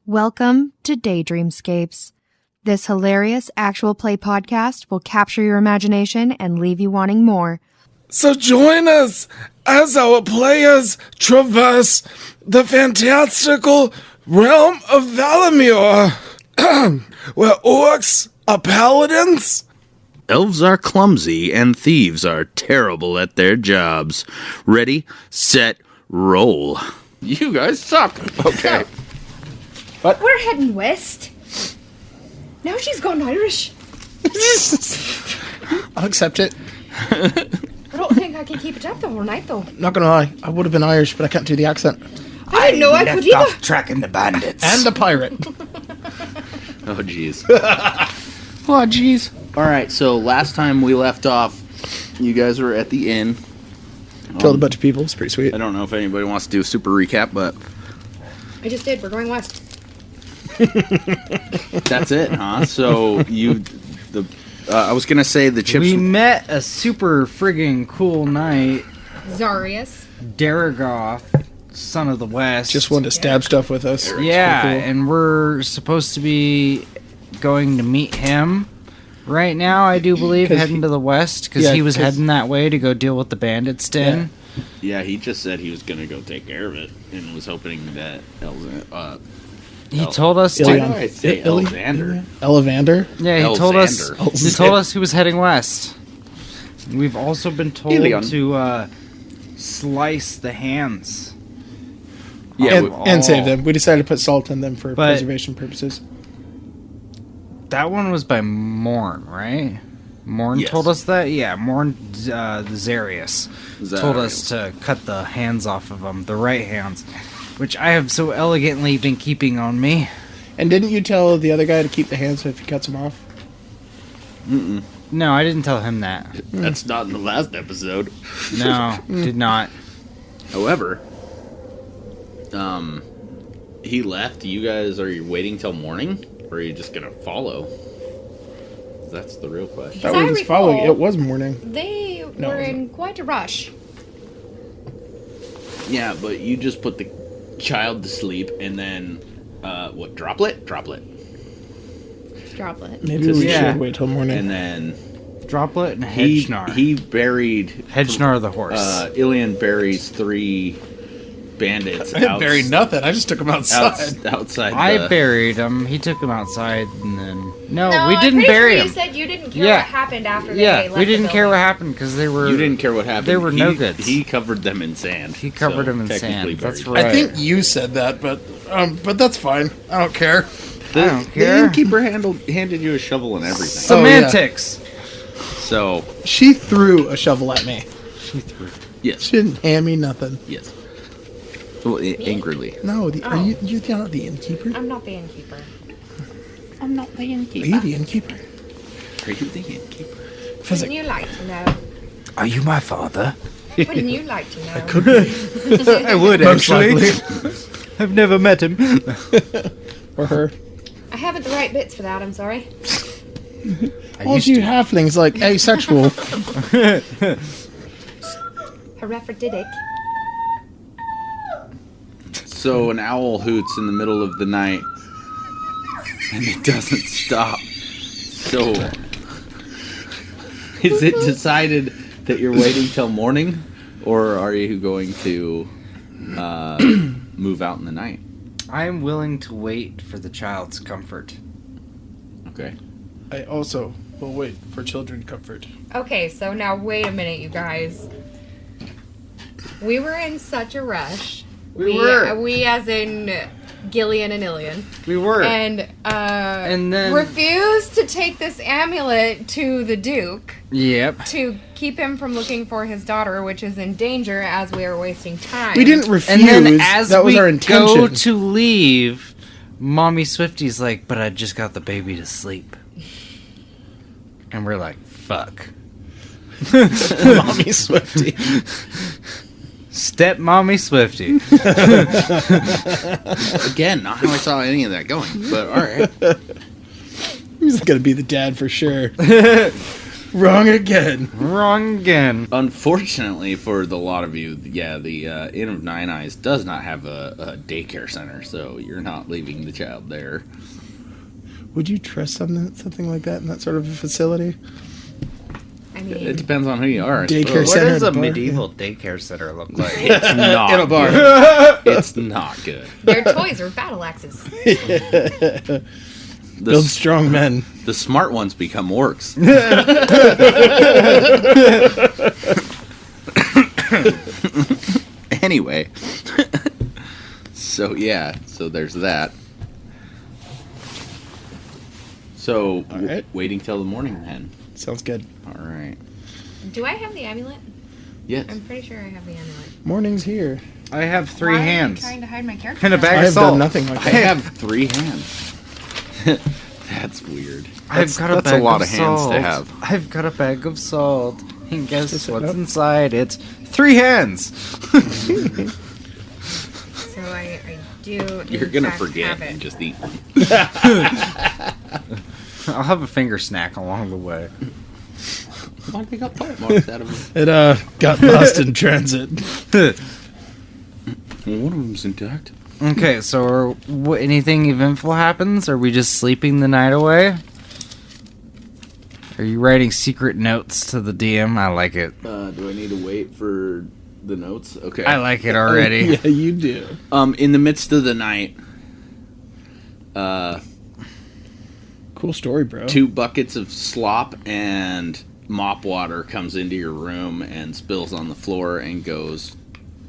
Welcome to Daydream Scapes. This hilarious actual play podcast will capture your imagination and leave you wanting more. So join us as our players traverse the fantastical realm of Valamur, where orcs are paladins. Elves are clumsy, and thieves are terrible at their jobs. Ready, set, roll. You guys suck. Okay. What? We're heading west. Now she's gone Irish. I'll accept it. I don't think I can keep it up the whole night, though. Not gonna lie, I would have been Irish, but I can't do the accent. I didn't know I could either. Off tracking the bandits. And the pirate. Oh, jeez. Oh, jeez. All right, so last time we left off, you guys were at the inn. Killed a bunch of people. It's pretty sweet. I don't know if anybody wants to do a super recap, but I just did. We're going west. that's it, huh? So I was gonna say the chips. We met a super friggin' cool knight, Zarius. Daragoth, son of the West. Just wanted to stab stuff with us. Yeah, It's pretty cool. and we're supposed to be going to meet him right now, I do believe, 'Cause heading to the west, because yeah, he was 'cause- heading that way to go deal with the bandits den. Yeah, he just said he was gonna go take care of it, and was hoping that He told us why to... did I say Illy- Elvander? Elevander. Yeah, he told us. Elzander. He told us he was heading west. We've also been told Helion. to slice the hands. Yeah, And save them. We decided to put salt in them for But- preservation purposes. That one was by Morn, right? Morn Yes. told us that. Yeah, Morn, the Zarius told us to cut the hands off of them, the right hands, which I have so elegantly been keeping on me. And didn't you tell the other guy to keep the hands if he cuts them off? No, I didn't tell him that. That's not in the last episode. No, did not. However, he left. You guys, are you waiting till morning, or are you just gonna follow? That's the real question. That As I was just following. recall- It was morning. They No, were it in quite a rush. Yeah, but you just put the child to sleep, and then what? Droplet, Droplet. Maybe we Yeah. should wait till morning. and then Droplet and he Hedgenar. buried Hedgenar the horse. Ilian buries 3 bandits. I didn't bury nothing. I just took them outside. outside. I buried him. He took him outside, and then no, we I'm didn't pretty bury sure him. You said you didn't care Yeah. what happened after they Yeah, left we didn't the care what building. happened because they were. You didn't care what happened. They were no goods. He covered them in sand. He covered so them in technically sand. That's buried. right. I think you said that, but that's fine. I don't care. I don't The care. innkeeper handed you a shovel and everything. Semantics. So She threw a shovel at me. yes, She didn't hand me nothing. yes. Well, angrily. No, are Oh. you're not the innkeeper? I'm not the innkeeper. I'm not the innkeeper. Are you the innkeeper? Are you the innkeeper? Wouldn't you like to know? Are you my father? Wouldn't you like to know? I would Most likely. I've never met him. Or her. I haven't the right bits for that, I'm sorry. All you halflings like asexual. Herephroditic. So an owl hoots in the middle of the night, and it doesn't stop. So is it decided that you're waiting till morning, or are you going to move out in the night? I am willing to wait for the child's comfort. Okay. I also will wait for children comfort. Okay, so now wait a minute, you guys. We were in such a rush. We were. We as in Gillian and Ilian. We were. And then- refused to take this amulet to the Duke Yep. to keep him from looking for his daughter, which is in danger as we are wasting time. We didn't refuse. And then as that was we our intention. go to leave, Mommy Swifty's like, but I just got the baby to sleep. And we're like, fuck. Mommy Swifty. Step Mommy Swifty. Again, not how I saw any of that going, but all right. He's gonna be the dad for sure. Wrong again. Wrong again. Unfortunately for the lot of you, yeah, the Inn of Nine Eyes does not have a daycare center, so you're not leaving the child there. Would you trust something like that in that sort of a facility? I mean, It depends on who you are. I Daycare suppose. What center does at a the bar? medieval daycare center look like? It's not In a bar. good. It's not good. their toys are battle axes. Build strong men. The smart ones become orcs. Anyway, so there's that. So All right. waiting till the morning then. Sounds good. All right. Do I have the amulet? Yes. I'm pretty sure I have the amulet. Morning's here. I have 3 Why hands. Are you trying to hide my character? And a now? bag I of have salt. done nothing like I that. have 3 hands. That's weird. I've got a that's bag a lot of of hands salt. to have. I've got a bag of salt. And guess Just what's sit up. inside? It's 3 hands. So I do. in You're gonna fact, forget have and it. just eat one. I'll have a finger snack along the way. Why they got bite marks out of It got lost in transit. them? Well, one of them's intact. Okay, so anything eventful happens? Are we just sleeping the night away? Are you writing secret notes to the DM? I like it. Do I need to wait for the notes? Okay. I like it already. Yeah, you do. In the midst of the night, Cool story, bro. 2 buckets of slop and mop water comes into your room and spills on the floor and goes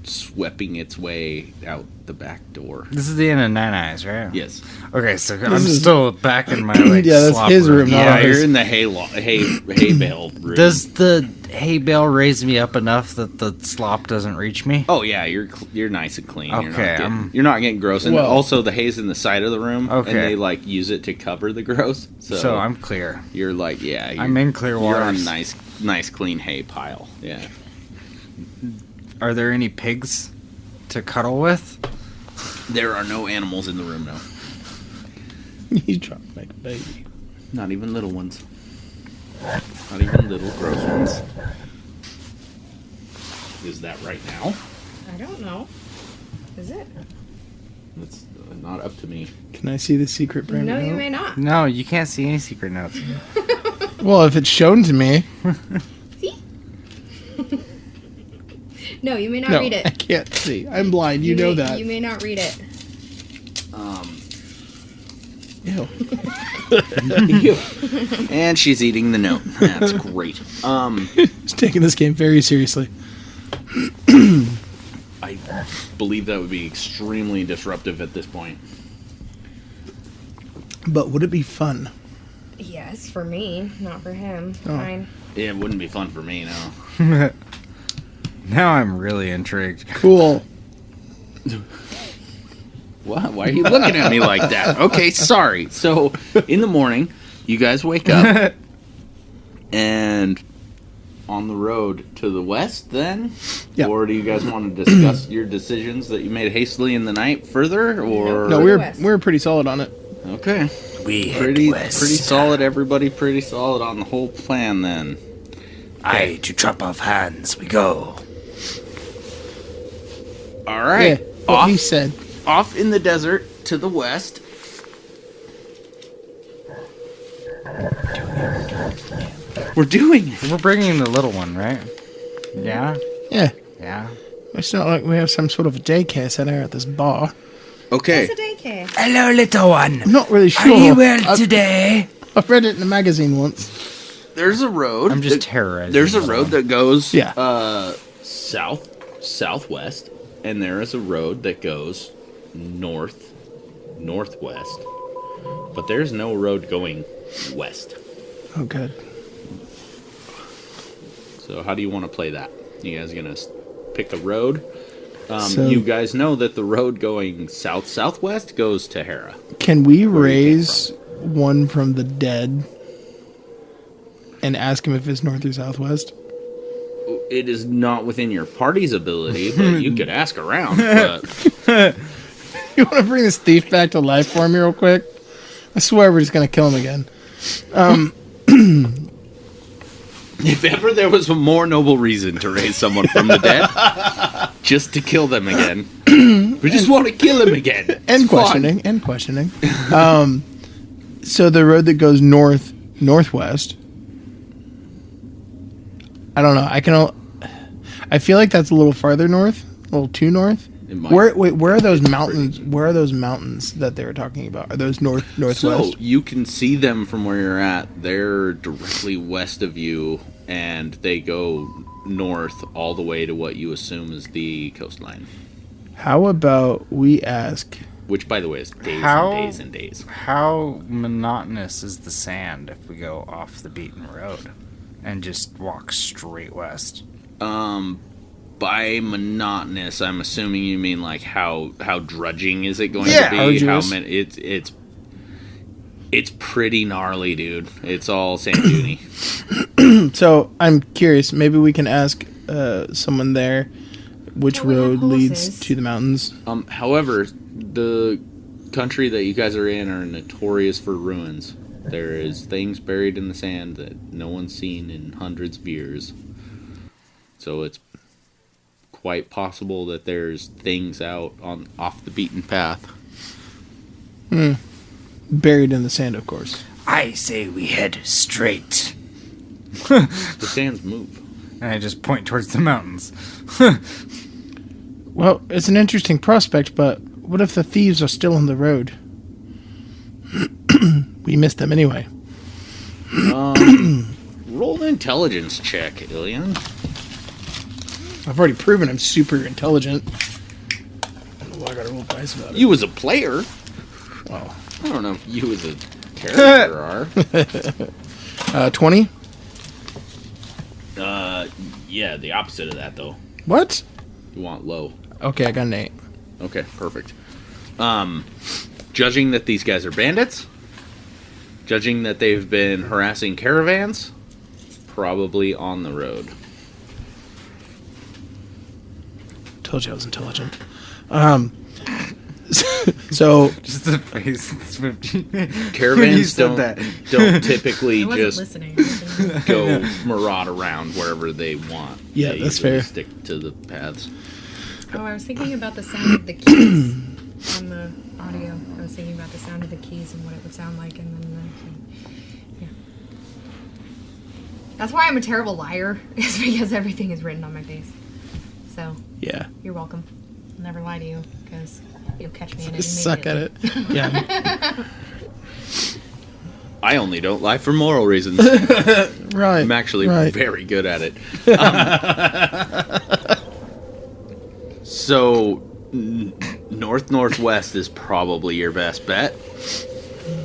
sweeping its way out the back door. This is the Inn of Nine Eyes, right? Yes. Okay, so I'm is- still back in my like Yeah, that's slop his room, not Yeah, ours. you're in the hay bale room. Does the hay bale raise me up enough that the slop doesn't reach me? Oh yeah, you're nice and clean. Okay, You're not getting gross. And Well- also the hay's in the side of the room, Okay. and they like use it to cover the gross. So I'm clear. You're like, yeah, I'm in clear You're on waters. nice clean hay pile. Yeah. Are there any pigs to cuddle with? There are no animals in the room now. He's trying to make a baby. Not even little ones. Not even little gross ones. Is that right now? I don't know. Is it? That's not up to me. Can I see the secret private No, you note? may not. No, you can't see any secret notes. Well, if it's shown to me. See? No, you may not No, read I it. can't see. I'm blind. You know that. You may not read it. Ew. And she's eating the note. That's great. He's taking this game very seriously. I believe that would be extremely disruptive at this point. But would it be fun? Yes, for me, not for him. Oh. Fine. It wouldn't be fun for me, no. Now I'm really intrigued. Cool. What? Why are you looking at me like that? Okay, sorry. So, in the morning, you guys wake up, and on the road to the west, then? Yeah. Or do you guys want to discuss your decisions that you made hastily in the night further? Or No, the we're west. we're pretty solid on it. Okay. We Pretty solid, everybody. Pretty solid on the whole plan, then. Aye, to chop off hands we go. All right. Yeah, what Off, he said. off in the desert to the west. We're doing it. We're bringing the little one, right? Yeah? Yeah. Yeah. It's not like we have some sort of a daycare center at this bar. Okay. It's a daycare. Hello, little one. I'm not really sure. today? I've read it in a magazine once. There's a road. I'm just terrorizing. There's a this road one. that goes Yeah. southwest, and there is a road that goes northwest. But there's no road going west. Oh, good. So how do you want to play that? You guys gonna pick a road? So- You guys know that the road going southwest goes to Hera. Can we Where you came raise one from the dead and ask him if it's north or southwest? It is not within your party's ability, but you could ask around. But You want to bring this thief back to life for me real quick? I swear we're just going to kill him again. If ever there was a more noble reason to raise someone from the dead, just to kill them again. We just want to kill them again. And questioning. So the road that goes northwest. I don't know. I feel like that's a little farther north, a little too north. Where are those mountains? Where are those mountains that they were talking about? Are those northwest? So you can see them from where you're at. They're directly west of you, and they go north all the way to what you assume is the coastline. How about we ask? Which, by the way, is days and days and days. How monotonous is the sand if we go off the beaten road and just walk straight west? By monotonous, I'm assuming you mean like how drudging is it going to be? Arduous. It's pretty gnarly, dude. It's all sand duny. So I'm curious. Maybe we can ask someone there which road leads to the mountains. However, the country that you guys are in are notorious for ruins. There is things buried in the sand that no one's seen in hundreds of years. So it's quite possible that there's things out off the beaten path. Buried in the sand, of course. I say we head straight. The sands move. And I just point towards the mountains. Well, it's an interesting prospect, but what if the thieves are still on the road? We missed them anyway. Roll an intelligence check, Ilian. I've already proven I'm super intelligent. I don't know why I gotta roll dice about it. You as a player. Wow. I don't know if you as a character are. 20? Yeah, the opposite of that, though. What? You want low. Okay, I got an 8. Okay, perfect. Judging that these guys are bandits, judging that they've been harassing caravans, probably on the road. Told you I was intelligent. So Just the face. Caravans don't typically I wasn't just listening. go maraud around wherever they want. Yeah, They that's usually fair. Stick to the paths. Oh, I was thinking about the sound of the keys on the audio. I was thinking about the sound of the keys and what it would sound like, and then yeah. That's why I'm a terrible liar, is because everything is written on my face. So yeah, you're welcome. I'll never lie to you because you'll catch me in it. suck at it. Yeah, I only don't lie for moral reasons. right. I'm actually right. very good at it. So, northwest is probably your best bet.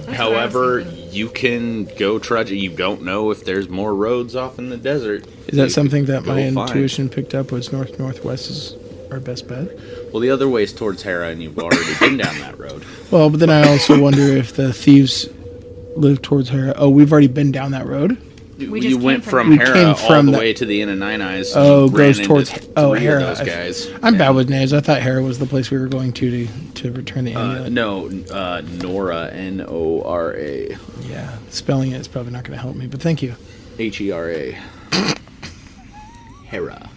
However, you can go trudging. You don't know if there's more roads off in the desert. Is that something that my Go find. intuition picked up? Was northwest is our best bet? Well, the other way is towards Hera, and you've already been down that road. Well, but then I also wonder if the thieves live towards Hera. Oh, we've already been down that road. We You just went came from We Hera came all from the the- way to the Inn of Nine Eyes. Oh, You ran goes into towards three Hera. of those guys. I'm bad with names. I thought Hera was the place we were going to return the amulet. No, Nora, Nora, Yeah, spelling it is probably not going to help me, but thank you. Hera. Hera.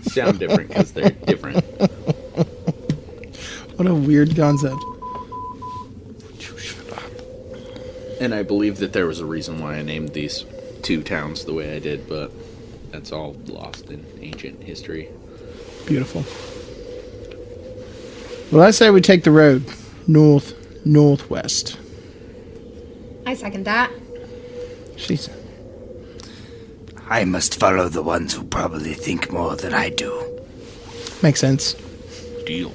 Sound different because they're different. What a weird concept. And I believe that there was a reason why I named these two towns the way I did, but that's all lost in ancient history. Beautiful. Well, I say we take the road northwest. I second that. She's I must follow the ones who probably think more than I do. makes sense. Deal.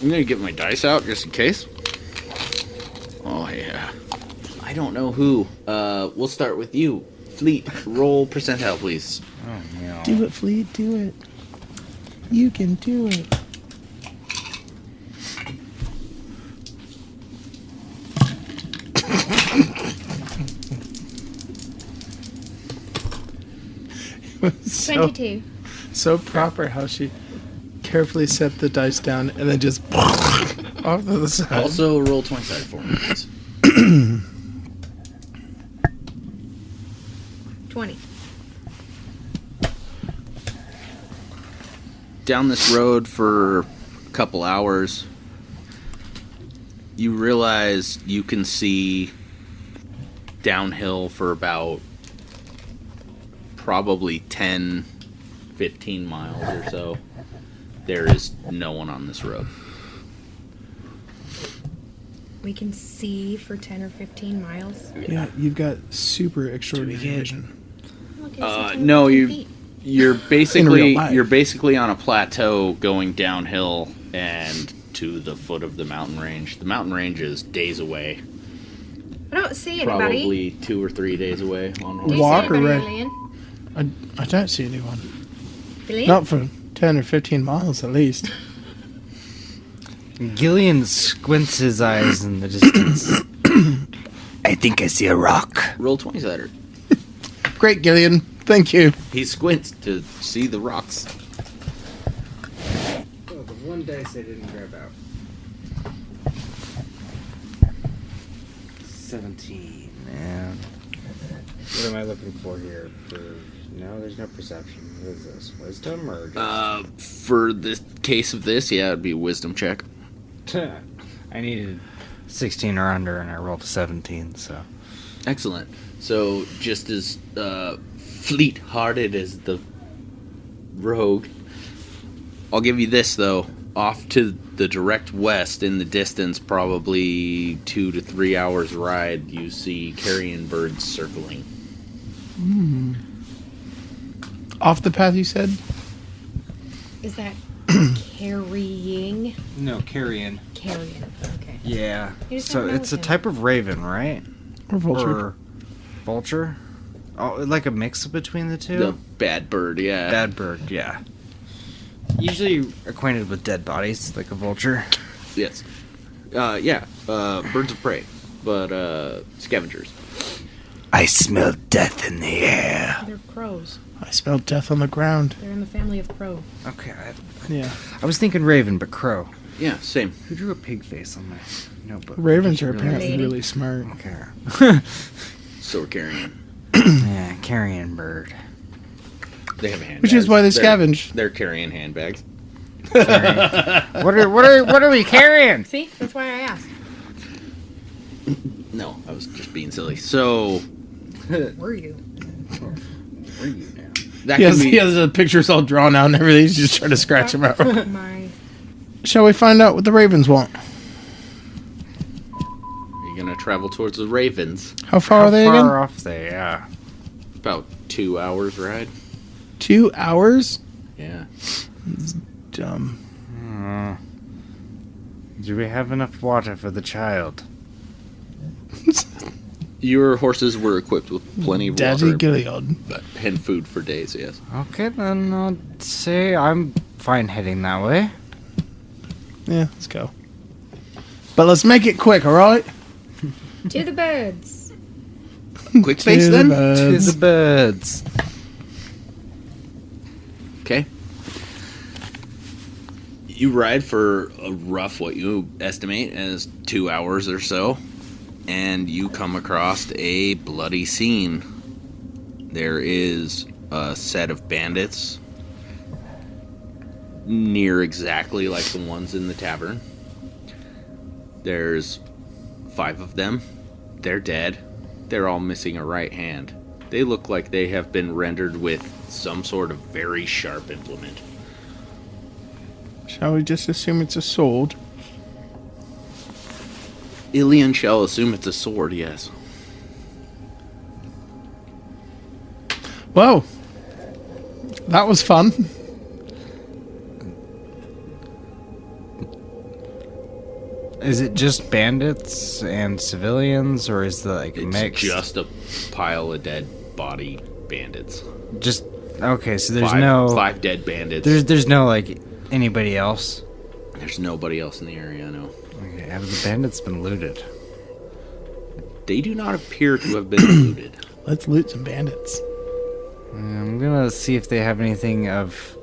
I'm gonna get my dice out just in case. Oh yeah. I don't know who. We'll start with you. Fleet, roll percentile, please. Oh, no. Do it, Fleet. Do it. You can do it. so, 22. so proper how she carefully set the dice down and then just off to the side. Also, roll 20 sided for me, please. 20. down this road for a couple hours, you realize you can see downhill for about probably 10, 15 miles or so. There is no one on this road. We can see for 10 or 15 miles. Yeah, you've got super extraordinary vision. Look, it's No, 10 you feet. you're In basically real life. you're basically on a plateau going downhill and to the foot of the mountain range. The mountain range is days away, I don't see anybody. probably 2 or 3 days away on Do you see Walk or anybody, ride? Lillian? I don't see anyone. Lillian? Not for 10 or 15 miles at least. Gillian squints his eyes in the distance. I think I see a rock. Roll 20-sider. Great, Gillian. Thank you. He squints to see the rocks. Oh, the one dice I didn't grab out. 17. Man. What am I looking for here? No, there's no perception. What is this? Wisdom or just... For the case of this, yeah, it'd be a wisdom check. I needed 16 or under, and I rolled a 17, so... Excellent. So, just as fleet-hearted as the rogue, I'll give you this, though. Off to the direct west, in the distance, probably 2 to 3 hours ride, you see carrion birds circling. Off the path, you said? Is that carrying? No, carrion. Carrion. Okay. Yeah. You just So never know it's a with him. type of raven, right? Or vulture? Or vulture? Oh, like a mix between the two? The bad bird, yeah. Bad bird, yeah. Usually acquainted with dead bodies, like a vulture. Yes. Yeah. Birds of prey, but scavengers. I smell death in the air. They're crows. I smelled death on the ground. They're in the family of crow. Okay, Yeah. I was thinking raven, but crow. Yeah, same. Who drew a pig face on my notebook? Ravens are Really- apparently Lady. really smart. Okay. So are carrion. Yeah, carrion bird. They have handbags. Which is why they They're- scavenge. They're carrying handbags. What are we carrying? See? That's why I asked. No, I was just being silly. So Were you? Where are you now? that He can has, be. he has the pictures all drawn out and everything. He's just trying to scratch them out. My. Shall we find out what the ravens want? You're gonna travel towards the ravens. How far How are they far again? off they? Yeah. About 2 hours ride. 2 hours? Yeah. Dumb. Do we have enough water for the child? Your horses were equipped with plenty of Daddy water Gilead. and food for days. Yes. Okay, then I'd say I'm fine heading that way. Yeah, let's go. But let's make it quick, alright? To the birds. Quick space then. To the birds. Okay. You ride for a rough, what you estimate as 2 hours or so, and you come across a bloody scene. There is a set of bandits near exactly like the ones in the tavern. There's 5 of them. They're dead. They're all missing a right hand. They look like they have been rendered with some sort of very sharp implement. Shall we just assume it's a sword? Ilian shall assume it's a sword, yes. Whoa. That was fun. Is it just bandits and civilians, or is the like a It's mix? just a pile of dead body bandits. Just okay. So there's five dead bandits. there's no like anybody else. There's nobody else in the area, no. Okay, have the bandits been looted? They do not appear to have been looted. Let's loot some bandits. I'm gonna see if they have anything of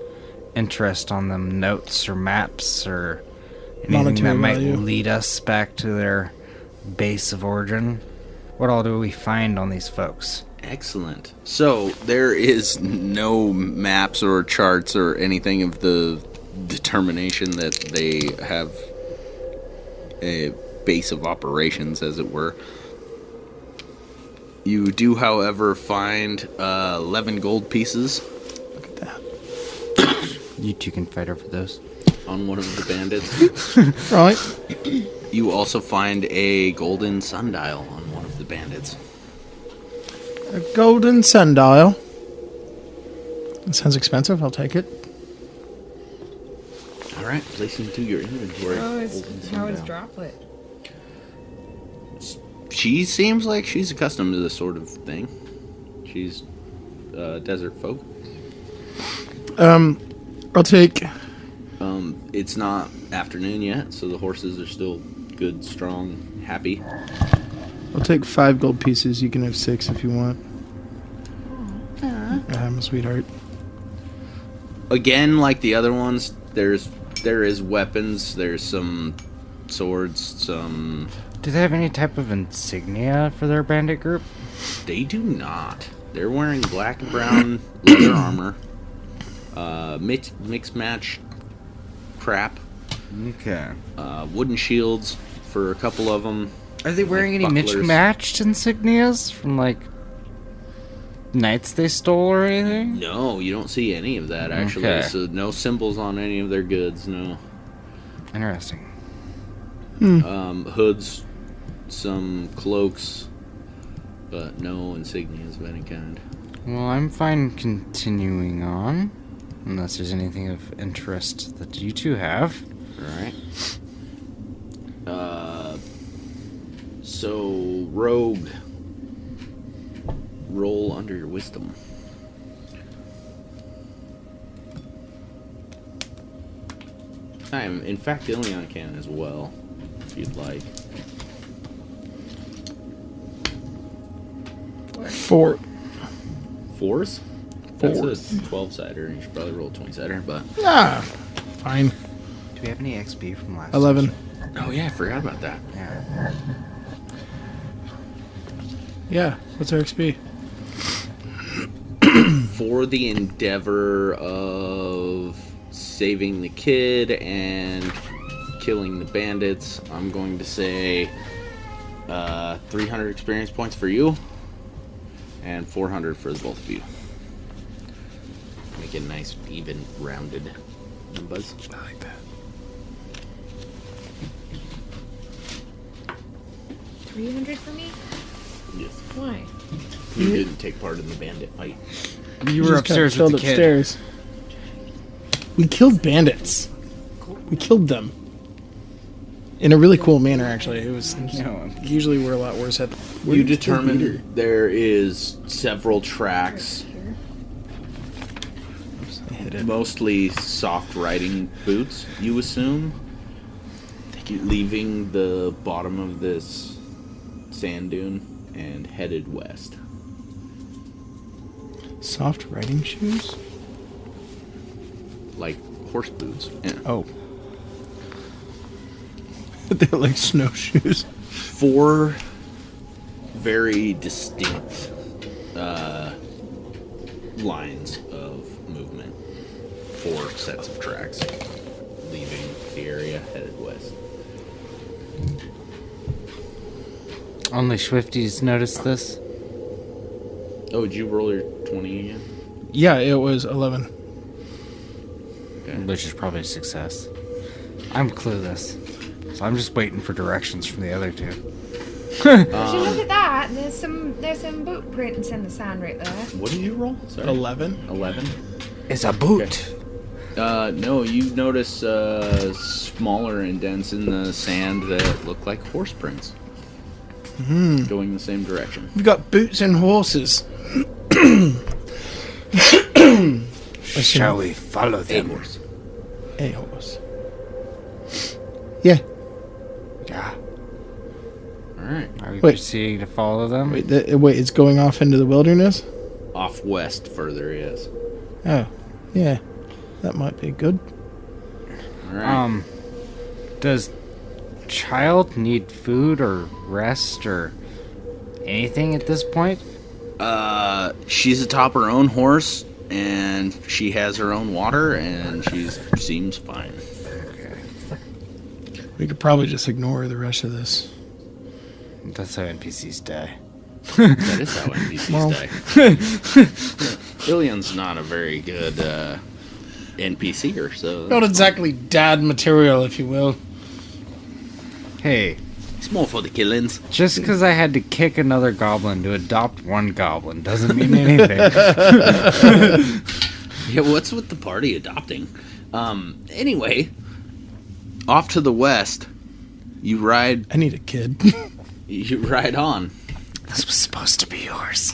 interest on them, notes or maps or anything Monetary that might value. lead us back to their base of origin. What all do we find on these folks? Excellent. So there is no maps or charts or anything of the determination that they have a base of operations, as it were. You do, however, find 11 gold pieces. Look at that. You two can fight over those. On one of the bandits. Right. You also find a golden sundial on one of the bandits. A golden sundial. That sounds expensive. I'll take it. All right, place into your inventory. How is Golden sundial. Droplet? She seems like she's accustomed to this sort of thing. She's desert folk. I'll take. It's not afternoon yet, so the horses are still good, strong, happy. I'll take 5 gold pieces. You can have 6 if you want. I'm a sweetheart. Again, like the other ones, there is weapons. There's some swords. Some. Do they have any type of insignia for their bandit group? They do not. They're wearing black and brown leather armor. Mixed match crap. Okay. Wooden shields for a couple of them. Are they wearing any bucklers. mismatched insignias from, like, knights they stole or anything? No, you don't see any of that, actually. Okay. So no symbols on any of their goods, no. Interesting. Hoods, some cloaks, but no insignias of any kind. Well, I'm fine continuing on, unless there's anything of interest that you two have. Alright. So, rogue. Roll under your wisdom. I am, in fact, the only on can as well, if you'd like. 4. Fours? That's Fours. a 12-sider. You should probably roll a 20-sider, but... Fine. Do we have any XP from last 11. session? Oh, yeah, I forgot about that. Yeah. Yeah. What's our XP? For the endeavor of saving the kid and killing the bandits, I'm going to say 300 experience points for you and 400 for the both of you. Make it nice, even, rounded numbers. I like that. 300 for me? Yes. Why? You didn't take part in the bandit fight. You were just got upstairs with killed the kid. upstairs. We killed bandits. We killed them. In a really cool manner, actually. It was. Usually we're a lot worse at. You determine there is several tracks, I hit it. mostly soft riding boots, you assume, leaving the bottom of this sand dune and headed west. Soft riding shoes? Like horse boots. Yeah. Oh. They're like snowshoes. 4 very distinct lines of movement. 4 sets of tracks leaving the area, headed west. Only Swifties noticed this. Oh, did you roll your 20 again? Yeah, it was 11. Okay. Which is probably a success. I'm clueless. So I'm just waiting for directions from the other two. Would you look at that? There's some boot prints in the sand right there. What did you roll? Sorry. 11? 11? It's a boot. No, you notice smaller indents in the sand that look like horse prints. Going the same direction. We've got boots and horses. Shall we follow A them? horse. A horse. Yeah. Yeah. Alright. Are we Wait. proceeding to follow them? Wait, it's going off into the wilderness? Off west further, yes. Oh. Yeah. That might be good. Alright. Does child need food or rest or anything at this point? She's atop her own horse, and she has her own water, and she seems fine. We could probably just ignore the rest of this. That's how NPCs die. That is how NPCs die. Ilian's not a very good NPCer, so... Not exactly dad material, if you will. Hey, It's more for the killings. just because I had to kick another goblin to adopt one goblin doesn't mean anything. Yeah, what's with the party adopting? Anyway, off to the west, you ride I need a kid. you ride on. This was supposed to be yours.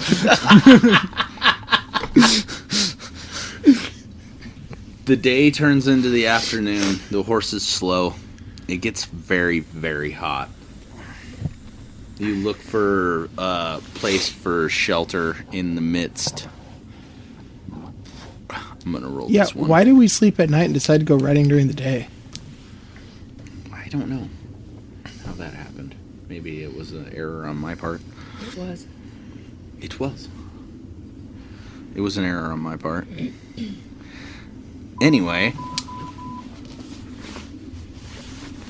The day turns into the afternoon. The horses slow. It gets very, very hot. You look for a place for shelter in the midst. I'm gonna roll Yeah, this one. why do we sleep at night and decide to go riding during the day? I don't know how that happened. Maybe it was an error on my part. It was. It was. It was an error on my part. Anyway,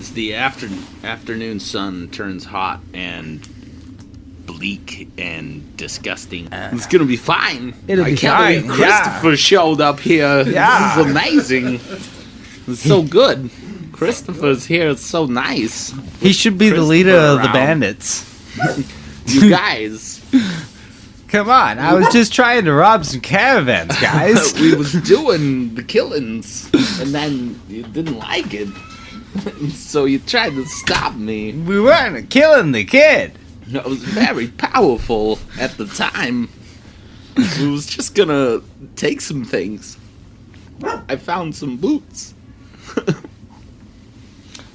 as the afternoon sun turns hot and bleak and disgusting, it's gonna be fine. It'll be I can't fine, believe Christopher showed up here. Yeah. This is amazing. It's so good. Christopher's here. It's so nice. He should be the leader of the around. bandits. You guys. Come on, I was just trying to rob some caravans, guys. We was doing the killings, and then you didn't like it, so you tried to stop me. We weren't killing the kid. It was very powerful at the time. We was just gonna take some things. I found some boots.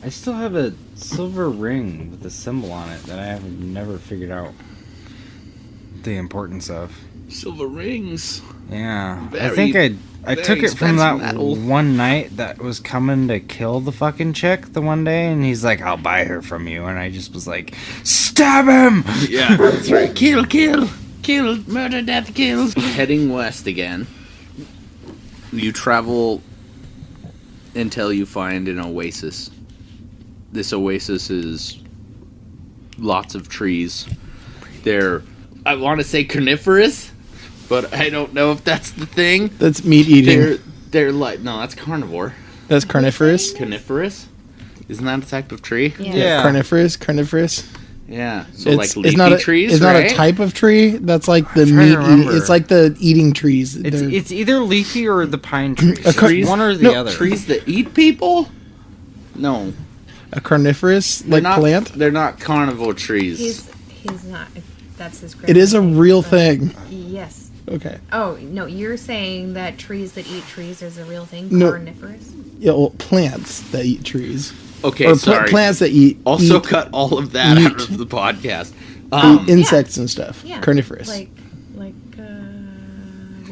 I still have a silver ring with a symbol on it that I have never figured out the importance of. Silver rings. Yeah, I Very, think I took it from that expensive metal. one knight that was coming to kill the fucking chick the one day, and he's like, "I'll buy her from you," and I just was like, "Stab him!" Yeah, that's right. Kill, murder, death, kill. Heading west again. You travel until you find an oasis. This oasis is lots of trees. They're, I want to say carnivorous, but I don't know if that's the thing. That's meat eating. They're like, no, that's carnivore. That's carnivorous. Carnivorous? Isn't that a type of tree? Yeah. Carnivorous. Yeah. So like leafy not a, trees, It's right? not a type of tree. That's like the trying to meat. remember. It's like the eating trees. They're- It's either leafy or the pine trees. A Trees? One or the no, other. Trees that eat people? No. a carnivorous They're not, plant. They're not carnivore trees. He's not. That's his. It is a grandma real saying, thing. but- Yes. Okay. Oh no, you're saying that trees that eat trees is a real thing, No. carnivorous. Yeah, well, plants that eat trees. Okay, Or sorry. plants that eat. Also eat, cut all of that Meat. out of the podcast. eat insects and stuff. Yeah. Carnivorous. Like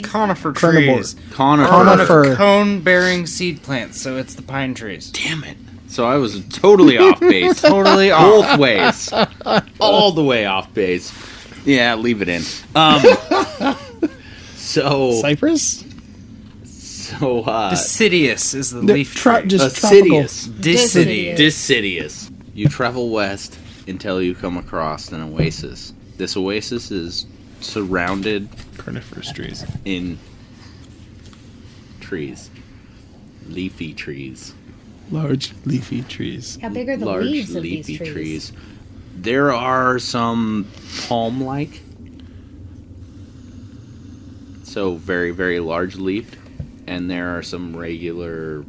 Conifer Carnivore. trees. Conifer. Cone-bearing seed plants, so it's the pine trees. Damn it. So I was totally off base. Totally off. Both ways. All the way off base. Yeah, leave it in. So Cypress. Deciduous is the The leaf tree. just tropical. Deciduous. Deciduous. You travel west until you come across an oasis. This oasis is surrounded Carnivorous trees. in trees. Leafy trees. Large leafy trees. how big are the Large leaves of leafy these trees? There are some palm-like, so very, very large leafed, and there are some regular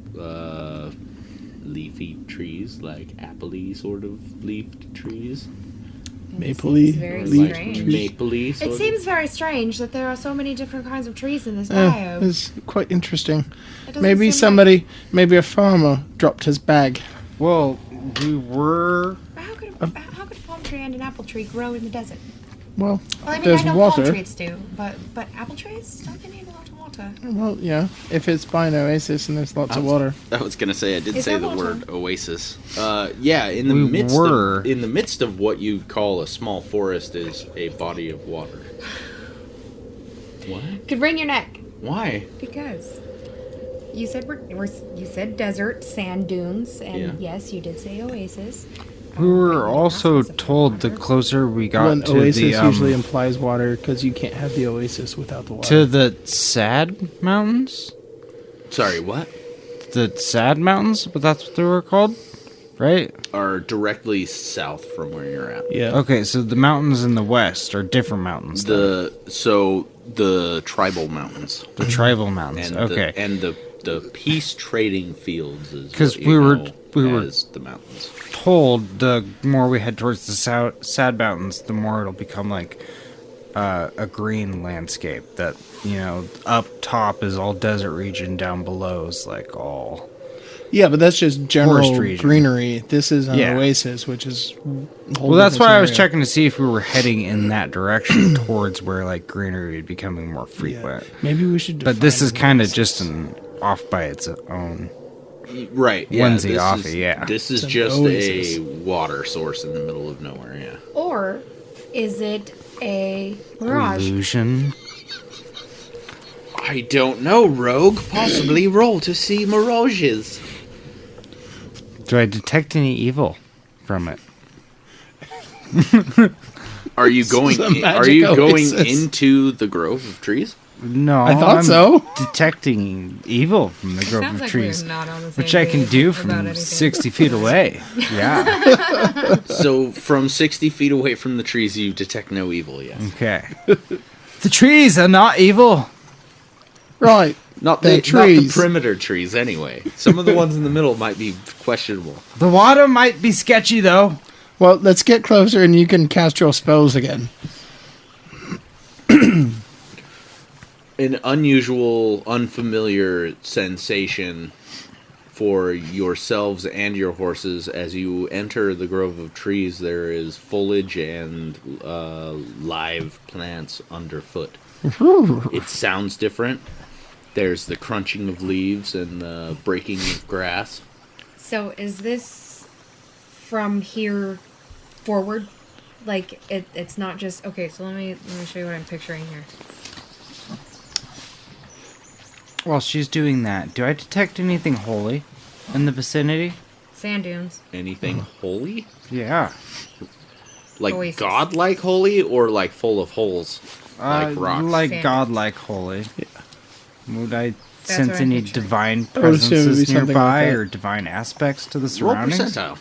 leafy trees, like apple-y sort of leafed trees. Mapley. very leaf strange. trees. Mapley sort It of. seems very strange that there are so many different kinds of trees in this Yeah, biome. it's quite interesting. It doesn't Maybe seem somebody, maybe a farmer dropped his bag. Well, we were... Like, how could a palm tree and an apple tree grow in the desert? Well, Well, I mean, there's I know water. palm trees do, but apple trees don't they need a lot of water? Well, yeah. If it's by an oasis and there's lots of water. I was gonna say I did Is say there the water? word oasis. Yeah, in the We midst were. of, in the midst of what you call a small forest is a body of water. What? Could wring your neck. Why? Because you said you said desert, sand dunes, and yes, you did say oasis. We were also told the closer we got Well, to oasis the usually implies water because you can't have the oasis without the water. to the Sad Mountains, Sorry, what? the Sad Mountains, but that's what they were called, right? Are directly south from where you're at. Yeah. Okay, so the mountains in the west are different mountains. The tribal mountains. The tribal mountains. And Okay. the peace trading fields is 'Cause what we you were- know we were- as the mountains. Told the more we head towards the Sad Mountains, the more it'll become like a green landscape. That, up top is all desert region, down below is like all. Yeah, but that's just general Forest region. greenery. This is an Yeah. oasis, which is a whole Well, that's different why I was scenario. checking to see if we were heading in that direction towards where like greenery would be becoming more Yeah. frequent. Maybe we should. But this define is kind of oasis. just an off by its own. Right. Yeah, Onesie this offie, is, yeah. This is It's an just oasis. a water source in the middle of nowhere, yeah. Or is it a mirage? Illusion. I don't know, Rogue. Possibly roll to see mirages. Do I detect any evil from it? Are you going? is a Are you magic going oasis. into the grove of trees? No, I thought I'm so. detecting evil from the grove Sounds of like trees, we're not on the same which I can page do about from anything. 60 feet away. Yeah. So from 60 feet away from the trees, you detect no evil. Yes. Okay. The trees are not evil. Right. Not The the trees. perimeter trees, anyway. Some of the ones in the middle might be questionable. The water might be sketchy, though. Well, let's get closer, and you can cast your spells again. An unusual, unfamiliar sensation for yourselves and your horses as you enter the grove of trees. There is foliage and live plants underfoot. It sounds different. There's the crunching of leaves and the breaking of grass. So is this from here forward? Like it's not just okay. So let me show you what I'm picturing here. While she's doing that, do I detect anything holy in the vicinity? Sand dunes. Anything holy? Yeah. Like Oasis. godlike holy or like full of holes? Like rocks? Like Sand. godlike holy. Would I That's sense what I'm any picturing. divine I would assume it would be presences something nearby like that. or divine aspects to the Roll surroundings? percentile.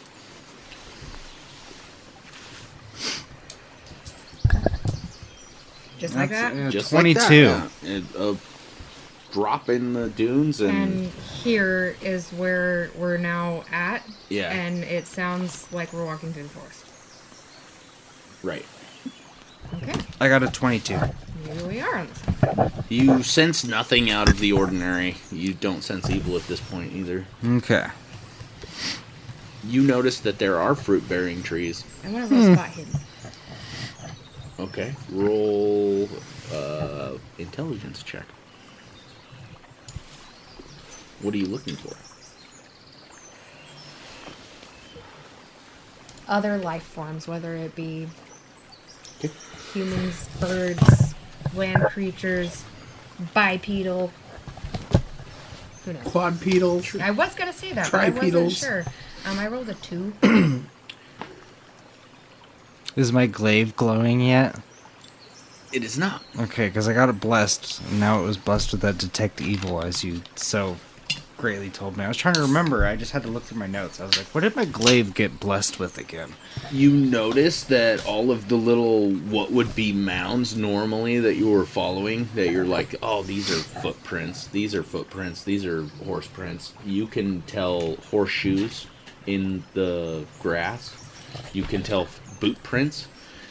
Just like that. Just 22. like that, yeah. A drop in the dunes And here is where we're now at. Yeah. And it sounds like we're walking through the forest. right. Okay. I got a 22. Here we are on this. You sense nothing out of the ordinary. You don't sense evil at this point either. Okay. You notice that there are fruit-bearing trees. I want to roll spot hidden. Okay. Roll intelligence check. What are you looking for? Other life forms, whether it be Okay. humans, birds, land creatures, bipedal. Who knows? Quadpedal. I was gonna say that, but I wasn't Tripedals. sure. I rolled a 2. Is my glaive glowing yet? It is not. Okay, because I got it blessed, and now it was blessed with that detect evil, as you so greatly told me. I was trying to remember. I just had to look through my notes. I was like, what did my glaive get blessed with again? You notice that all of the little, what would be mounds normally that you were following, that you're like, oh, these are footprints, these are footprints, these are horse prints. You can tell horseshoes in the grass. You can tell boot prints.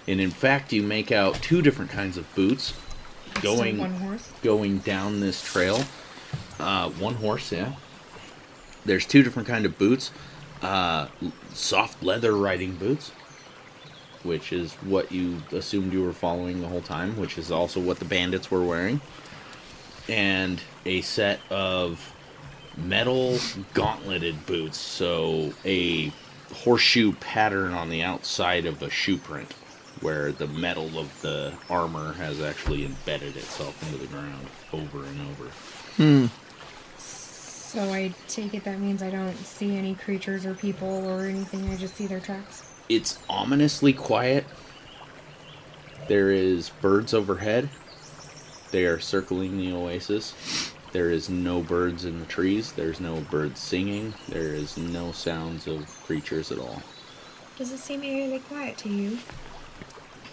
And in fact, you make out 2 different kinds of boots Still one horse. going down this trail. One horse, yeah. There's 2 different kind of boots. Soft leather riding boots, which is what you assumed you were following the whole time, which is also what the bandits were wearing. And a set of metal gauntleted boots, so a horseshoe pattern on the outside of a shoe print. where the metal of the armor has actually embedded itself into the ground over and over. So I take it that means I don't see any creatures or people or anything, I just see their tracks? It's ominously quiet. There is birds overhead. They are circling the oasis. There is no birds in the trees. There's no birds singing. There is no sounds of creatures at all. Does it seem eerily quiet to you?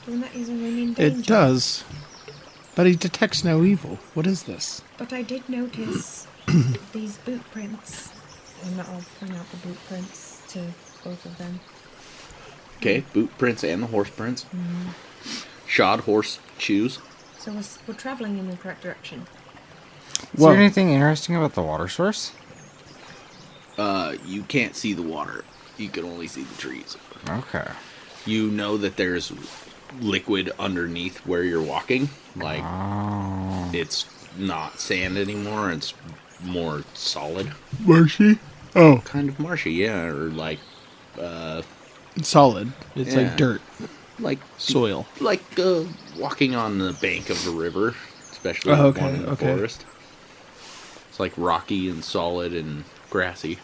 When that isn't in danger. It does. But he detects no evil. What is this? But I did notice these boot prints. And I'll point out the boot prints to both of them. Okay, boot prints and the horse prints. Shod horse shoes. So we're traveling in the correct direction. Is there anything interesting about the water source? You can't see the water. You can only see the trees. Okay. You know that there's liquid underneath where you're walking. Like, it's not sand anymore. It's more solid. Marshy? Oh. Kind of marshy, yeah. Or like, Solid. It's Yeah. like dirt. like Soil. Like walking on the bank of a river, especially one in the forest. It's like rocky and solid and grassy,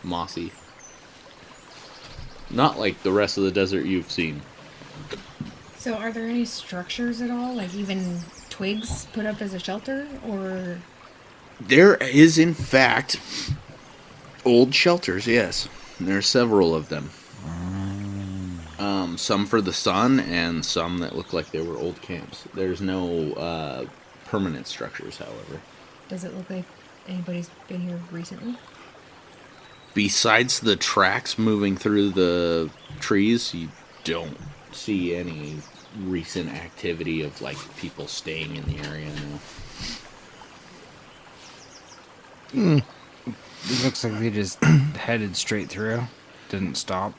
mossy. Not like the rest of the desert you've seen. So are there any structures at all? Like even twigs put up as a shelter? Or... There is, in fact, old shelters, yes. There are several of them. Some for the sun and some that look like they were old camps. There's no permanent structures, however. Does it look like anybody's been here recently? Besides the tracks moving through the trees, you don't see any recent activity of like people staying in the area now. It looks like they just headed straight through. Didn't stop.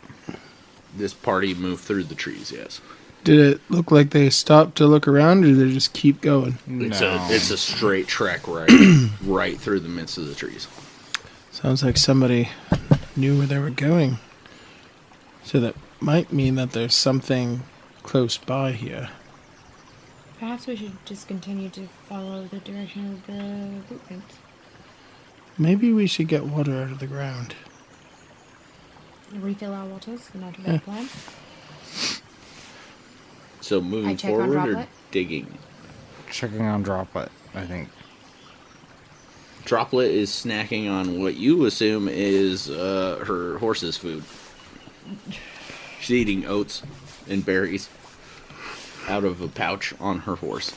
This party moved through the trees, yes. Did it look like they stopped to look around, or did they just keep going? It's No. a straight trek right through the midst of the trees. Sounds like somebody knew where they were going. So that might mean that there's something close by here. Perhaps we should just continue to follow the direction of the boot prints. Maybe we should get water out of the ground. Refill our waters, not a bad plan. So I moving check on forward or Droplet? digging? Checking on Droplet, I think. Droplet is snacking on what you assume is her horse's food. She's eating oats and berries out of a pouch on her horse.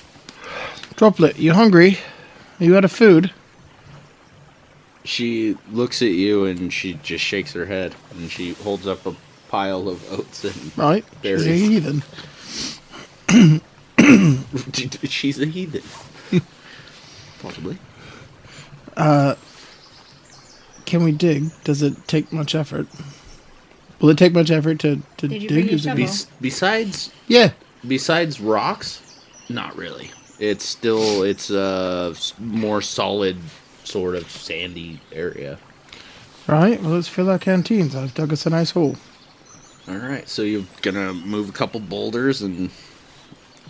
Droplet, you hungry? Are you out of food? She looks at you and she just shakes her head and she holds up a pile of oats and Right. berries. She's a heathen. She's a heathen. Possibly. Can we dig? Does it take much effort? Will it take much effort to Did you dig? bring your Is it- shovel? Besides Yeah. rocks, not really. It's a more solid sort of sandy area. Right. Well, let's fill our canteens. I've dug us a nice hole. All right, so you're gonna move a couple boulders and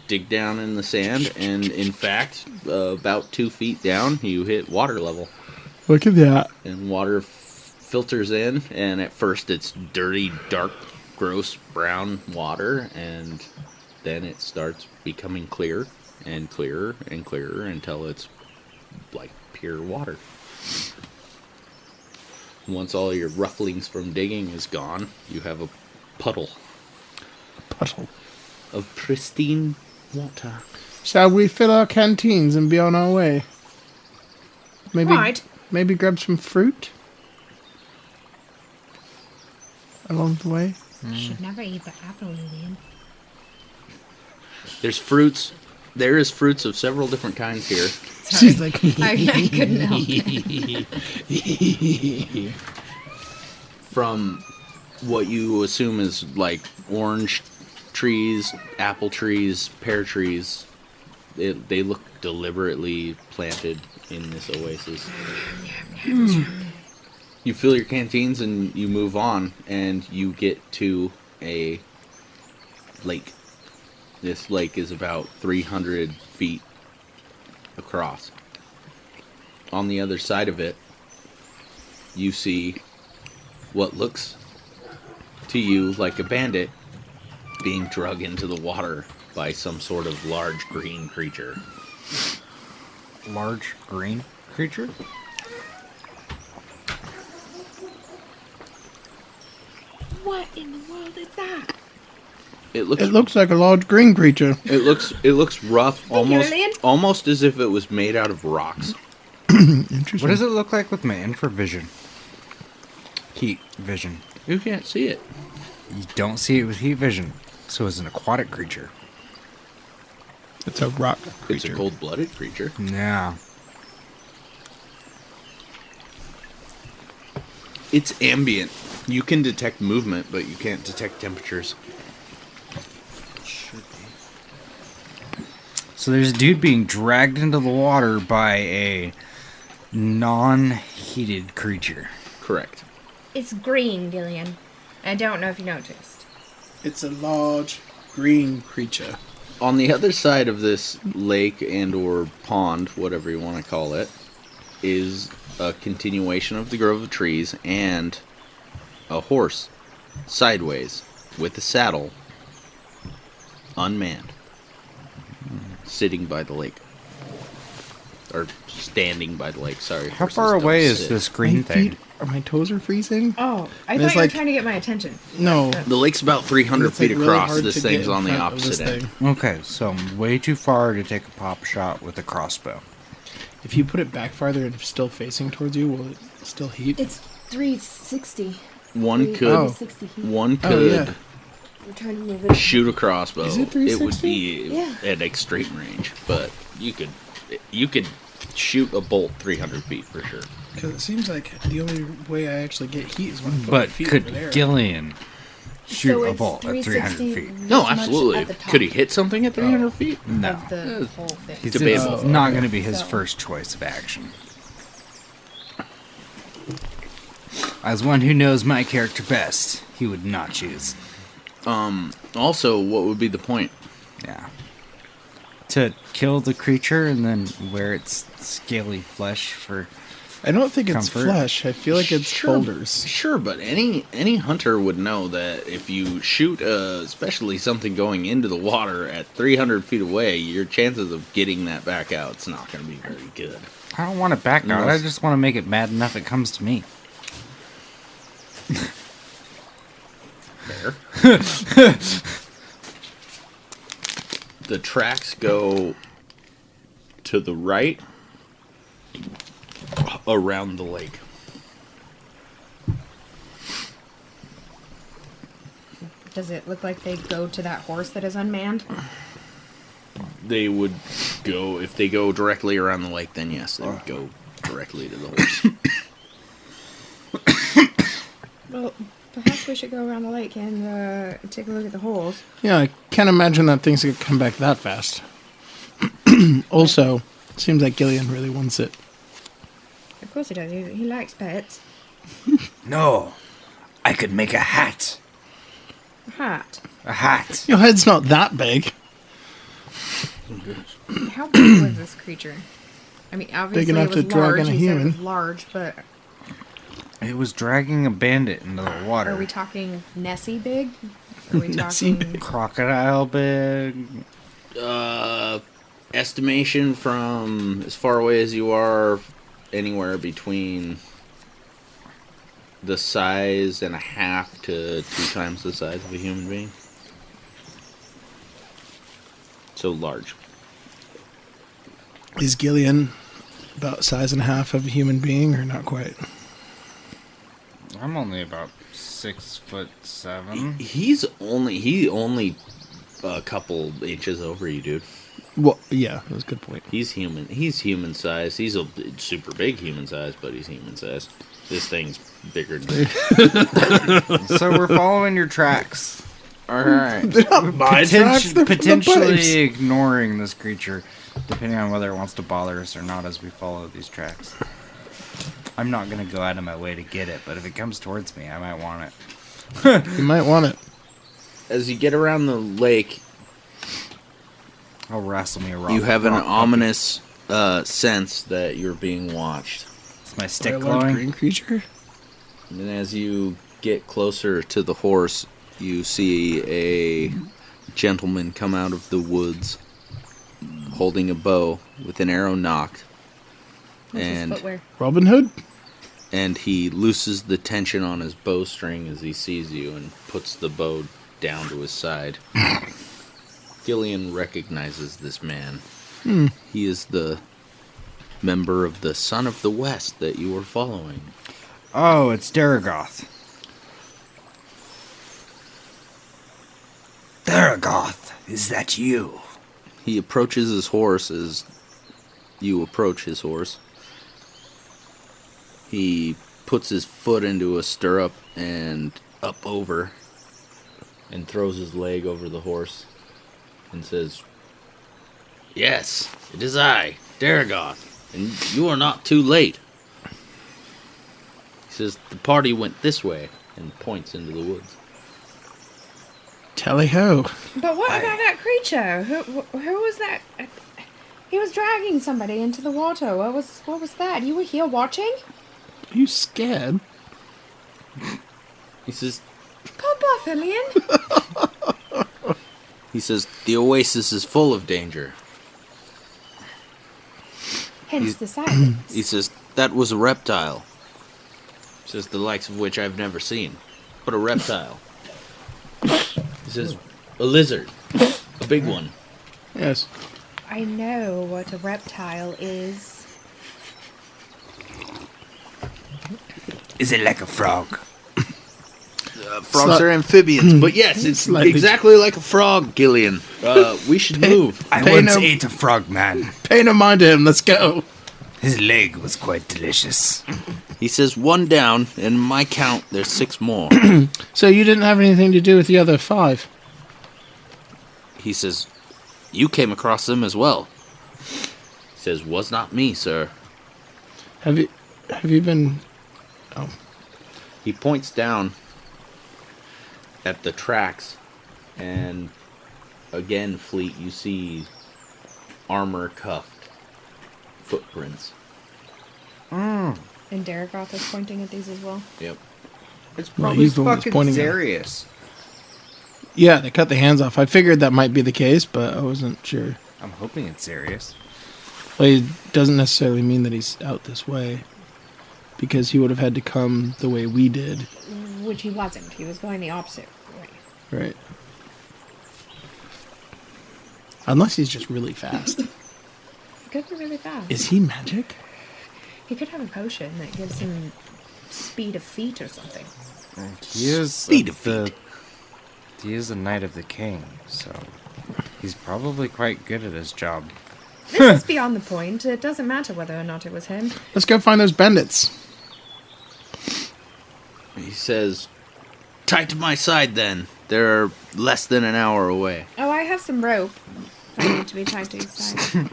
dig down in the sand, and in fact, about 2 feet down, you hit water level, Look at that. and water filters in. And at first, it's dirty, dark, gross brown water, and then it starts becoming clear and clearer and clearer until it's like pure water. Once all your rufflings from digging is gone, you have a puddle Puddle. of pristine water. Shall we fill our canteens and be on our way? Maybe, Right. maybe grab some fruit along the way. Should never eat the apple, Lillian. There is fruits of several different kinds here. She's like, I couldn't help it. From what you assume is like orange trees, apple trees, pear trees. They look deliberately planted in this oasis. You fill your canteens and you move on, and you get to a lake. This lake is about 300 feet across. On the other side of it, you see what looks to you like a bandit being drug into the water by some sort of large green creature. Large green creature? What in the world is that? It looks It looks like a large green creature. it looks rough, alien? almost as if it was made out of rocks. Interesting. What does it look like with my infravision? Heat vision. You can't see it. You don't see it with heat vision, so it's an aquatic creature. It's a rock It's creature. a cold-blooded creature. Yeah. It's ambient. You can detect movement, but you can't detect temperatures. So there's a dude being dragged into the water by a non-heated creature. Correct. It's green, Gillian. I don't know if you noticed. It's a large green creature. On the other side of this lake and or pond, whatever you want to call it, is a continuation of the grove of trees and a horse, sideways, with a saddle, unmanned, sitting by the lake. Or standing by the lake, sorry. How horses far don't away is sit. this green My thing? feet, my toes are freezing. Oh, I It's thought you were like- trying to get my attention. No. The lake's about 300 It's, like, feet really across. hard This to get thing's in on the front of this opposite end. thing. Okay, so I'm way too far to take a pop shot with a crossbow. If you put it back farther and still facing towards you, will it still heat? It's 360. One could, Oh. 360 heat. one Oh, could yeah. I'm trying to move it. shoot a crossbow. Is it It would 360? be Yeah. at extreme range, but you could shoot a bolt 300 feet for sure. Because it seems like the only way I actually get heat is when I put my But feet could over there. Gillian shoot So a it's bolt at 300 360 feet? No, this much absolutely. at the top Could he hit something at 300 feet? No. Of the whole thing. It's debatable. not going to be his So- first choice of action. As one who knows my character best, he would not choose. Also, what would be the point? Yeah. To kill the creature and then wear its scaly flesh for... I don't think it's Comfort. flesh. I feel like it's Sure. shoulders. Sure, but any hunter would know that if you shoot, especially something going into the water at 300 feet away, your chances of getting that back out it's not going to be very good. I don't want it back out. I Unless- just want to make it mad enough it comes to me. Fair. The tracks go to the right around the lake. Does it look like they go to that horse that is unmanned? They would go, if they go directly around the lake, then yes, they would go directly to the horse. Well, perhaps we should go around the lake and take a look at the holes. Yeah, I can't imagine that thing's going to come back that fast. Also, seems like Gillian really wants it. Of course he does. He likes pets. No, I could make a hat. A hat. A hat. Your head's not that big. How big was this creature? I mean, obviously enough it was to drag large. in a You said it human. was large, but It was dragging a bandit into the water. are we talking Nessie big? Are we Nessie talking big. Crocodile big? Estimation from as far away as you are, anywhere between the size and a half to 2 times the size of a human being. So large. Is Gillian about size and a half of a human being, or not quite? I'm only about 6'7". He only a couple inches over you, dude. Well, yeah, that was a good point. He's human. He's human size. He's a super big human size, but he's human size. This thing's bigger than So we're following your tracks. Alright. My tracks, they're from the Potentially pipes. ignoring this creature, depending on whether it wants to bother us or not as we follow these tracks. I'm not going to go out of my way to get it, but if it comes towards me, I might want it. You might want it. As you get around the lake, I'll wrestle me a rock. You have an rock ominous sense that you're being watched. Is my By stick a large glowing? green creature? And as you get closer to the horse, you see a gentleman come out of the woods holding a bow with an arrow nocked. What's his And footwear? Robin Hood? and he looses the tension on his bowstring as he sees you and puts the bow down to his side. Gillian recognizes this man. He is the member of the Son of the West that you were following. Oh, it's Daragoth. Theragoth, is that you? He approaches his horse as you approach his horse. He puts his foot into a stirrup and up over and throws his leg over the horse and says, "Yes, it is I, Daragoth, and you are not too late." He says, "The party went this way," and points into the woods. Tally ho. But what about that creature? Who was that? He was dragging somebody into the water. What was that? You were here watching? Are you scared? He says, Pop off, Ilian. "The oasis is full of danger." Hence the silence. He says, "That was a reptile." He says, "The likes of which I've never seen. But a reptile." He says, "A lizard. A big one." Yes. I know what a reptile is. Is it like a frog? Frogs are amphibians, but yes, it's Slightly. exactly like a frog, Gillian. We should move. I Pay once no- ate a frog man. Pay no mind to him. Let's go. His leg was quite delicious. He says, "One down, and my count, there's 6 more." So you didn't have anything to do with the other 5? He says, "You came across them as well." He says, "Was not me, sir." Have you been... He points down at the tracks, and again, Fleet, you see armor-cuffed footprints. And Daragoth is pointing at these as well. Yep. It's Well, probably he's the one that's fucking pointing at it. Zarius. Yeah, they cut the hands off. I figured that might be the case, but I wasn't sure. I'm hoping it's Zarius. Well, it doesn't necessarily mean that he's out this way, because he would have had to come the way we did. Which he wasn't. He was going the opposite way. Right. Unless he's just really fast. He could be really fast. Is he magic? He could have a potion that gives him speed of feet or something. He is Speed of feet. He is a Knight of the King, so he's probably quite good at his job. This is beyond the point. It doesn't matter whether or not it was him. Let's go find those bandits. He says, "Tight to my side, then. They're less than an hour away." Oh, I have some rope. I need to be tied to his side.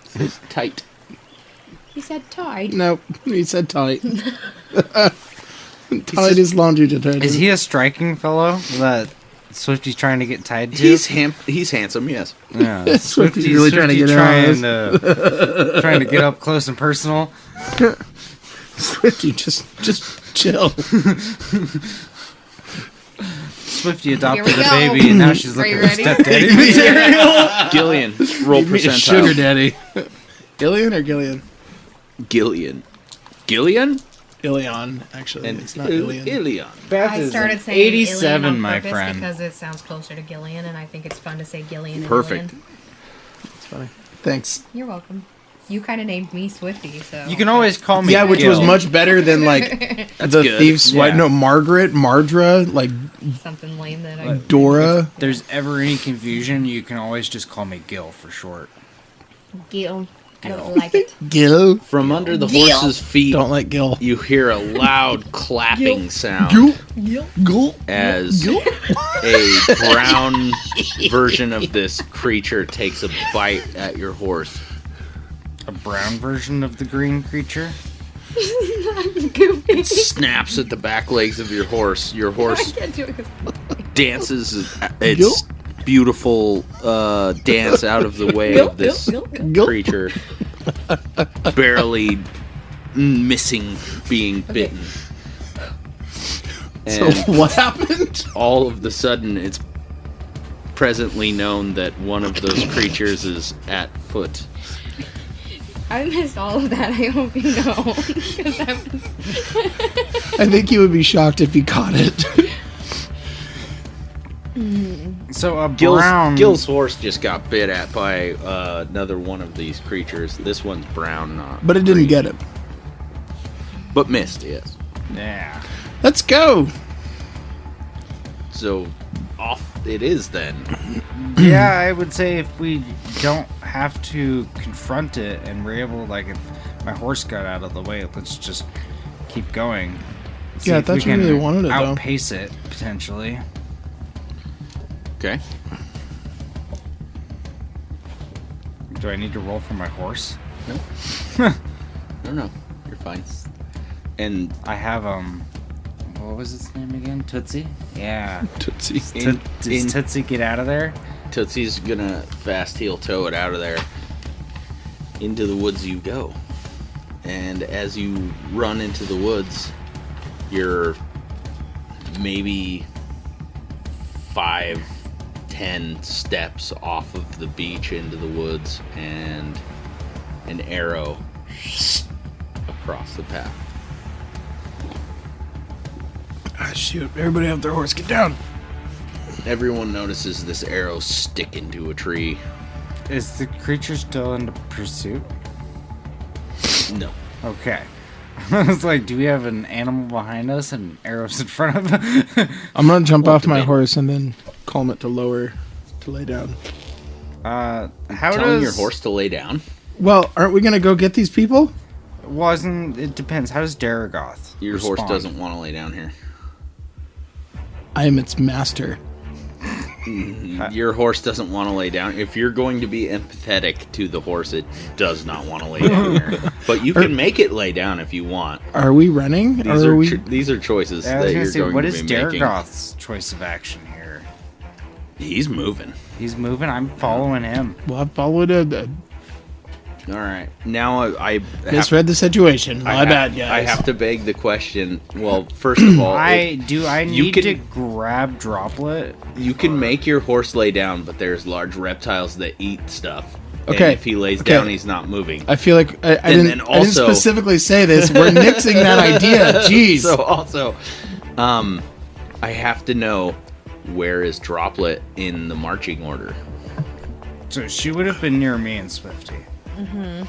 Says, "Tight." He said tied. Nope, he said tight. Tight is laundry detergent. Is he a striking fellow that Swifty's trying to get tied to? He's handsome, yes. Yeah, Swifty's really trying to get in on trying to get up close and personal. Swifty, just chill. Swifty adopted Here we a go. baby, and now she's Are looking you for ready? stepdaddy. Gillian, roll Meet a sugar percentile. daddy. Gillian or Gillian? Gillian. Gillian? Ilion, actually. And it's not Ilion. Ilion. Beth I is started an saying 87, Ilian on my purpose friend. because it sounds closer to Gillian, and I think it's fun to say Gillian and Perfect. Ilian. It's funny. Thanks. You're welcome. You kind of named me Swifty, so... You can always call me. Yeah, which was Gil. much better than like the good. thief's wife. Yeah. No, Margaret, Mardra, like Something lame that I... Dora. If there's ever any confusion, you can always just call me Gil for short. Gil. I don't like it. Gil. From under the Gil. horse's feet, Don't like Gil. you hear a loud clapping sound Gil. Gil. as a brown version of this creature takes a bite at your horse. A brown version of the green creature. Goofy. Snaps at the back legs of your horse. Your I horse can't do it. dances its beautiful dance out of the way of this creature, barely missing being bitten. And So what happened? all of the sudden, it's presently known that one of those creatures is at foot. I missed all of that. I hope you know. 'Cause that was... I think you would be shocked if you caught it. So a Gil's, brown. Gil's horse just got bit at by another one of these creatures. This one's brown, not But it didn't green. get him. But missed, yes. Yeah. Let's go. So off it is then. Yeah, I would say if we don't have to confront it and we're able, like, if my horse got out of the way, let's just keep going. See Yeah, I if thought we you can really wanted it, though. outpace it, potentially. Okay. Do I need to roll for my horse? No, you're fine. And I have, what was its name again? Tootsie? Yeah. Tootsie. Does Tootsie get out of there? Tootsie's gonna fast heel toe it out of there. Into the woods you go. And as you run into the woods, you're maybe 5-10 steps off of the beach into the woods, and an arrow across the path. Ah, shoot. Everybody have their horse. Get down. Everyone notices this arrow stick into a tree. Is the creature still in pursuit? No. Okay. I was like, do we have an animal behind us and arrows in front of it? I'm going to jump off my debate. horse and then calm it to lay down. How Telling does your horse to lay down? Well, aren't we going to go get these people? wasn't it depends. How does Daragoth Your respond? horse doesn't want to lay down here. I am its master. Your horse doesn't want to lay down. If you're going to be empathetic to the horse, it does not want to lay down here. But you can make it lay down if you want. Are we running? These are choices I was that gonna you're say, going what to is be making. Daragoth's choice of action here? He's moving. He's moving. I'm following him. Well, I followed it. All right. Now I have, Misread the situation. My bad, guys. I have to beg the question. Well, first of all, I you need can- to grab Droplet. you can make your horse lay down, but there's large reptiles that eat stuff. Okay, And if he lays okay. down, he's not moving. I feel like I And then didn't also- specifically say this. We're nixing that idea. Jeez. So also, I have to know, where is Droplet in the marching order? So she would have been near me and Swifty. And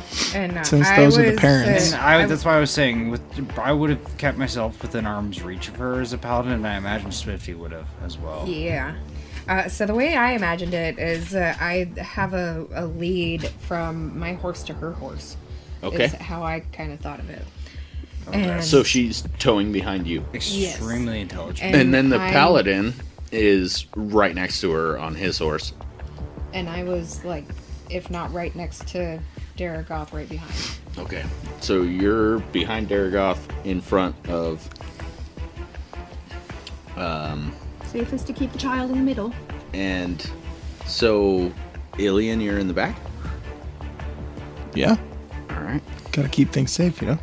Since I those are the was, parents. And that's why I was saying I would have kept myself within arm's reach of her as a paladin, and I imagine Swifty would have as well. Yeah. So the way I imagined it is I have a lead from my horse to her horse. Okay. Is how I kind of thought of it. And, So she's towing behind you. Extremely intelligent. And then the I'm- paladin is right next to her on his horse. And I was like, if not right next to Daragoth, right behind. Okay. So you're behind Daragoth in front of... Safest to keep the child in the middle. And so, Ilian, you're in the back? Yeah. All right. Gotta keep things safe, you know?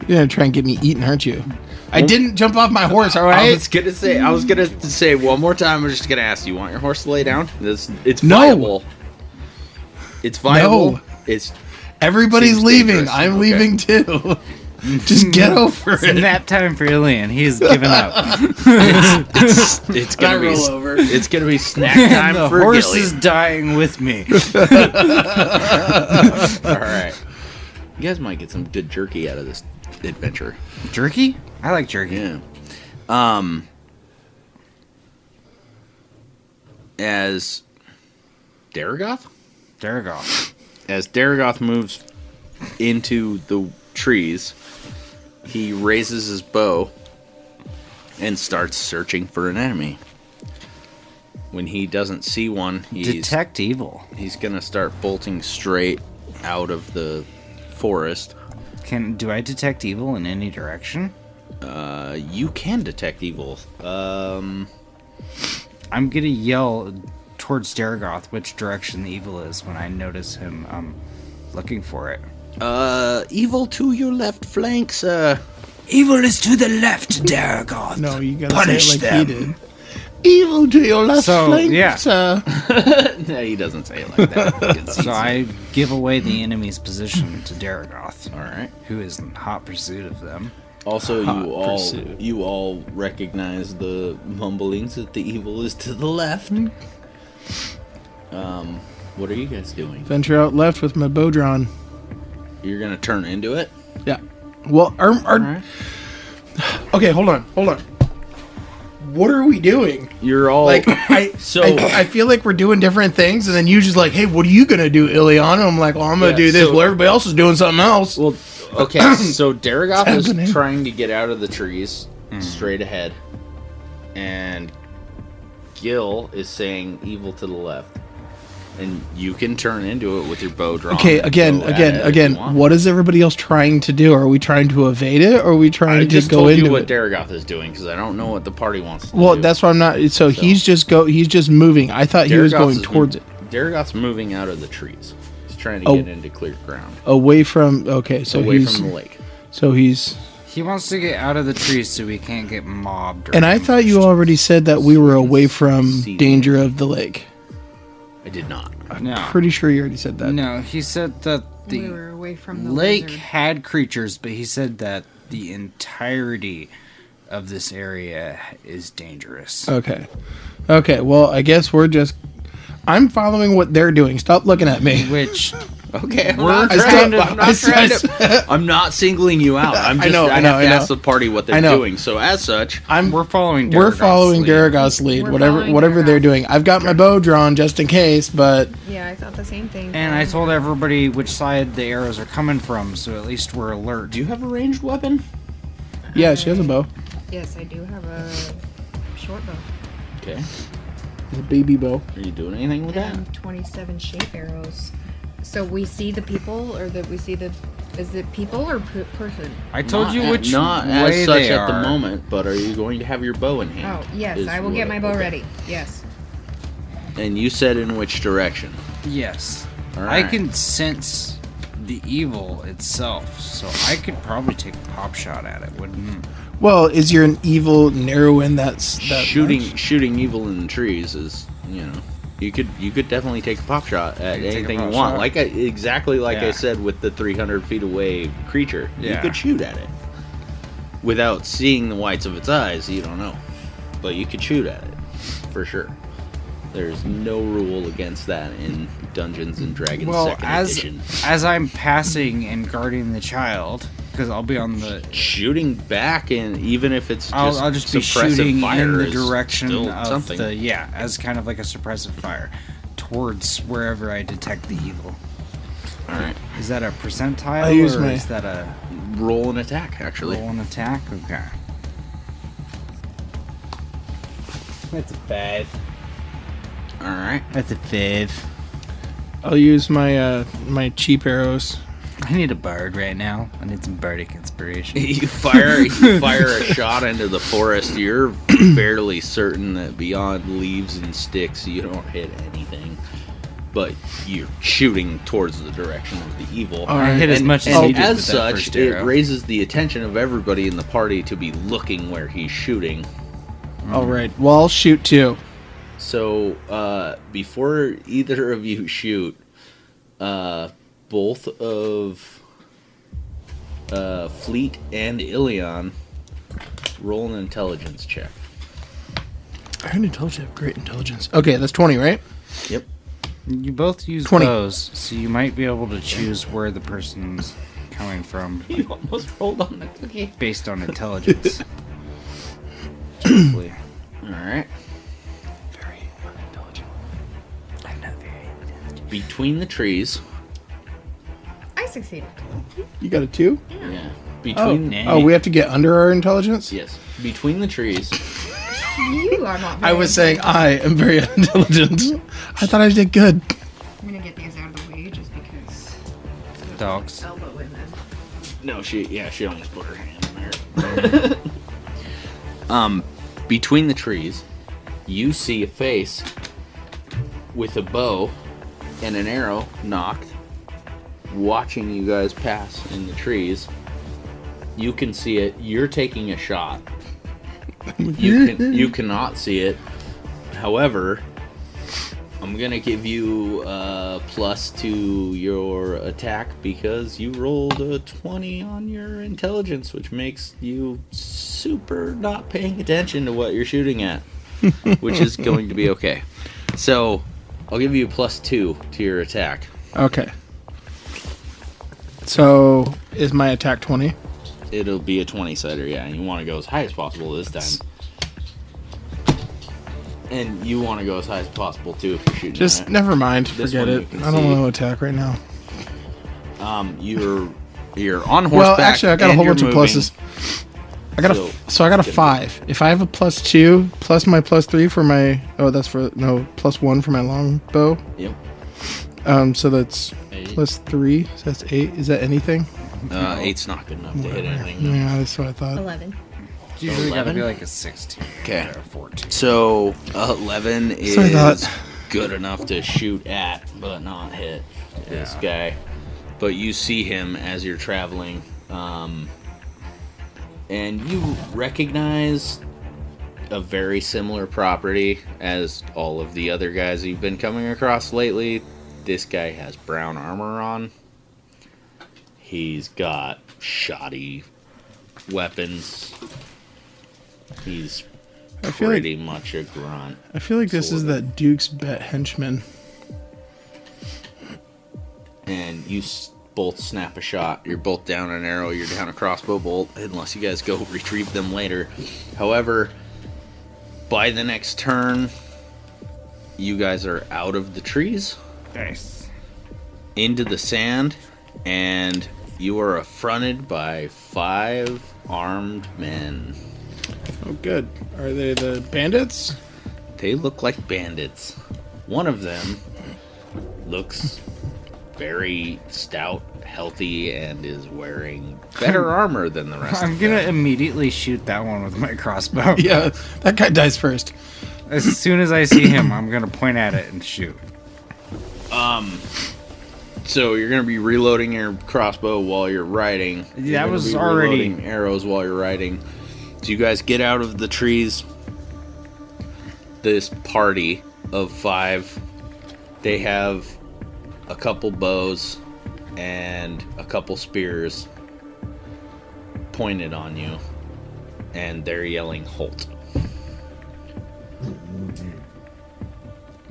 You're gonna try and get me eaten, aren't you? I didn't jump off my horse, all I right? was gonna say one more time. I'm just gonna ask you: want your horse to lay down? It's No. viable. It's viable. No. It's Everybody's Seems leaving. dangerous. I'm Okay. leaving too. Just get over It's it. nap time for Ilian. He's given up. it's gonna be roll over. It's gonna be snack time the for horse Gilly. is dying with me. All right. You guys might get some good jerky out of this adventure. Jerky? I like jerky. Yeah. As Daragoth? Daragoth. As Daragoth moves into the trees, he raises his bow and starts searching for an enemy. When he doesn't see one, Detect evil. he's gonna start bolting straight out of the forest. Do I detect evil in any direction? You can detect evil. I I'm gonna yell towards Daragoth which direction the evil is when I notice him looking for it. Evil to your left flank, sir. Evil is to the left, Daragoth. No, you gotta Punish say it like them. he did. Evil to your left flank, yeah. sir. No, he doesn't say it like that. You can see So I give away the enemy's position to Daragoth, All right. who is in hot pursuit of them. Also, pursuit. you all recognize the mumblings that the evil is to the left. What are you guys doing? Venture out left with my bow drawn. You're gonna turn into it? Yeah. Well, Alright. okay, hold on. What are we doing? You're all Like, So- I feel like we're doing different things, and then you just like, hey, what are you gonna do, Ilion? And I'm like, well, I'm gonna Yeah, do this. so- Well, everybody else is doing something else. Well, okay, so Daragoth What's happening? is trying to get out of the trees straight ahead, and Gil is saying evil to the left. And you can turn into it with your bow drawn. Okay, and again. go at it if you want. What is everybody else trying to do? Are we trying to evade it, or are we trying I to just go told into you what it? Daragoth is doing because I don't know what the party wants to Well, do. that's why I'm not. So he's just moving. I thought he was Daragoth going is towards it, Daragoth's moving out of the trees. He's trying to Oh. get into clear ground, away from. Okay, so away he's from the lake. so he's. He wants to get out of the trees so he can't get mobbed. Or And I thought you ambushed. already said that we were away from See. danger of the lake. I did not. No. Pretty sure you already said that. No, he said that we the were away from the lake lizard. had creatures, but he said that the entirety of this area is dangerous. Okay. Okay. Well, I guess we're just. I'm following what they're doing. Stop looking at me. Which Okay, I'm We're not trying trying to- to. I'm not trying to. I'm not singling you out. I'm just. I have to ask the party what they're doing. So as such, we're following. We're Daragoth's following lead. Daragoth's lead. We're Whatever following whatever they're Daragoth. doing. I've got my bow drawn just in case, but Yeah, I thought the same thing. And I told everybody which side the arrows are coming from, so at least we're alert. do you have a ranged weapon? yeah, she has a bow. Yes, I do have a short bow. Okay. It's a baby bow. Are you doing anything with that? And 27 shape arrows. So we see the people, or that we see the. Is it people or person? I told Not you at- which not way as such they at the are. moment, but are you going to have your bow in hand? Oh, yes, Is I will get what- my bow okay. ready. Yes. And you said in which direction? Yes. All I right. can sense the evil itself, so I could probably take a pop shot at it, wouldn't? Well, is your an evil narrowing that shooting much? shooting evil in the trees is, you know, you could definitely take a pop shot at could take a anything you pop want. shot. Like exactly like I Yeah. said with the 300 feet away creature, you Yeah. could shoot at it without seeing the whites of its eyes. You don't know, but you could shoot at it for sure. There's no rule against that in Dungeons and Dragons Well, Second Edition. as I'm passing and guarding the child, because I'll be on the. Shooting back, and even if it's just I'll just be suppressive shooting fire in the is direction still of something. as kind of like a suppressive fire towards wherever I detect the evil. All right, Is that a percentile I use or my- is that a roll an attack. Actually, roll and attack? Okay. That's a 5. all right. That's a 5. I'll use my my cheap arrows. I need a bard right now. I need some bardic inspiration. You fire a shot into the forest. You're fairly certain that beyond leaves and sticks, you don't hit anything. But you're shooting towards the direction of the evil. All I right. hit as much as And he did as with that such, first it arrow. raises the attention of everybody in the party to be looking where he's shooting. All right. Well, I'll shoot too. So before either of you shoot, both of Fleet and Ilion roll an intelligence check. I heard intelligence. Great intelligence. Okay, that's 20, right? Yep. You both use 20. bows, so you might be able to choose where the person's coming from You almost rolled on the cookie. based on intelligence. Hopefully. All right. Very intelligent. I'm not very intelligent. Between the trees. I succeeded. You got a 2? Yeah. Oh. Between. Oh, we have to get under our intelligence? Yes. Between the trees. You are not. I very was saying intelligent. I am very intelligent. I thought I did good. I'm gonna get these out of the way just because. Dogs. Elbow in them. No, she almost put her hand in there. Between the trees you see a face with a bow and an arrow knocked, watching you guys pass in the trees. You can see it. You're taking a shot. You cannot see it. However, I'm gonna give you a plus to your attack because you rolled a 20 on your intelligence, which makes you super not paying attention to what you're shooting at, which is going to be okay. So, I'll give you a plus 2 to your attack. Okay. So, is my attack 20? It'll be a 20-sider, yeah, and you want to go as high as possible this time. And you want to go as high as possible, too, if you're shooting Just, at it. never mind. This Forget one it. you can I don't see. want to attack right now. You're on horseback. Well, actually, I got a and whole you're bunch of moving. pluses. So I got a 5. If I have a plus 2, plus my plus 3 for my... Oh, that's for... No, plus 1 for my longbow. Yep. So that's plus 3. So that's 8. Is that anything? 8's not good enough to hit anything. No. Yeah, that's what I thought. 11. It's usually got to 11? be like a 16. Okay. Or 14. So 11 So I is thought. good enough to shoot at, but not hit this guy. But you see him as you're traveling, and you recognize a very similar property as all of the other guys you've been coming across lately. This guy has brown armor on. He's got shoddy weapons. He's I feel like- pretty much a grunt. I feel like this is Sort of. that Duke's Bet henchman. And you both snap a shot. You're both down an arrow. You're down a crossbow bolt, unless you guys go retrieve them later. However, by the next turn, you guys are out of the trees, Nice. into the sand, and you are affronted by 5 armed men. Oh, good. Are they the bandits? They look like bandits. One of them looks very stout, healthy, and is wearing better armor than the rest I'm of gonna them. immediately shoot that one with my crossbow. Yeah, that guy dies first. As soon as I see him, I'm gonna point at it and shoot. So you're gonna be reloading your crossbow while you're riding. You're That gonna was be already- reloading arrows while you're riding. So you guys get out of the trees. This party of 5, they have a couple bows and a couple spears pointed on you, and they're yelling "Halt!"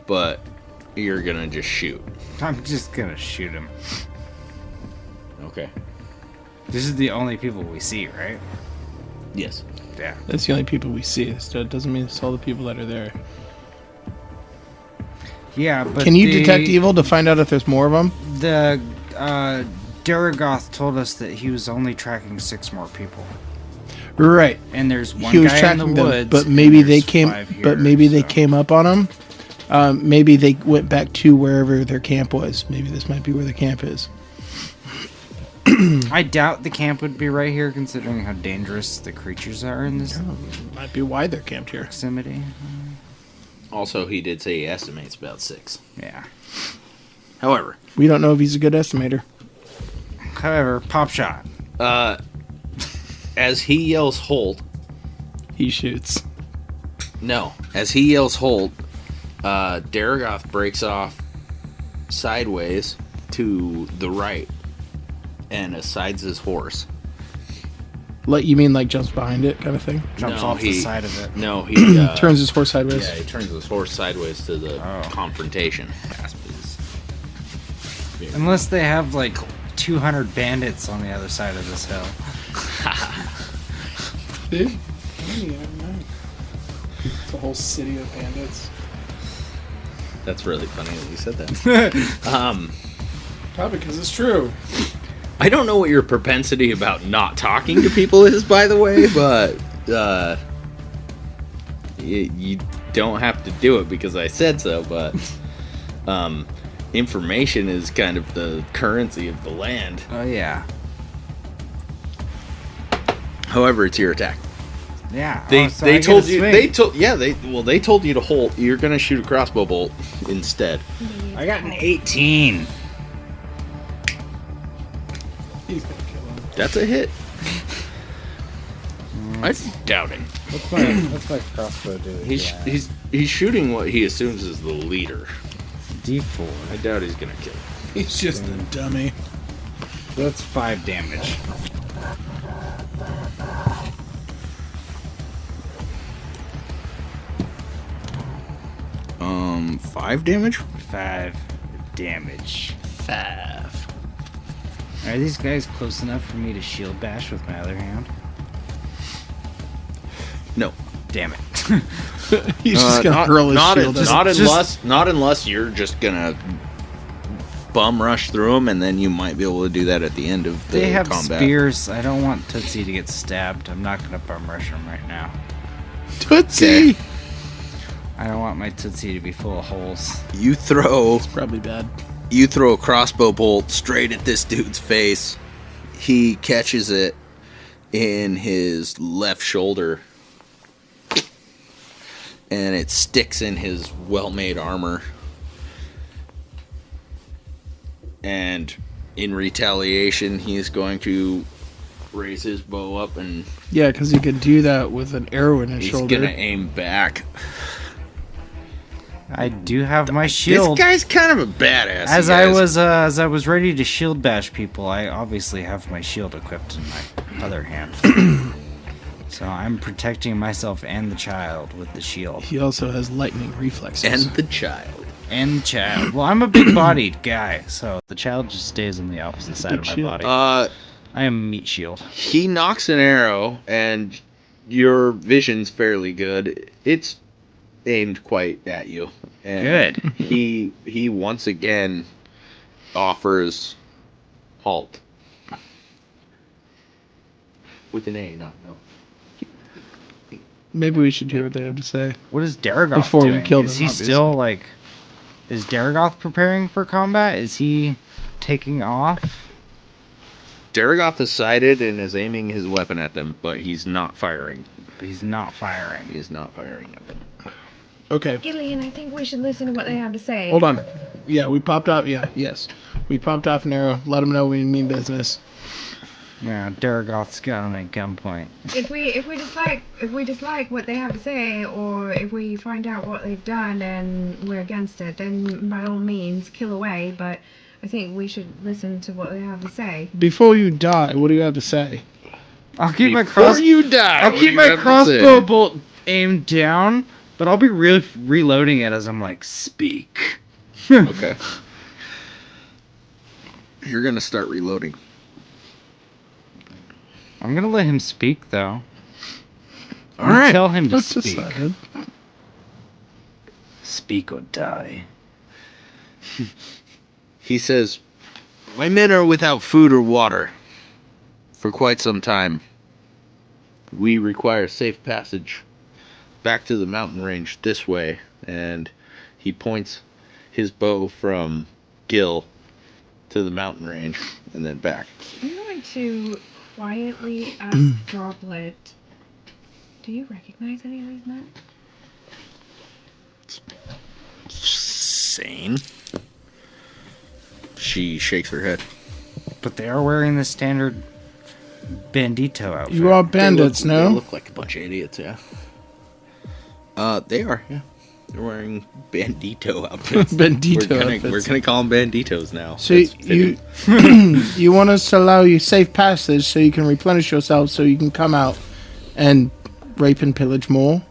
But you're gonna just shoot. I'm just gonna shoot him. Okay. This is the only people we see, right? Yes. Yeah. That's the only people we see. So it doesn't mean it's all the people that are there. Yeah, but Can you detect evil to find out if there's more of them? The Daragoth told us that he was only tracking 6 more people, Right. and there's one He was guy in the tracking them, woods. but and maybe they there's came. 5 here, But maybe they so- came up on them. Maybe they went back to wherever their camp was. Maybe this might be where the camp is. I doubt the camp would be right here, considering how dangerous the creatures are in this Might be why they're camped here. proximity. Also, he did say he estimates about 6. Yeah. However, We don't know if he's a good estimator. However, pop shot. as he yells "Halt!" He shoots. No, as he yells "Halt!" Daragoth breaks off sideways to the right and asides his horse. Like you mean like jumps behind it kind of thing? Jumps No, off the he- side of it. No, he Turns his horse sideways. Yeah, he turns his horse sideways to the confrontation. Unless they have like 200 bandits on the other side of this hill. Dude, it's a whole city of bandits. That's really funny that you said that. Probably because it's true. I don't know what your propensity about not talking to people is, by the way, but you don't have to do it because I said so, but information is kind of the currency of the land. Oh yeah. However, it's your attack. Yeah. They so they I get told a you swing. they told you to hold. You're gonna shoot a crossbow bolt instead. I got an 18. That's a hit. I doubt it. What's my crossbow do? He's shooting what he assumes is the leader. D4. I doubt he's gonna kill him. He's just a dummy. That's 5 damage. Five damage. 5 damage. 5. Are these guys close enough for me to shield bash with my other hand? No. Damn it. He's just gonna hurl his shield. Not unless you're just gonna bum rush through them, and then you might be able to do that at the end of the They have combat. spears. I don't want Tootsie to get stabbed. I'm not gonna bum rush him right now. Tootsie! Okay. I don't want my Tootsie to be full of holes. You throw Probably bad. a crossbow bolt straight at this dude's face. He catches it in his left shoulder, and it sticks in his well-made armor. And in retaliation, he's going to raise his bow up, and Yeah, because he could do that with an arrow in his he's shoulder. gonna aim back. I do have my shield. This guy's kind of a badass. As you guys. as I was ready to shield bash people, I obviously have my shield equipped in my other hand. So I'm protecting myself and the child with the shield. He also has lightning reflexes. And the child. And the child. Well, I'm a big-bodied guy, so the child just stays on the opposite side of my shield. body. I am meat shield. He knocks an arrow, and your vision's fairly good. It's aimed quite at you. And Good. He once again offers halt. With an A, not no. Maybe we should hear what they have to say. What is Daragoth Before we doing? kill Is them, he obviously. still, like... Is Daragoth preparing for combat? Is he taking off? Daragoth is sighted and is aiming his weapon at them, but he's not firing. He's not firing. He is not firing at them. Okay, Gillian, I think we should listen to what they have to say. hold on. Yeah, we popped off. Yeah, yes. We popped off an arrow. Let them know we mean business. Yeah, Daragoth's got him at gunpoint. If we dislike what they have to say, or if we find out what they've done and we're against it, then by all means kill away. But I think we should listen to what they have to say. Before you die, what do you have to say? I'll keep my Before you die, I'll what keep do my you have to crossbow say? bolt aimed down, but I'll be reloading it as I'm like, speak. Okay. You're gonna start reloading. I'm gonna let him speak though. All right. Tell him to That's speak. decided. Speak or die. He says, "My men are without food or water for quite some time. We require safe passage back to the mountain range this way." And he points his bow from Gil to the mountain range and then back. I'm going to quietly ask Droplet. Do you recognize any of these men? Sane. She shakes her head. But they are wearing the standard bandito outfit. You are bandits, They no? look like a bunch of idiots, yeah. They are, yeah. They're wearing bandito outfits. Bandito We're outfits. gonna call them banditos now. So That's you fitting. you want us to allow you safe passage so you can replenish yourself so you can come out and rape and pillage more?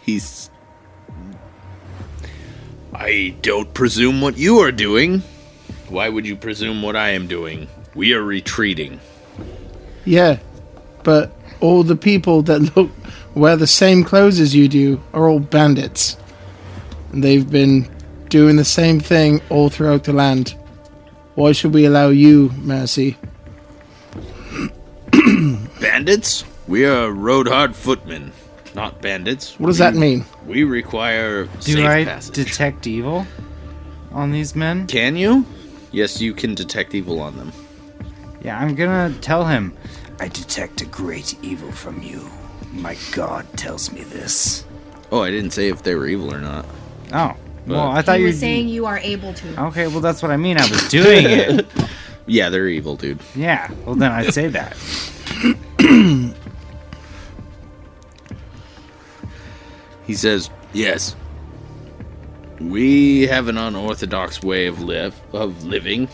He's. I don't presume what you are doing. Why would you presume what I am doing? We are retreating. Yeah, but all the people that wear the same clothes as you do are all bandits. And they've been doing the same thing all throughout the land. Why should we allow you mercy? Bandits? We are road-hard footmen, not bandits. What does that mean? We require Do safe I passage. detect evil on these men? Can you? Yes, you can detect evil on them. Yeah, I'm gonna tell him. I detect a great evil from you. My god tells me this. Oh, I didn't say if they were evil or not. Oh. Well, But- I thought He you was saying you are able to. Okay, well, that's what I mean. I was doing it. Yeah, they're evil, dude. Yeah, well, then I'd say that. He says, yes. We have an unorthodox way of living,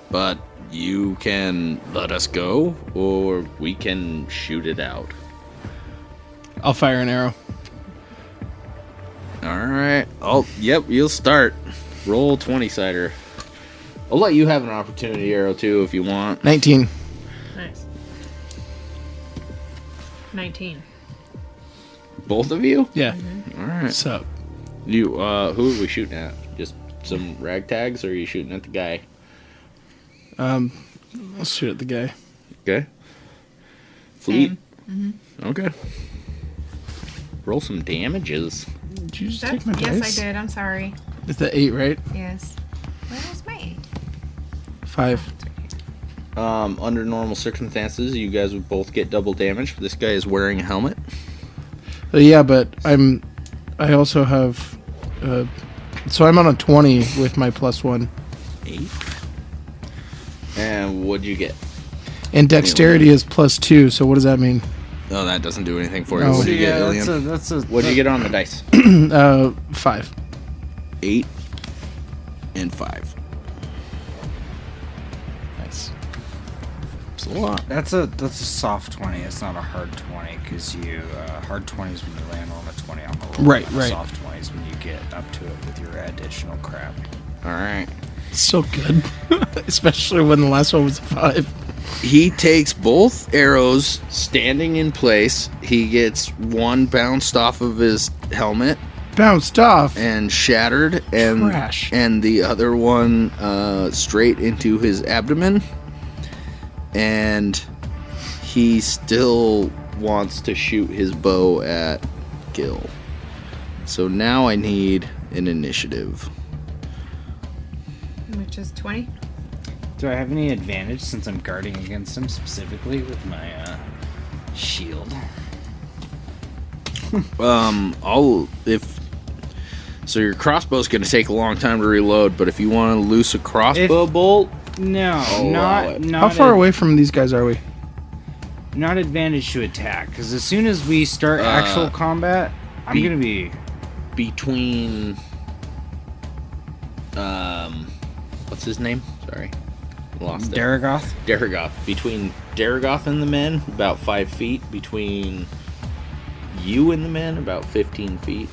but you can let us go, or we can shoot it out. I'll fire an arrow. Alright. Oh, yep, you'll start. Roll 20-sider. I'll let you have an opportunity arrow, too, if you want. 19. Nice. 19. Both of you? Yeah. Alright. So, You, who are we shooting at? Just some ragtags, or are you shooting at the guy? I'll shoot at the guy. Okay. Fleet? Same. Okay. Roll some damages. Did you just That's, take my yes, dice? I did. I'm sorry. It's the 8, right? Yes. Where was my 8? 5. Under normal circumstances, you guys would both get double damage. This guy is wearing a helmet. Yeah, but I also have. So I'm on a 20 with my +1. 8. And what'd you get? And dexterity is +2. So what does that mean? Oh, that doesn't do anything for you. Oh. What'd you get, Yeah, Ilian? that's a... What'd you get on the dice? 5. 8 and 5. Nice. It's a lot. That's a soft 20. It's not a hard 20 because you hard 20 is when you land on a 20 on the roll. Right, and right. Soft 20 is when you get up to it with your additional crap. All right. So good. Especially when the last one was a 5. He takes both arrows standing in place. He gets one bounced off of his helmet Bounced off. and shattered, and Trash. and the other one straight into his abdomen. And he still wants to shoot his bow at Gil. So now I need an initiative. Which is 20. Do I have any advantage since I'm guarding against him specifically with my shield? So your crossbow's going to take a long time to reload, but if you want to loose a crossbow bolt, No, allow it. not. How far away from these guys are we? Not advantage to attack, because as soon as we start actual combat, I'm gonna be. between what's his name? Sorry. Lost it. Daragoth? Daragoth. Between Daragoth and the men, about 5 feet. Between you and the men, about 15 feet.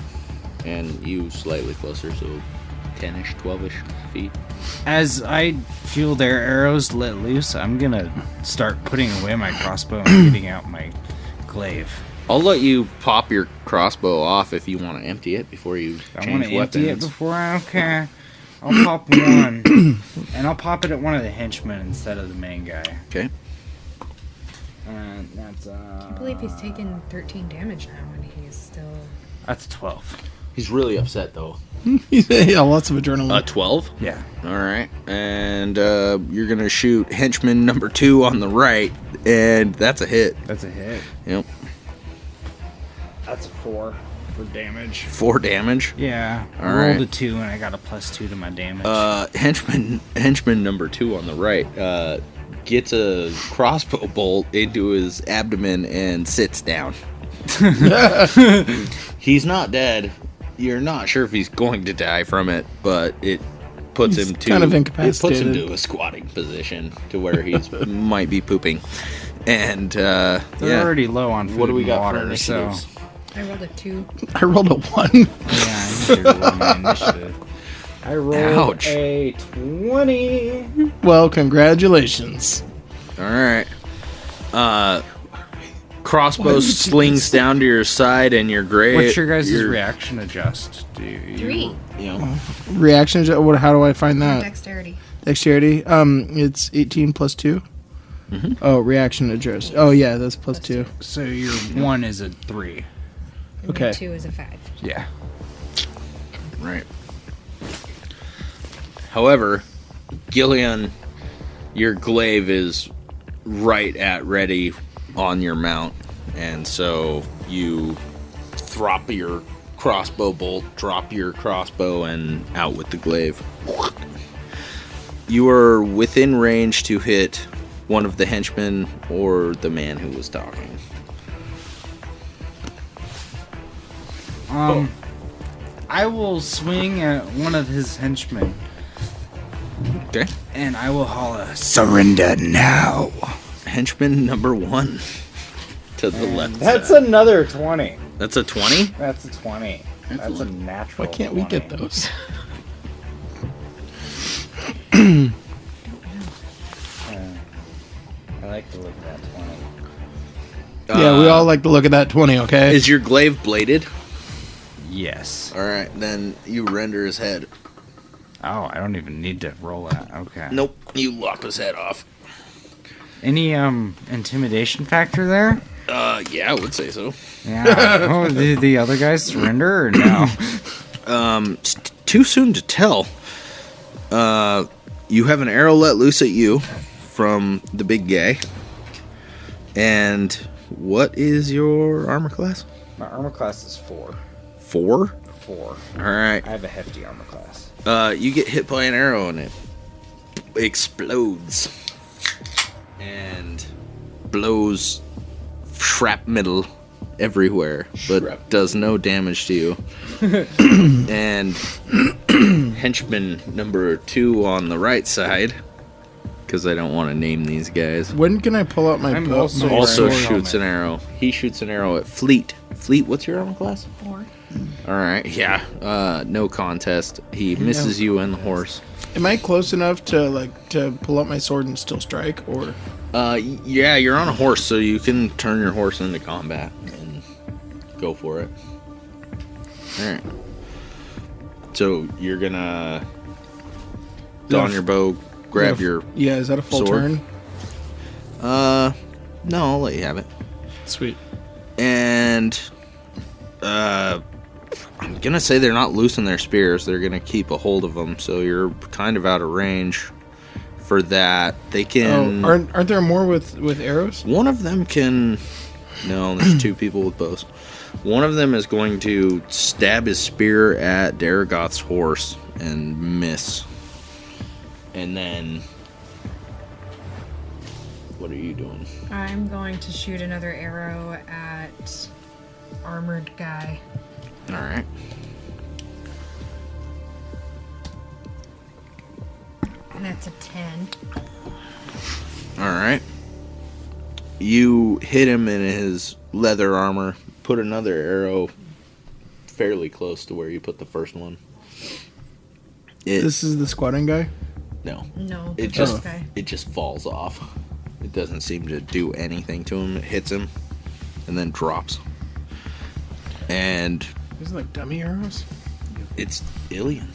And you slightly closer, so 10-ish, 12-ish feet. As I feel their arrows let loose, I'm gonna start putting away my crossbow and getting out my glaive. I'll let you pop your crossbow off if you want to empty it before you I change want to weapons. empty it before I. Okay. I'll pop one, and I'll pop it at one of the henchmen instead of the main guy. Okay. And that's I believe he's taken 13 damage now, and he's still. that's 12. He's really upset, though. Yeah, lots of adrenaline. 12? Yeah. All right. And you're going to shoot henchman number 2 on the right, and that's a hit. That's a hit. Yep. That's a 4 for damage. 4 damage. Yeah. All I rolled right. a 2 and I got a +2 to my damage. Henchman number 2 on the right gets a crossbow bolt into his abdomen and sits down. He's not dead. You're not sure if he's going to die from it, but it puts He's him to kind of it puts him incapacitated. to a squatting position to where he's might be pooping. And They're yeah. already low on food What do we and got water, for initiatives? so I rolled a 2. I rolled a 1. yeah, I need to roll my initiative. I rolled Ouch. a 20. Well, congratulations. All right. Crossbow slings down to your side, and you're great. What's your guys' reaction adjust? Do you 3. You know, Reaction. How do I find that? Dexterity. Dexterity. It's 18 +2. Mm-hmm. Oh, reaction adjust. Oh yeah, that's +2. So your 1 is a 3. And Okay. 2 is a 5. Yeah. right. However, Gillian, your glaive is right at ready on your mount, and so you drop your crossbow bolt, drop your crossbow, and out with the glaive. You are within range to hit one of the henchmen or the man who was talking. I will swing at one of his henchmen, Okay. and I will holler, Surrender now. Henchman number 1 to the left. That's side. another 20. That's a 20? That's a 20. That's a natural Why can't we 20. get those? I like to look at that 20. Yeah, we all like to look at that 20, okay? Is your glaive bladed? Yes. Alright, then you render his head. Oh, I don't even need to roll that. Okay. Nope, you lop his head off. Any intimidation factor there? Yeah, I would say so. Yeah. Oh, did the other guys surrender or no? It's too soon to tell. You have an arrow let loose at you from the big guy. And what is your armor class? My armor class is 4. 4? 4. Alright. I have a hefty armor class. You get hit by an arrow and it explodes. And blows shrapnel everywhere, but does no damage to you. And henchman number 2 on the right side, because I don't want to name these guys, When can I pull out my I'm bow? also- my also sword? shoots an arrow. He shoots an arrow at Fleet. Fleet, what's your armor class? 4. Alright, yeah. No contest. He misses you and the horse. Am I close enough to pull out my sword and still strike, or? Yeah, you're on a horse, so you can turn your horse into combat and go for it. Alright. So you're gonna don your bow, grab your... Yeah, is that a full sword? turn? No, I'll let you have it. Sweet. And I'm gonna say they're not loosing their spears. They're gonna keep a hold of them, so you're kind of out of range for that. They can... Oh, aren't there more with arrows? One of them can... No, there's 2 people with bows. One of them is going to stab his spear at Daragoth's horse and miss. And then... What are you doing? I'm going to shoot another arrow at armored guy. Alright. And that's a 10. Alright. You hit him in his leather armor. Put another arrow fairly close to where you put the first one. This is the squatting guy? No. No, It the just first guy. it just falls off. It doesn't seem to do anything to him. It hits him and then drops. And Isn't it like dummy arrows? it's Ilian.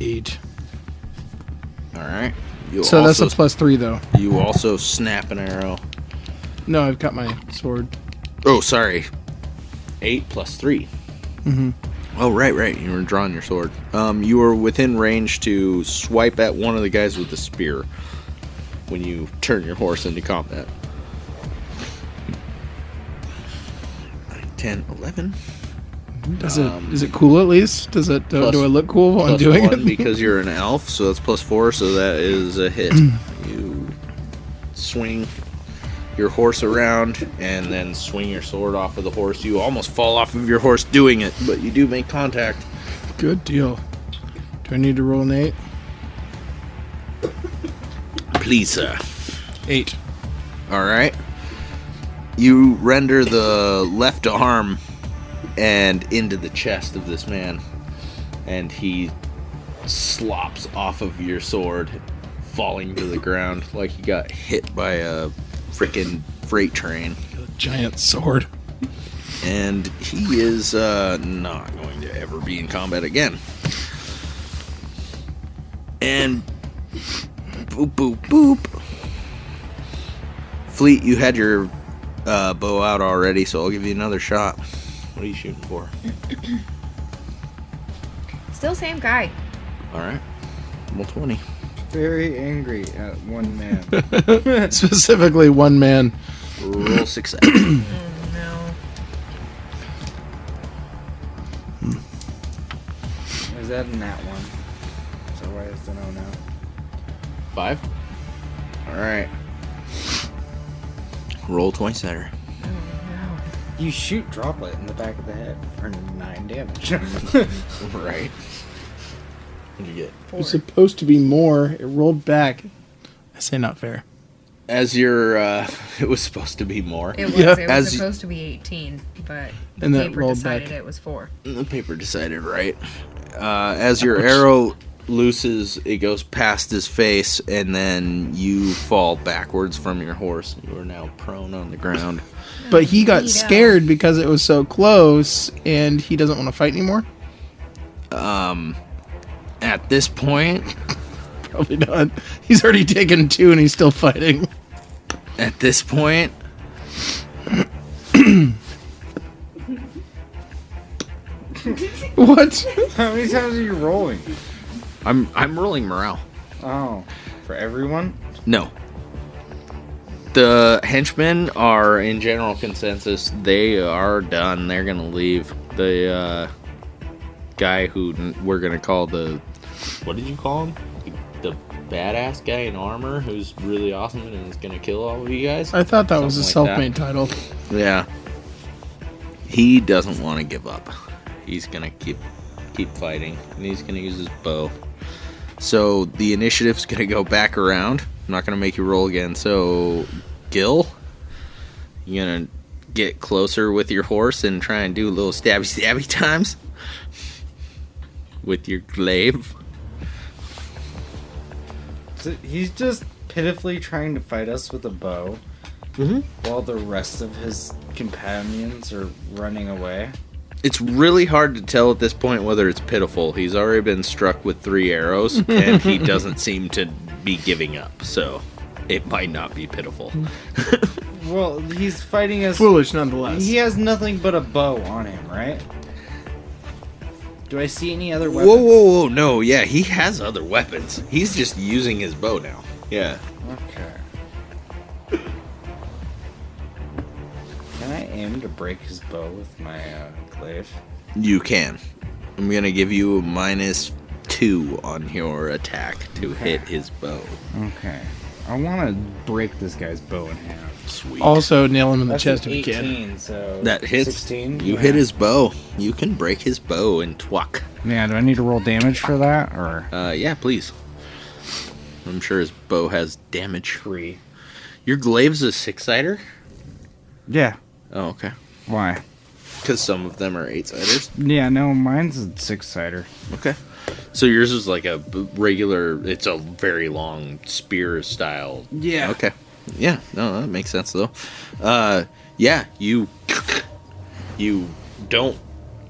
8. Alright. So that's a +3 though. You also snap an arrow. No, I've got my sword. Oh, sorry. 8 plus 3. Mm-hmm. Oh, right. You were drawing your sword. You were within range to swipe at one of the guys with the spear when you turn your horse into combat. 9, 10, 11. Is it cool at least? Does it do I look cool while I'm Plus doing 1 it? because you're an elf, so that's +4, so that is a hit. You swing your horse around and then swing your sword off of the horse. You almost fall off of your horse doing it, but you do make contact. Good deal. Do I need to roll an 8? Please, sir. 8. Alright. You render the left arm and into the chest of this man, and he slops off of your sword, falling to the ground like he got hit by a frickin' freight train. Giant sword. And he is not going to ever be in combat again. And boop, boop, boop. Fleet, you had your bow out already, so I'll give you another shot. What are you shooting for? Still same guy. Alright. Roll 20. very angry at one man. Specifically, one man. Roll success. No. Is that in that one? So why is the no now? 5. All right. Roll 20 center. You shoot droplet in the back of the head for 9 damage. Right. What'd you get? It was supposed to be more. It rolled back. I say not fair. As your, it was supposed to be more. It was. Yeah. It As was you- supposed to be 18, but the And that paper rolled decided back. it was 4. The paper decided right. As your arrow looses, it goes past his face, and then you fall backwards from your horse. You are now prone on the ground. But he got Neato. scared because it was so close, and he doesn't want to fight anymore? At this point, Probably not. He's already taken 2, and he's still fighting. What? How many times are you rolling? I'm rolling morale. Oh, for everyone? No. The henchmen are, in general consensus, they are done. They're going to leave. The guy who we're going to call the... What did you call him? The badass guy in armor who's really awesome and is going to kill all of you guys? I thought that was a Something like self-made title. Yeah. He doesn't want to give up. He's going to keep fighting, and he's going to use his bow. So the initiative's going to go back around. I'm not going to make you roll again. So, Gil, you're going to get closer with your horse and try and do little stabby times with your glaive. So he's just pitifully trying to fight us with a bow, while the rest of his companions are running away. It's really hard to tell at this point whether it's pitiful. He's already been struck with 3 arrows, and he doesn't seem to be giving up. So, it might not be pitiful. Well, he's fighting us. Foolish, nonetheless. He has nothing but a bow on him, right? Do I see any other Whoa, weapons? whoa, no, yeah, he has other weapons. He's just using his bow now. Yeah. Okay. Can I aim to break his bow with my glaive? You can. I'm gonna give you a -2 on your attack to hit his bow. Okay. I want to break this guy's bow in half. Sweet. Also, nail him in the That's chest an if you 18, can. so That hits. 16. You hit his bow. You can break his bow and twack. Yeah, do I need to roll damage for that, or Yeah, please. I'm sure his bow has damage. 3? Your glaive's a 6-sider? Yeah. Oh, okay. Why? Because some of them are 8-siders. Yeah, no, mine's a 6-sider. Okay. So yours is like a regular, it's a very long spear style. Yeah. Okay. Yeah, no, that makes sense though. Yeah, you don't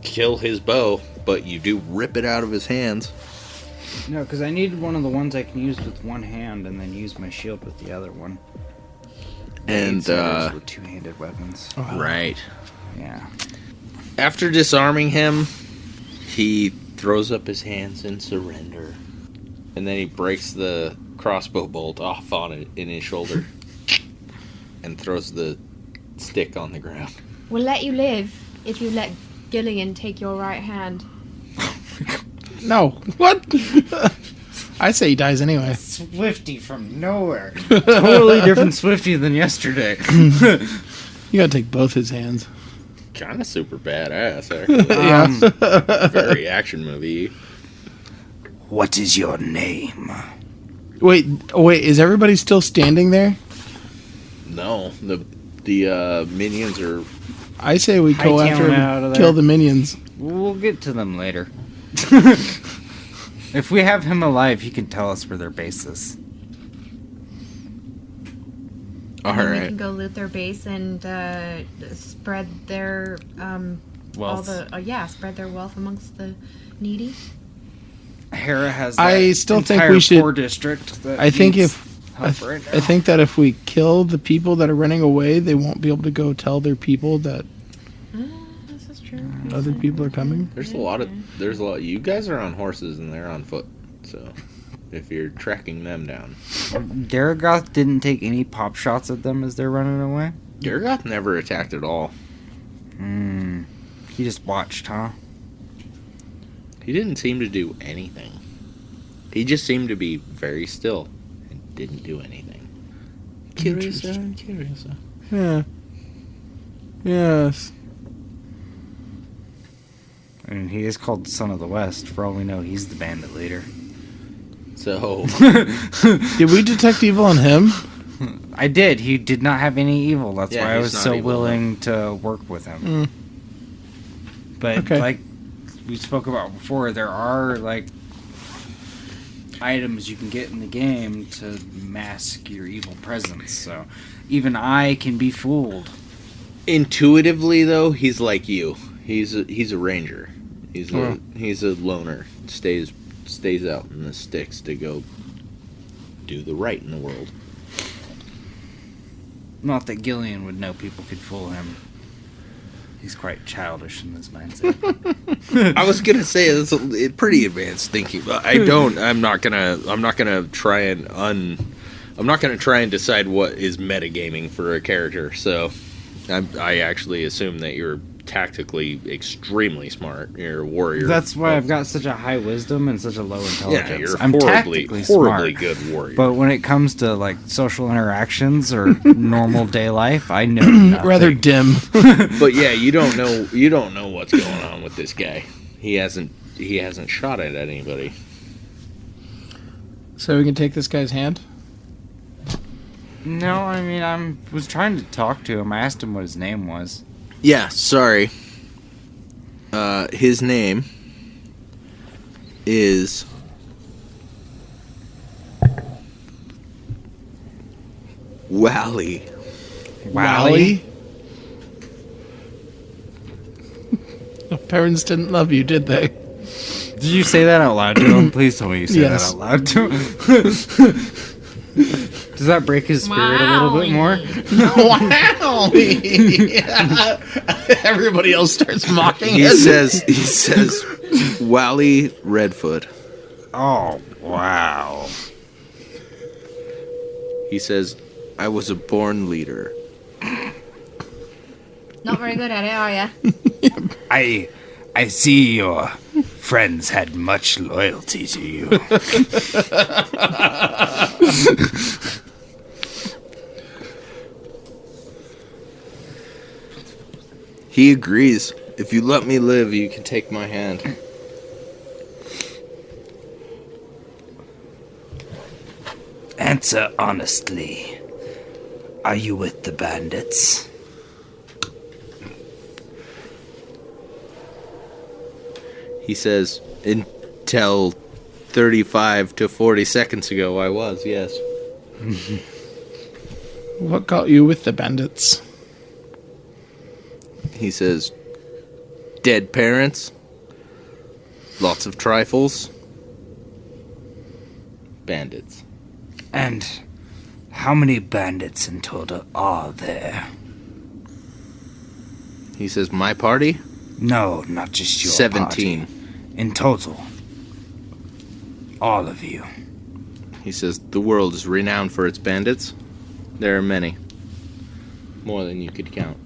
kill his bow, but you do rip it out of his hands. No, because I needed one of the ones I can use with one hand and then use my shield with the other one. And, 8-siders were two-handed weapons. Right. Yeah. After disarming him, he throws up his hands in surrender. And then he breaks the crossbow bolt off on it in his shoulder. And throws the stick on the ground. We'll let you live if you let Gillian take your right hand. No. What? I say he dies anyway. Swifty from nowhere. Totally different Swifty than yesterday. You gotta take both his hands. Kind of super badass, actually. Very action movie. What is your name? Wait, is everybody still standing there? No, the minions are. I say we go Hightail after him him out of and there. kill the minions. We'll get to them later. If we have him alive, he can tell us where their base is. All And then we right. can go loot their base and spread their Wealth. spread their wealth amongst the needy. Hera has. I that still think entire we should- poor district. That I think needs if help right I now. think that if we kill the people that are running away, they won't be able to go tell their people that This is true. other people are coming. There's a lot. You guys are on horses and they're on foot, so if you're tracking them down. Daragoth didn't take any pop shots at them as they're running away? Daragoth never attacked at all. He just watched, huh? He didn't seem to do anything. He just seemed to be very still and didn't do anything. Curiouser and curiouser. Yeah. Yes. I mean, he is called the Son of the West. For all we know, he's the bandit leader. So, Did we detect evil on him? I did. He did not have any evil. That's Yeah, why I he's was not so evil, willing to work with him. But Okay. like we spoke about before, there are like items you can get in the game to mask your evil presence. So even I can be fooled. intuitively though, he's like you. He's a ranger. He's a loner. Stays out in the sticks to go do the right in the world. Not that Gillian would know people could fool him. He's quite childish in his mindset. I was gonna say it's pretty advanced thinking, but I'm not gonna try and decide what is metagaming for a character. So, I actually assume that you're tactically extremely smart. You're a warrior. That's why I've got such a high wisdom and such a low intelligence. Yeah, you're I'm horribly tactically smart, good warrior. but when it comes to like social interactions or normal day life, I know nothing. Rather dim. But yeah, you don't know what's going on with this guy. He hasn't shot at anybody. So we can take this guy's hand? No, I mean I was trying to talk to him. I asked him what his name was. Yeah, sorry. His name is Wally. Wally? Your parents didn't love you, did they? Did you say that out loud to him? Please tell me you said Yes. that out loud to him. Does that break his spirit a little bit more? Wow! Everybody else starts mocking He it. says Wally Redfoot. Oh, wow. He says, I was a born leader. Not very good at it, are ya? I see your friends had much loyalty to you. He agrees. If you let me live, you can take my hand. Answer honestly. Are you with the bandits? He says, until 35 to 40 seconds ago, I was, yes. What got you with the bandits? He says, dead parents, lots of trifles, bandits. And how many bandits in total are there? He says, my party? No, not just your 17. party. In total. All of you. He says, the world is renowned for its bandits. There are many. More than you could count.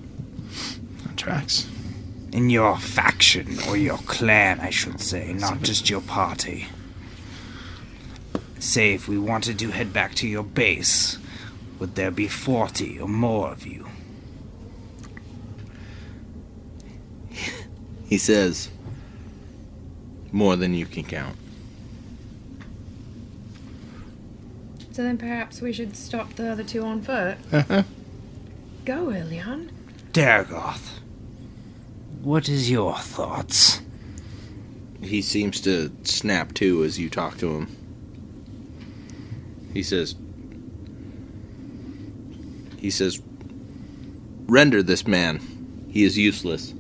That tracks. In your faction, or your clan, I should say, not just your party. Say, if we wanted to head back to your base, would there be 40 or more of you? He says, more than you can count. So then perhaps we should stop the other two on foot. Go, Ilion. Daragoth, what is your thoughts? He seems to snap to as you talk to him. He says, render this man. He is useless.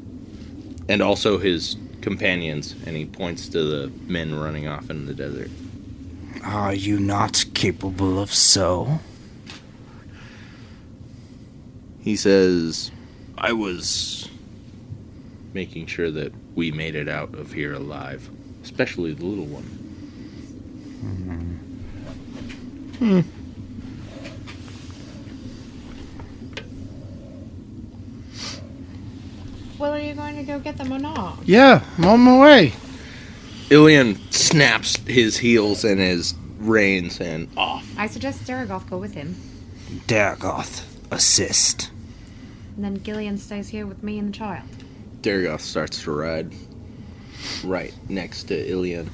And also his companions. And he points to the men running off in the desert. Are you not capable of so? He says, I was making sure that we made it out of here alive. Especially the little one. Well, are you going to go get them or not? Yeah, I'm on my way. Ilian snaps his heels and his reins and off. I suggest Daragoth go with him. Daragoth, assist. And then Gillian stays here with me and the child. Daragoth starts to ride right next to Ilian.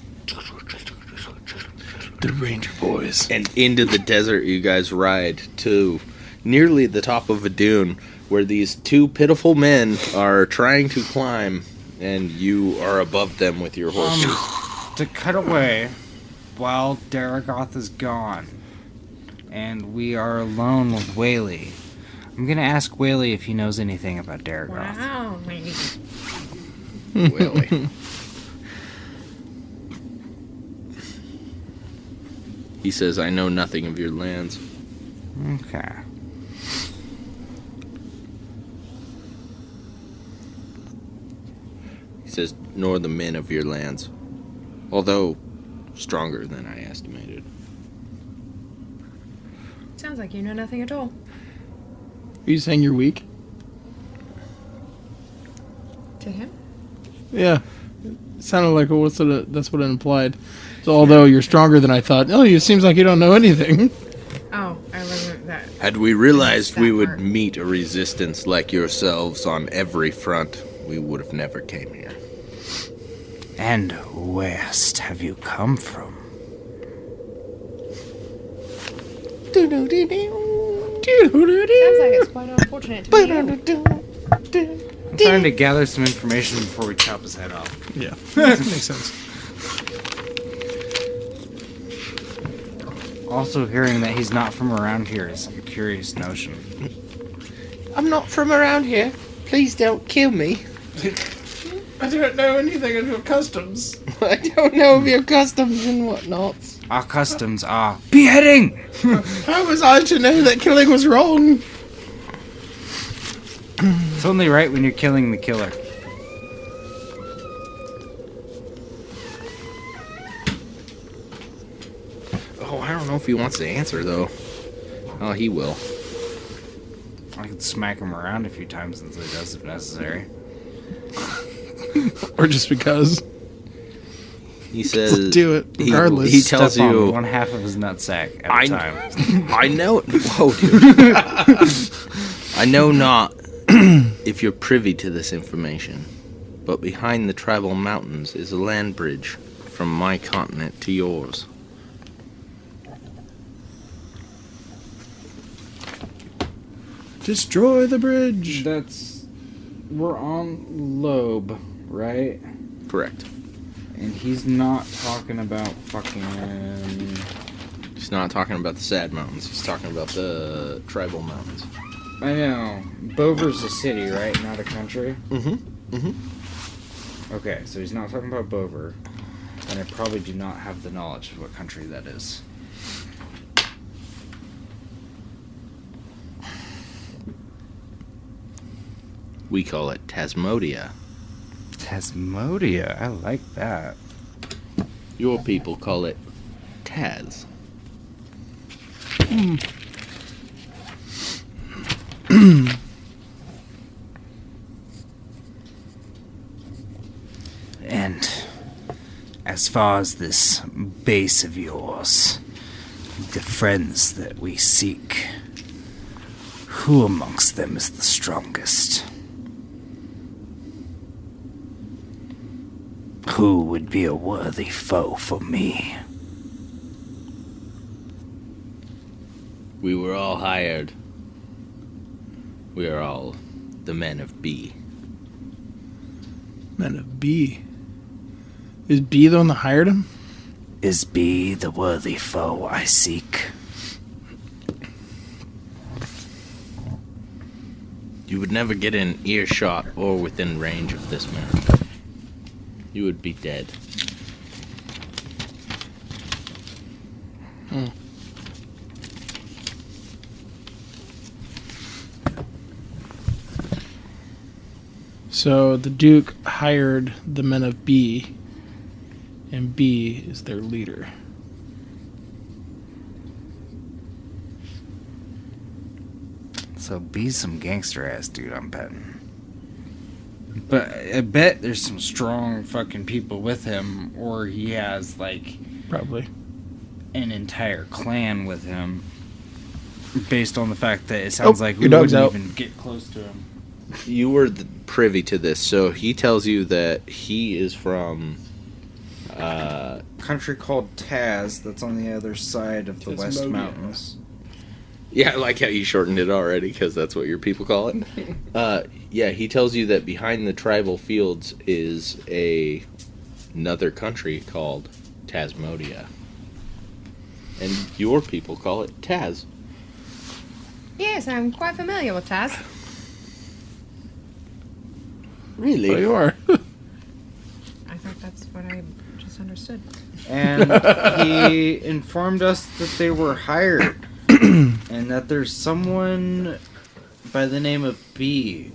The Ranger boys. And into the desert you guys ride to nearly the top of a dune where these two pitiful men are trying to climb, and you are above them with your horses. To cut away, while Daragoth is gone, and we are alone with Whaley, I'm gonna ask Whaley if he knows anything about Daragoth. Wow. Really? He says, I know nothing of your lands. Okay. He says, nor the men of your lands. Although stronger than I estimated. Sounds like you know nothing at all. Are you saying you're weak? To him? Yeah. It sounded like that's what it implied. So although you're stronger than I thought, it seems like you don't know anything. Oh, I wasn't that. Had we realized That we would part. meet a resistance like yourselves on every front, we would have never came here. And west have you come from? Sounds like it's quite unfortunate to me. I'm trying to gather some information before we chop his head off. Yeah. Makes sense. Also, hearing that he's not from around here is a curious notion. I'm not from around here. Please don't kill me. I don't know anything of your customs. I don't know of your customs and whatnot. Our customs are beheading! How was I to know that killing was wrong? It's only right when you're killing the killer. Oh, I don't know if he wants to answer, though. Oh, he will. I could smack him around a few times until he does if necessary. Or just because. He says... Do it, regardless. He tells Step on you... one half of his nutsack at a time. I know... Whoa, dude. I know not if you're privy to this information, but behind the tribal mountains is a land bridge from my continent to yours. Destroy the bridge. We're on Loeb, right? Correct. And he's not talking about fucking... He's not talking about the sad mountains. He's talking about the tribal mountains. I know. Bover's a city, right? Not a country? Okay, so he's not talking about Bover. And I probably do not have the knowledge of what country that is. We call it Tasmodia. Tasmodia, I like that. Your people call it Taz. And as far as this base of yours, the friends that we seek, who amongst them is the strongest? Who would be a worthy foe for me? We were all hired. We are all the men of B. Men of B. Is B the one that hired him? Is B the worthy foe I seek? You would never get in earshot or within range of this man. You would be dead. So the Duke hired the men of B, and B is their leader. So B's some gangster ass dude, I'm betting. But I bet there's some strong fucking people with him, or he has, like, Probably. an entire clan with him. Based on the fact that it sounds like we your dog's wouldn't out. even get close to him. You were privy to this, so he tells you that he is from Country called Taz, that's on the other side of the West Tasmania. Mountains. Yeah, I like how you shortened it already, because that's what your people call it. Yeah, he tells you that behind the tribal fields is another country called Tasmodia. And your people call it Taz. Yes, I'm quite familiar with Taz. Really? Oh, you are. I thought that's what I just understood. And he informed us that they were hired. And that there's someone by the name of B.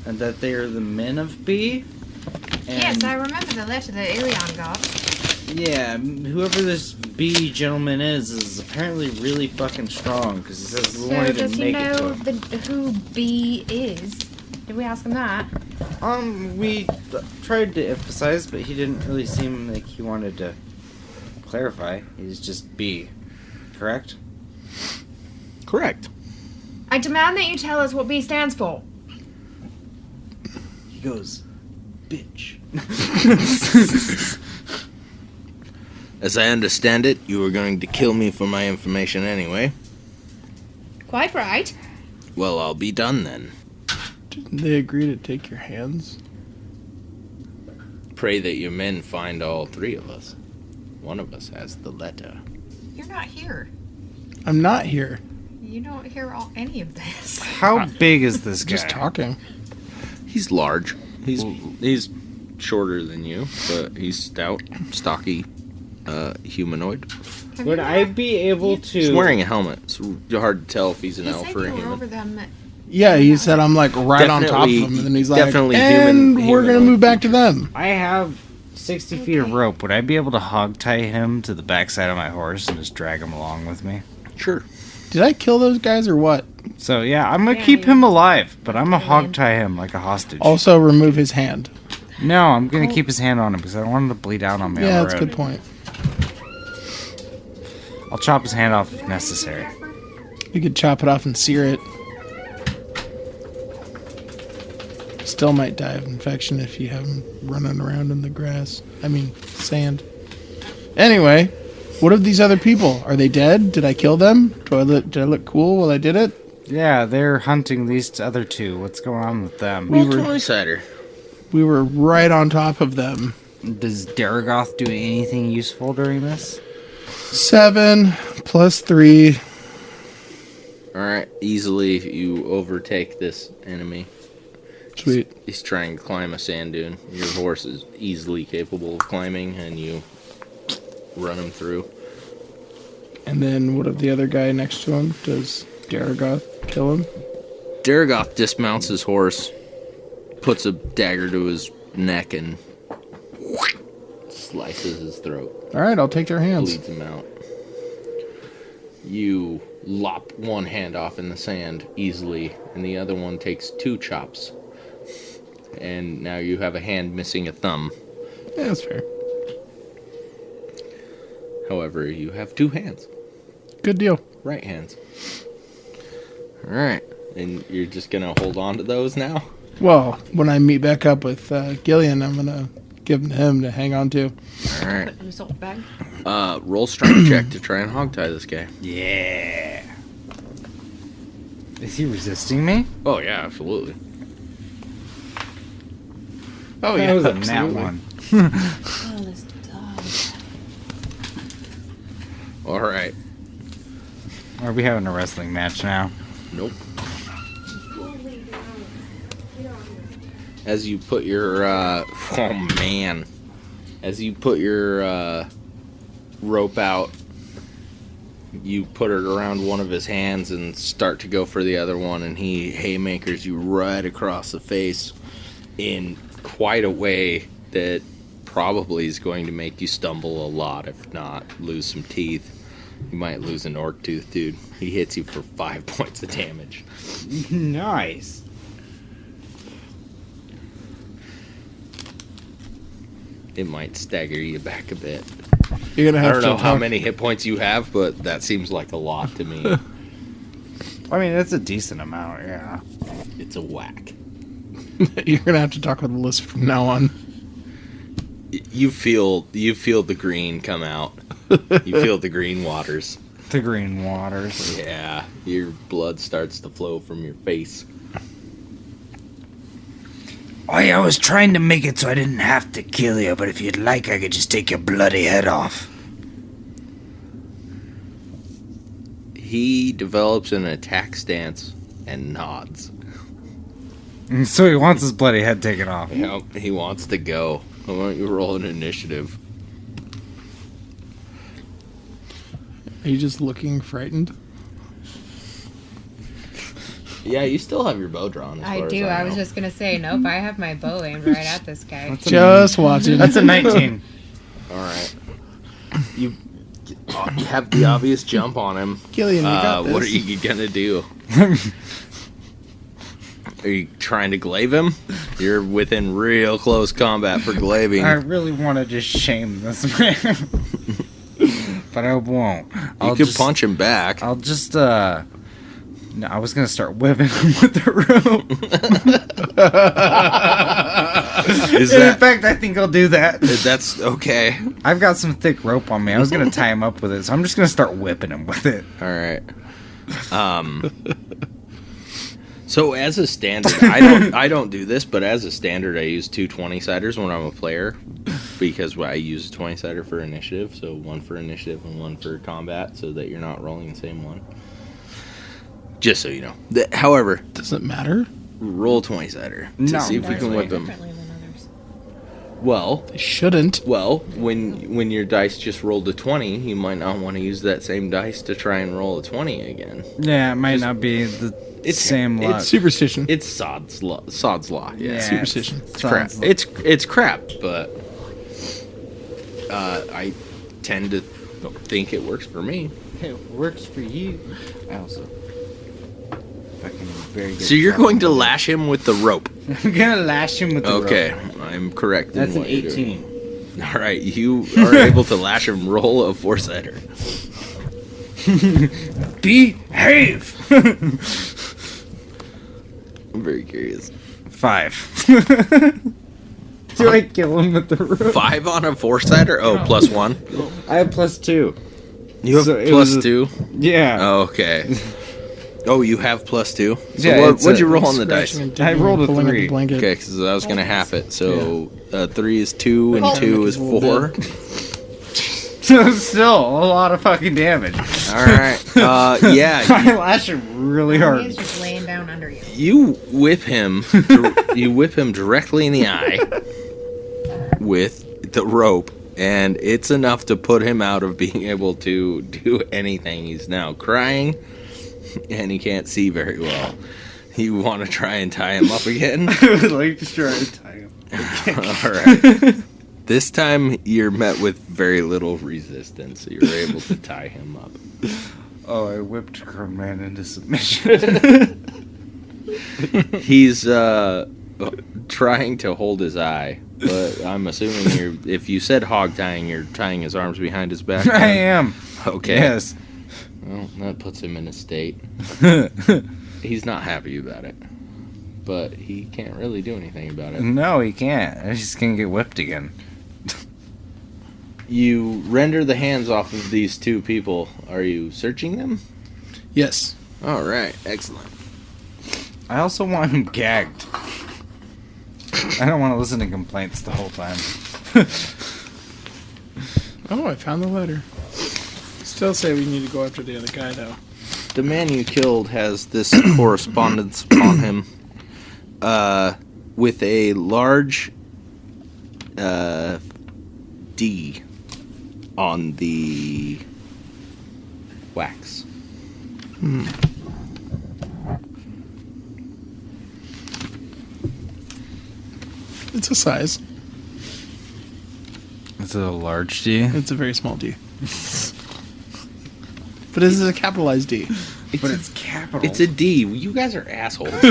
And that they are the men of B. And Yes, I remember the letter that Ilion got. yeah, whoever this B gentleman is apparently really fucking strong. Because he says we won't So even does he make it to know him. who B is? Did we ask him that? We tried to emphasize, but he didn't really seem like he wanted to clarify. He's just B. Correct? Correct. I demand that you tell us what B stands for. He goes, bitch. As I understand it, you were going to kill me for my information anyway. Quite right. Well, I'll be done then. Didn't they agree to take your hands? Pray that your men find all three of us. One of us has the letter. You're not here. I'm not here. You don't hear any of this. How big is this guy? Just talking. He's large. He's shorter than you, but he's stout, stocky, humanoid. Would I be able to... He's wearing a helmet. It's hard to tell if he's an You elf said or a you were human. over them. Yeah, he said I'm like right on top of him, and then he's like, Definitely and we're gonna humanoid move back to them. I have 60 feet of rope. Would I be able to hog tie him to the backside of my horse and just drag him along with me? Sure. Did I kill those guys or what? So yeah, I'm gonna Yeah, keep you- him alive, but I'm gonna hog tie him like a hostage. Also, remove his hand. No, I'm gonna keep his hand on him because I don't want him to bleed out on me. Yeah, on that's the a road. good point. I'll chop his hand off if necessary. You could chop it off and sear it. Still might die of infection if you have him running around in the grass. I mean, sand. Anyway, what of these other people? Are they dead? Did I kill them? Did I look cool while I did it? Yeah, they're hunting these other two. What's going on with them? We Roll were 20 cider. we were right on top of them. Does Daragoth do anything useful during this? 7 plus 3. Alright, easily you overtake this enemy. Sweet. He's trying to climb a sand dune. Your horse is easily capable of climbing, and you run him through. And then what of the other guy next to him? Does Daragoth kill him? Daragoth dismounts his horse, puts a dagger to his neck, and slices his throat. Alright, I'll take their hands. Bleeds him out. You lop one hand off in the sand easily, and the other one takes 2 chops. And now you have a hand missing a thumb. Yeah, that's fair. However, you have 2 hands. Good deal. Right hands. Alright. And you're just gonna hold on to those now? Well, when I meet back up with Gillian, I'm gonna give them to him to hang on to. Alright. In a salt bag. Roll strength check to try and hogtie this guy. Yeah. Is he resisting me? Oh, yeah, absolutely. Oh That was a nat one. Oh, this dog. Alright. Are we having a wrestling match now? Nope. As you put your, oh man. As you put your, rope out, you put it around one of his hands and start to go for the other one, and he haymakers you right across the face in quite a way that probably is going to make you stumble a lot, if not lose some teeth. You might lose an orc tooth, dude. He hits you for 5 points of damage. Nice. It might stagger you back a bit. You're gonna I have don't to know how talk- many hit points you have, but that seems like a lot to me. I mean, that's a decent amount, yeah. It's a whack. You're gonna have to talk with Melissa from now on. You feel the green come out. You feel the green waters. The green waters. Yeah, your blood starts to flow from your face. I was trying to make it so I didn't have to kill you, but if you'd like, I could just take your bloody head off. He develops an attack stance and nods. So he wants his bloody head taken off. Yep, he wants to go. Why don't you roll an initiative? Are you just looking frightened? Yeah, you still have your bow drawn. As I far do. As I was know. just gonna say, nope. I have my bow aimed right at this guy. Just watching. That's a 19. All right. You have the obvious jump on him. Killian, you got this. What are you gonna do? Are you trying to glaive him? You're within real close combat for glaving. I really want to just shame this man. But I won't. You could punch him back. I'll just, no, I was going to start whipping him with the rope. Is In that fact, I think I'll do that. that's okay? I've got some thick rope on me. I was going to tie him up with it, so I'm just going to start whipping him with it. All right. So as a standard, I don't do this, but as a standard, I use 2 20-siders when I'm a player because I use a 20-sider for initiative, so 1 for initiative and 1 for combat, so that you're not rolling the same one. Just so you know. However, Does it matter? roll 20-sider to No, see if we can whip him. Differently than others. Well, It shouldn't. when your dice just rolled a 20, you might not want to use that same dice to try and roll a 20 again. Yeah, it might not be the same luck. Superstition. It's Sod's law. Yeah. Superstition. It's crap. It's crap, but I tend to think it works for me. It works for you. I also fucking very good. So you're going to lash him with the rope. I'm gonna lash him with the Okay, rope. I'm correct. in That's an what you're 18. doing. All right, you are able to lash him. Roll a 4-sider. Behave. I'm very curious. 5. Do I kill him with the rope? 5 on a 4-sider? Oh, plus 1. I have +2. You have So it plus was 2. Yeah. Oh, okay. Oh, you have +2. So Yeah, it's what'd a- you roll on the dice? Scratching and digging I rolled and a pulling up 3. the blanket. Okay, because I was gonna half it. So 3 is 2 and 2 is 4. So still a lot of fucking damage. All right. Yeah. I lash him really He hard. is just laying down under you. You whip him. You whip him directly in the eye with the rope, and it's enough to put him out of being able to do anything. He's now crying, and he can't see very well. You want to try and tie him up again? I would like to try to tie him. All right. This time you're met with very little resistance, so you're able to tie him up. Oh, I whipped Crumman into submission. He's trying to hold his eye, but I'm assuming if you said hog tying, you're tying his arms behind his back. I am. Okay. Yes. Well, that puts him in a state. He's not happy about it, but he can't really do anything about it. No, he can't. He's just gonna get whipped again. You render the hands off of these 2 people. Are you searching them? Yes. All right, excellent. I also want him gagged. I don't want to listen to complaints the whole time. Oh, I found the letter. Still say we need to go after the other guy, though. The man you killed has this correspondence upon him with a large D on the wax. It's a size. Is it a large D? It's a very small D. But this is a capitalized D. But it's capital. It's a D. You guys are assholes. Why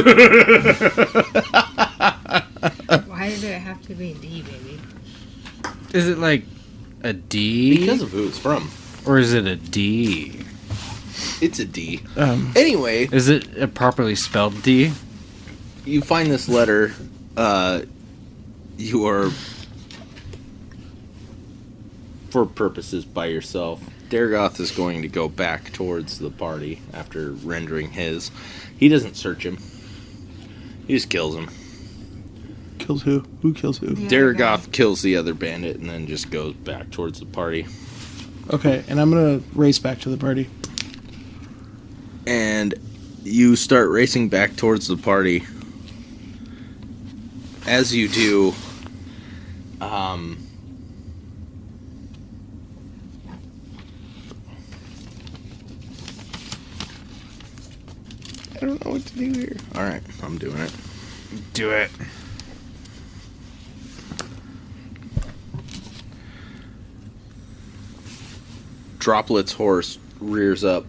did it have to be D, baby? Is it like a D? Because of who it's from. Or is it a D? It's a D. Anyway, Is it a properly spelled D? you find this letter. You are, for purposes by yourself. Dargoth is going to go back towards the party after rendering his. He doesn't search him. He just kills him. Kills who? Who kills who? Yeah. Dargoth kills the other bandit and then just goes back towards the party. Okay, and I'm gonna race back to the party. And you start racing back towards the party. As you do, I don't know what to do here. Alright, I'm doing it. Do it. Droplet's horse rears up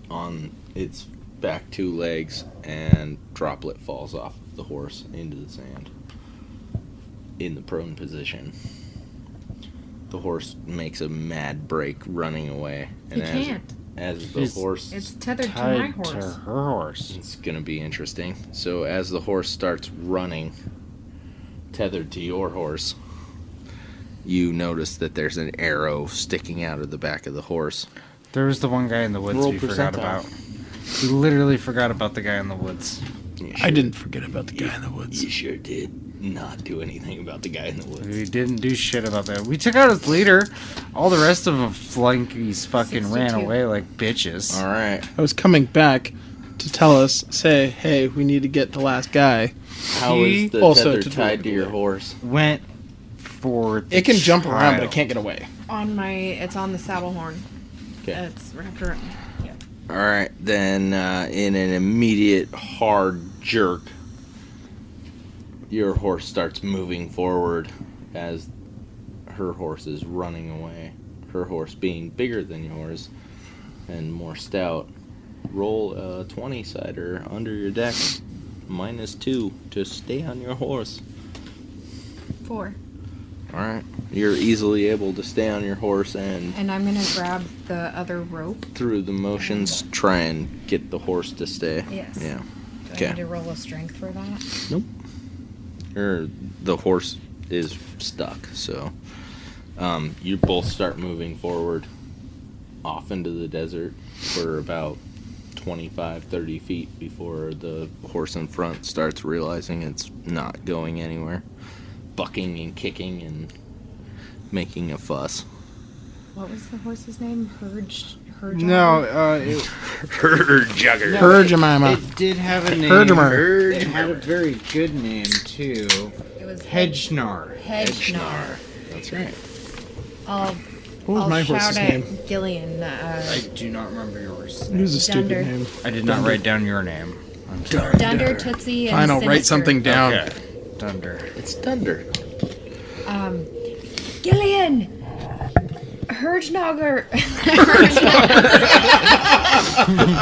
on its back two legs, and Droplet falls off of the horse into the sand in the prone position. The horse makes a mad break running away. He can't. As the He's- horse... It's tethered to my Tied horse. to her horse. It's going to be interesting. So as the horse starts running, tethered to your horse, you notice that there's an arrow sticking out of the back of the horse. There was the one guy in the woods Roll we forgot percentile. about. We literally forgot about the guy in the woods. You I didn't forget about the guy in the woods. You sure did not do anything about the guy in the woods. We didn't do shit about that. We took out his leader. All the rest of them flunkies fucking ran 62. away like bitches. All right. I was coming back to tell us, say, hey, we need to get the last guy. How He is the also tether to tied to drive your away. horse? Went for the It can jump around, but child. it can't get away. It's on the saddle horn. Okay. It's wrapped around. Yeah. All right. Then in an immediate hard jerk, your horse starts moving forward as her horse is running away. Her horse being bigger than yours and more stout. Roll a 20-sider under your deck. -2 to stay on your horse. 4. Alright. You're easily able to stay on your horse and And I'm gonna grab the other rope. through the motions try and get the horse to stay. Yes. Yeah. Do I Okay. need to roll a strength for that? Nope. The horse is stuck, so you both start moving forward off into the desert for about 25-30 feet before the horse in front starts realizing it's not going anywhere, bucking and kicking and making a fuss. What was the horse's name? Herge. No, Her jugger. Her Jemima. it did have a name. Herdimer. It had a very good name too. It was Hedgenar. Hedgenar. That's right. I'll What was my horse's shout name? at Gillian. I do not remember yours. It was a stupid Dunder. name. I did not write down your name. I'm sorry. Dunder, Tootsie, and Fine, I'll write Sinister. something down. Okay. Dunder. It's Thunder. Gillian! Hergnogger!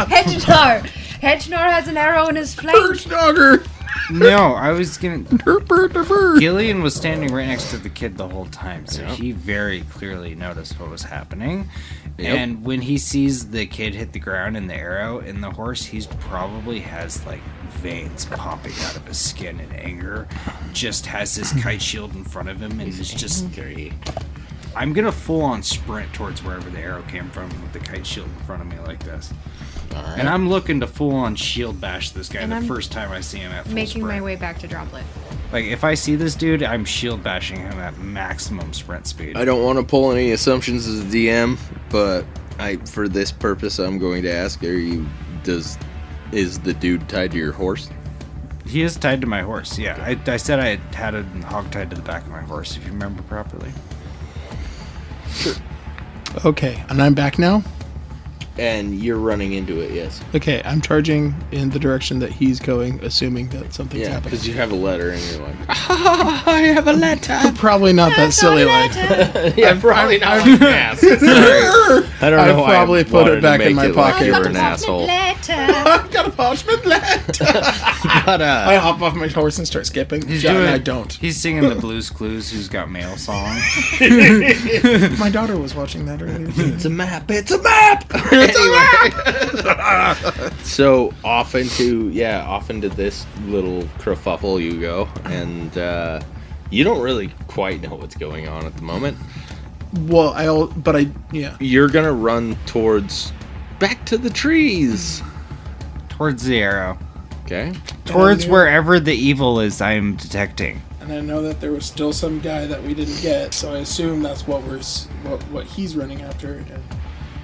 Hedgenar! Hedgenar has an arrow in his flank! Dogger. No, I was gonna. Gillian. Gillian was standing right next to the kid the whole time, so he very clearly noticed what was happening. Yep. And when he sees the kid hit the ground and the arrow in the horse, he's probably has like veins popping out of his skin in anger. Just has this kite shield in front of him and is just. I'm gonna full on sprint towards wherever the arrow came from with the kite shield in front of me like this. Alright. And I'm looking to full on shield bash this guy And the I'm first time I see him at full Making my sprint. way back to Droplet. Like, if I see this dude, I'm shield bashing him at maximum sprint speed. I don't want to pull any assumptions as a DM, but for this purpose, I'm going to ask: is the dude tied to your horse? He is tied to my horse, yeah. I said I had a hog tied to the back of my horse, if you remember properly. Okay, and I'm back now. And you're running into it, yes. Okay, I'm charging in the direction that he's going, assuming that something's Yeah, happening. because you have a letter and you're like, I have a letter. Probably not that silly line. Yeah, probably not like an ass. Sorry. I don't know I why probably put wanted it back to in make my it like pocket. you were an asshole. I've got a parchment letter. But, I hop off my horse and start skipping. I don't. He's singing the Blues Clues Who's Got Mail song. My daughter was watching that earlier. It's a map. It's a map. Anyway. So off into this little kerfuffle you go, and you don't really quite know what's going on at the moment. Well, You're gonna run back to the trees. Towards the arrow. Okay. Towards wherever the evil is I'm detecting. And I know that there was still some guy that we didn't get, so I assume that's what he's running after. And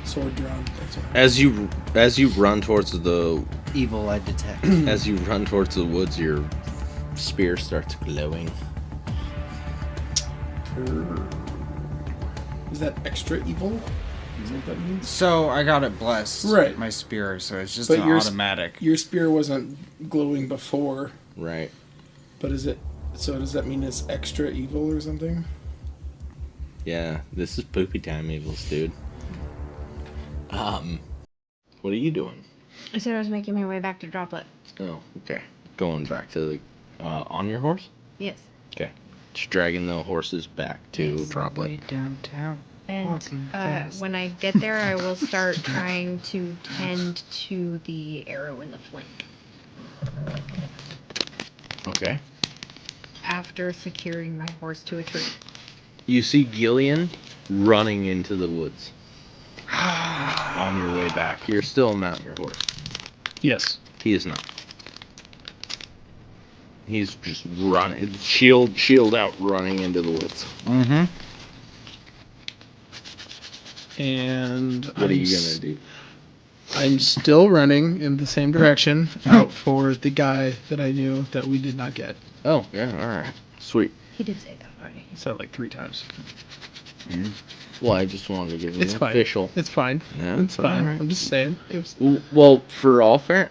sword drawn. As you run towards the Evil I detect. as you run towards the woods, your spear starts glowing. Is that extra evil? Is that what that means? So I got it blessed. Right. My spear, so it's just But an automatic. Your spear wasn't glowing before, Right. but is it? So does that mean it's extra evil or something? Yeah, this is poopy time, evils, dude. What are you doing? I said I was making my way back to Droplet. Oh, okay. Going back to the on your horse? Yes. Okay. Just dragging the horses back to Droplet. Way downtown. And when I get there, I will start trying to tend to the arrow in the flank. Okay. After securing my horse to a tree. You see Gillian running into the woods. On your way back. You're still not your horse. Yes. He is not. He's just running, shield out, running into the woods. Mm-hmm. And What are you gonna do? I'm still running in the same direction out for the guy that I knew that we did not get. Oh, yeah, alright. Sweet. He did say that already. Said it like 3 times. Well, I just wanted to give you It's an fine. official. It's fine. Yeah, It's fine. alright. I'm just saying. It was Well, for all fair...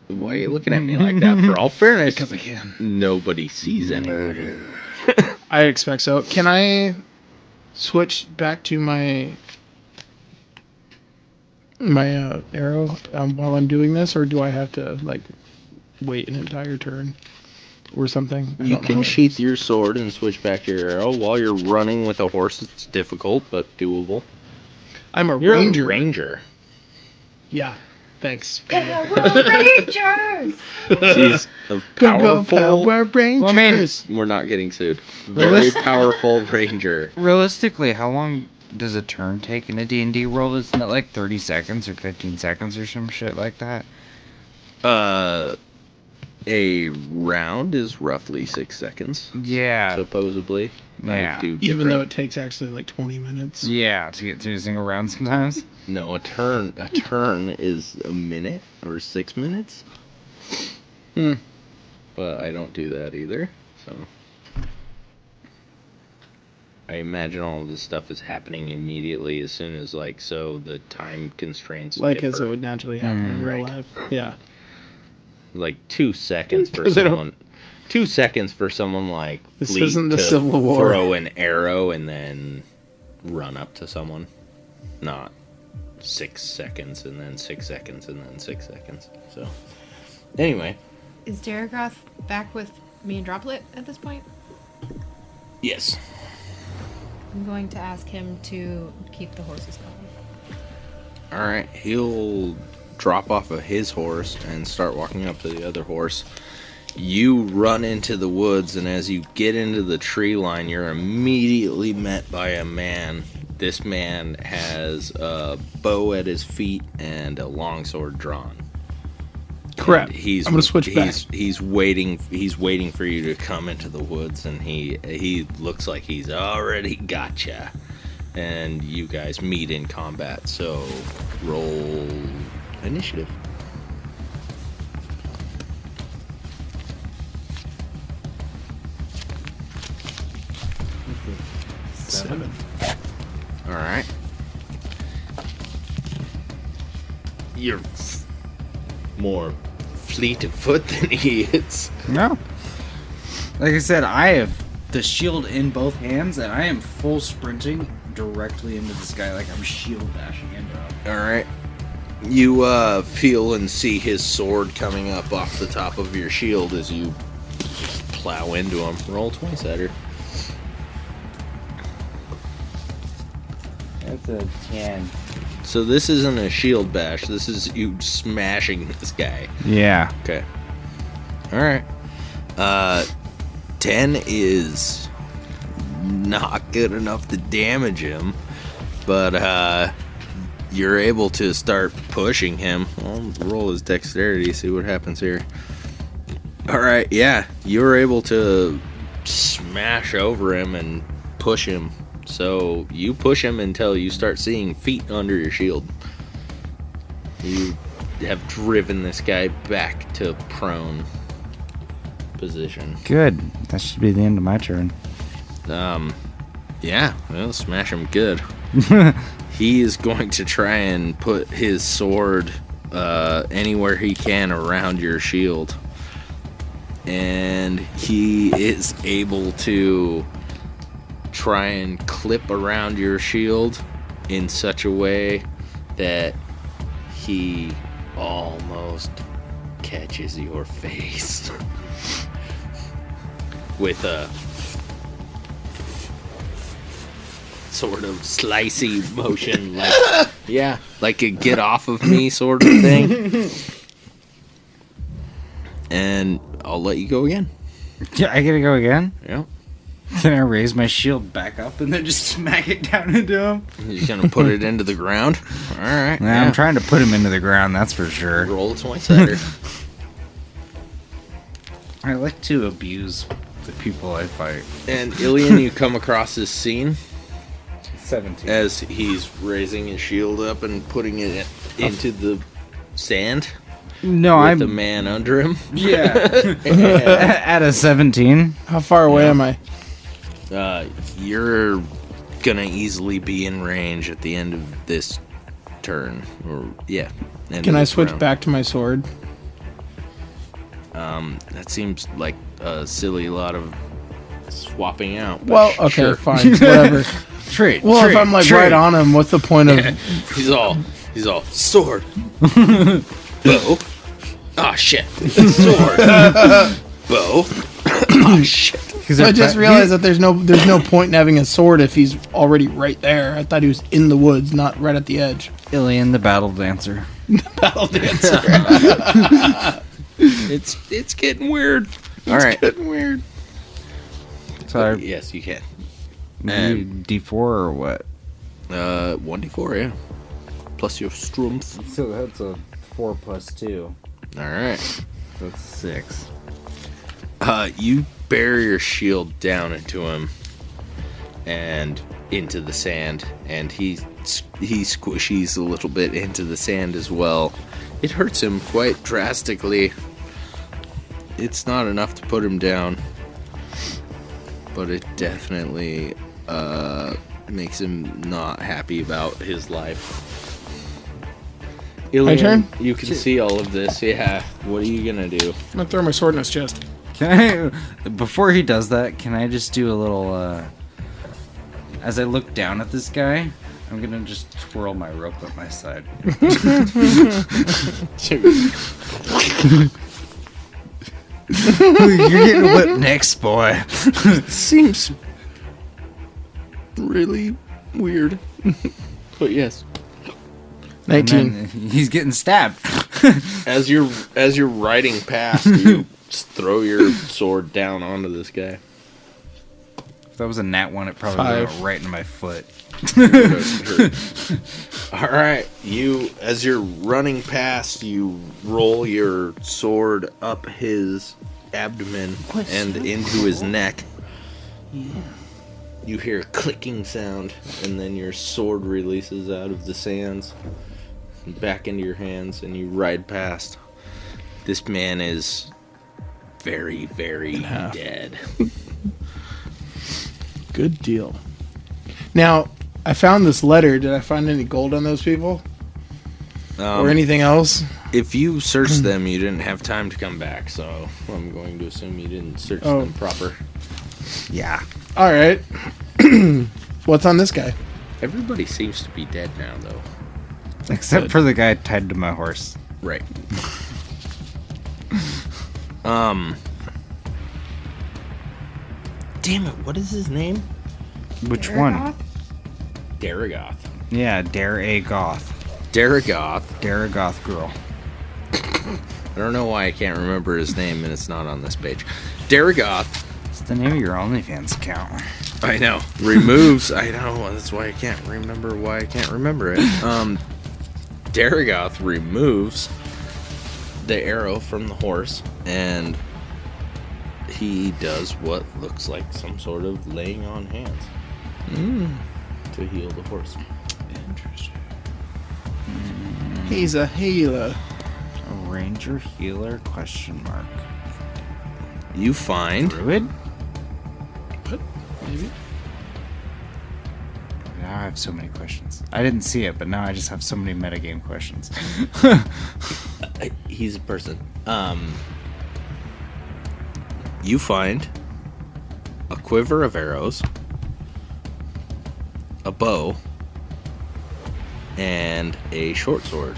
Why are you looking at me like that? For all fairness, because I can. nobody sees anything. I expect so. Can I switch back to my arrow while I'm doing this, or do I have to like wait an entire turn or something? I You don't can know. sheath your sword and switch back to your arrow. While you're running with a horse, it's difficult, but doable. I'm a You're ranger. a ranger. Yeah. Thanks. Rangers! She's a powerful... Power Rangers. We're not getting sued. Very powerful ranger. Realistically, how long does a turn take in a D&D roll? Isn't it like 30 seconds or 15 seconds or some shit like that? A round is roughly 6 seconds, Yeah. supposedly. Yeah. Even though it takes actually like 20 minutes. Yeah, to get through a single round sometimes. No, a turn is a minute or 6 minutes. But I don't do that either, so I imagine all of this stuff is happening immediately as soon as so the time constraints Like differ. as it would naturally happen in real Right. life. Yeah. Like 2 seconds for 'Cause they don't- someone. 2 seconds for someone like This Fleet isn't the to Civil War. throw an arrow and then run up to someone. Not 6 seconds and then 6 seconds and then 6 seconds. So anyway, Is Daragoth back with me and Droplet at this point? yes. I'm going to ask him to keep the horses going. All right, he'll drop off of his horse and start walking up to the other horse. You run into the woods, and as you get into the tree line, you're immediately met by a man. This man has a bow at his feet and a longsword drawn. Crap. And he's I'm gonna switch back. He's waiting for you to come into the woods, and he looks like he's already got ya. And you guys meet in combat. So roll initiative. Seven. All right. you're more fleet of foot than he is. No. Like I said, I have the shield in both hands, and I am full sprinting directly into this guy like I'm shield bashing into him. Alright. You feel and see his sword coming up off the top of your shield as you plow into him. Roll 20-sider. That's a 10. So this isn't a shield bash. This is you smashing this guy. Yeah. Okay. Alright. 10 is not good enough to damage him. But, you're able to start pushing him. I'll roll his dexterity, see what happens here. Alright, yeah. You're able to smash over him and push him. So you push him until you start seeing feet under your shield. You have driven this guy back to prone position. Good. That should be the end of my turn. Yeah, well, smash him good. He is going to try and put his sword anywhere he can around your shield. And he is able to try and clip around your shield in such a way that he almost catches your face with a sort of slicey motion, like yeah, like a get off of me sort of thing. And I'll let you go again. Yeah, I gotta go again? Yeah. Can I raise my shield back up and then just smack it down into him? You're gonna put it into the ground? Alright. Nah, I'm trying to put him into the ground, that's for sure. Roll a 20-sider. I like to abuse the people I fight. And Ilian, you come across this scene 17. as he's raising his shield up and putting it into the sand No, with I'm the man under him. Yeah. At a 17. How far away am I? You're gonna easily be in range at the end of this turn. Or yeah. Can I switch back to my sword? That seems like a silly lot of swapping out. but Well, okay, sure. fine, whatever. Trade. Well, if I'm like right on him, what's the point of? He's all sword, bow. Ah, shit. Sword, bow. Ah, shit. So I just realized that there's no point in having a sword if he's already right there. I thought he was in the woods, not right at the edge. Ilian, the battle dancer. Battle dancer. It's getting weird. All right. Getting weird. So Yes, you can. D4 or what? 1d4, yeah. Plus your strength. So that's a 4 plus 2. All right. That's 6. You bury your shield down into him and into the sand, and he squishies a little bit into the sand as well. It hurts him quite drastically. It's not enough to put him down, but it definitely makes him not happy about his life. My turn? You can see all of this. Yeah. What are you gonna do? I'm gonna throw my sword in his chest. Can I, before he does that, can I just do a little, as I look down at this guy, I'm gonna just twirl my rope at my side. You're getting whipped next, boy. Seems really weird. But yes. 19. He's getting stabbed. As you're riding past, you throw your sword down onto this guy. If that was a nat 1, it probably 5. went right in my foot. Alright, as you're running past, you roll your sword up his abdomen and into his neck. You hear a clicking sound, and then your sword releases out of the sands and back into your hands, and you ride past. This man is very, very dead. Good deal. Now, I found this letter. Did I find any gold on those people? or anything else? If you searched them, you didn't have time to come back, so I'm going to assume you didn't search them proper. Yeah. All right. What's on this guy? Everybody seems to be dead now, though. Except for the guy tied to my horse. Right. Damn it, what is his name? Which one? Daragoth. Yeah, Daragoth. Daragoth. Daragoth girl. I don't know why I can't remember his name and it's not on this page. Daragoth. It's the name of your OnlyFans account. I know. Removes. I know. That's why I can't remember it. Daragoth removes the arrow from the horse and he does what looks like some sort of laying on hands to heal the horse. Interesting. He's a healer. A ranger healer? Question mark. You find Druid? What? Maybe. Now I have so many questions. I didn't see it, but now I just have so many metagame questions. he's a person. You find a quiver of arrows, a bow, and a short sword.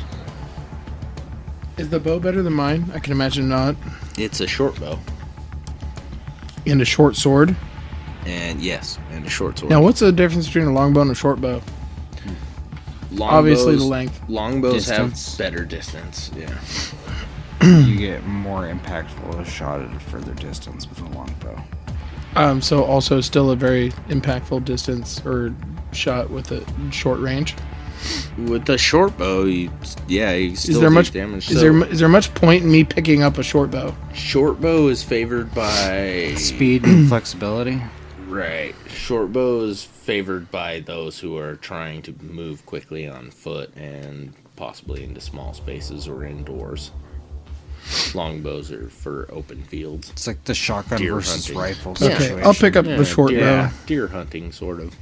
Is the bow better than mine? I can imagine not. It's a short bow. And a short sword. And yes, and a short sword. Now, what's the difference between a longbow and a short bow? Obviously, the length. Longbows Distance. have better distance. Yeah. You get more impactful a shot at a further distance with a longbow. So also still a very impactful distance or shot with a short range. With the short bow, you still Is there do much damage. Is there much point in me picking up a short bow? Short bow is favored by Speed and flexibility. Right. Short bow is favored by those who are trying to move quickly on foot and possibly into small spaces or indoors. Longbows are for open fields. It's like the shotgun Deer versus hunting. rifle Okay, situation. I'll pick up the short bow. Deer hunting sort of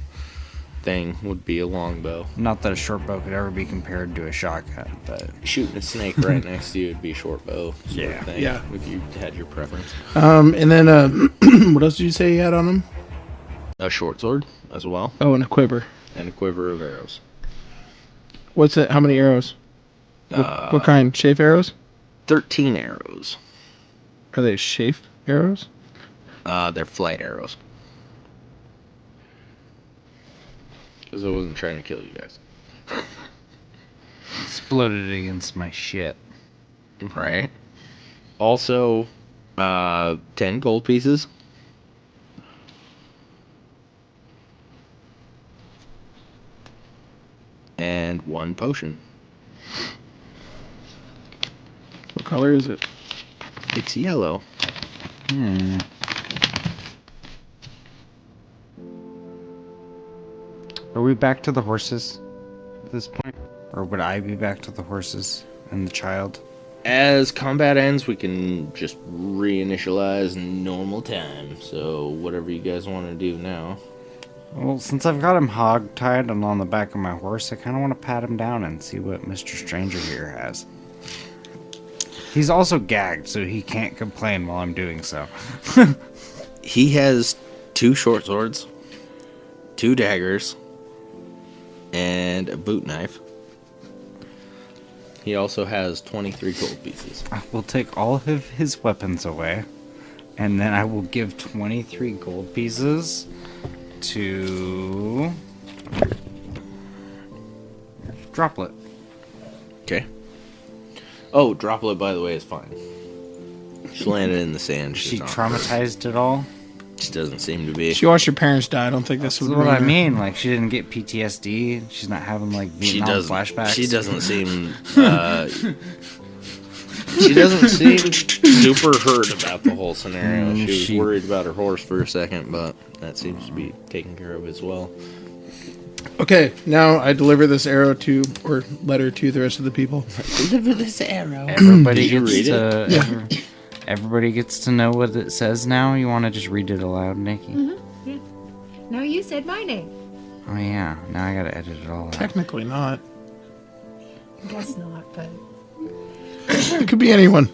thing would be a longbow. Not that a short bow could ever be compared to a shotgun, but Shooting a snake right next to you would be a short bow sort of thing. Yeah. If you had your preference. And then what else did you say you had on him? A short sword as well. Oh, and a quiver. And a quiver of arrows. What's it? How many arrows? What kind? Chafe arrows? 13 arrows. Are they chafe arrows? They're flight arrows. Because I wasn't trying to kill you guys. exploded against my shit. Right. Also, 10 gold pieces. And 1 potion. What color is it? It's yellow. Are we back to the horses at this point? Or would I be back to the horses and the child? As combat ends, we can just reinitialize normal time. So whatever you guys want to do now. Well, since I've got him hog-tied and on the back of my horse, I kind of want to pat him down and see what Mr. Stranger here has. He's also gagged, so he can't complain while I'm doing so. He has 2 short swords, 2 daggers, and a boot knife. He also has 23 gold pieces. I will take all of his weapons away, and then I will give 23 gold pieces to Droplet. Okay. Oh, Droplet, by the way, is fine. She landed in the sand. She not- traumatized at all? She doesn't seem to be. She watched your parents die. I don't think this That's would what ruin I her. mean. Like, she didn't get PTSD. She's not having, like, Vietnam flashbacks. She doesn't seem. She doesn't seem super hurt about the whole scenario. She was worried about her horse for a second, but that seems to be taken care of as well. Okay, now I deliver this arrow to, or letter to the rest of the people. Deliver this arrow. Everybody Did you gets read to everybody gets to know what it says now. You want to just read it aloud, Nikki? Yeah. No, you said my name. Oh yeah. Now I gotta edit it all out. Technically not. Guess not, but It could be anyone.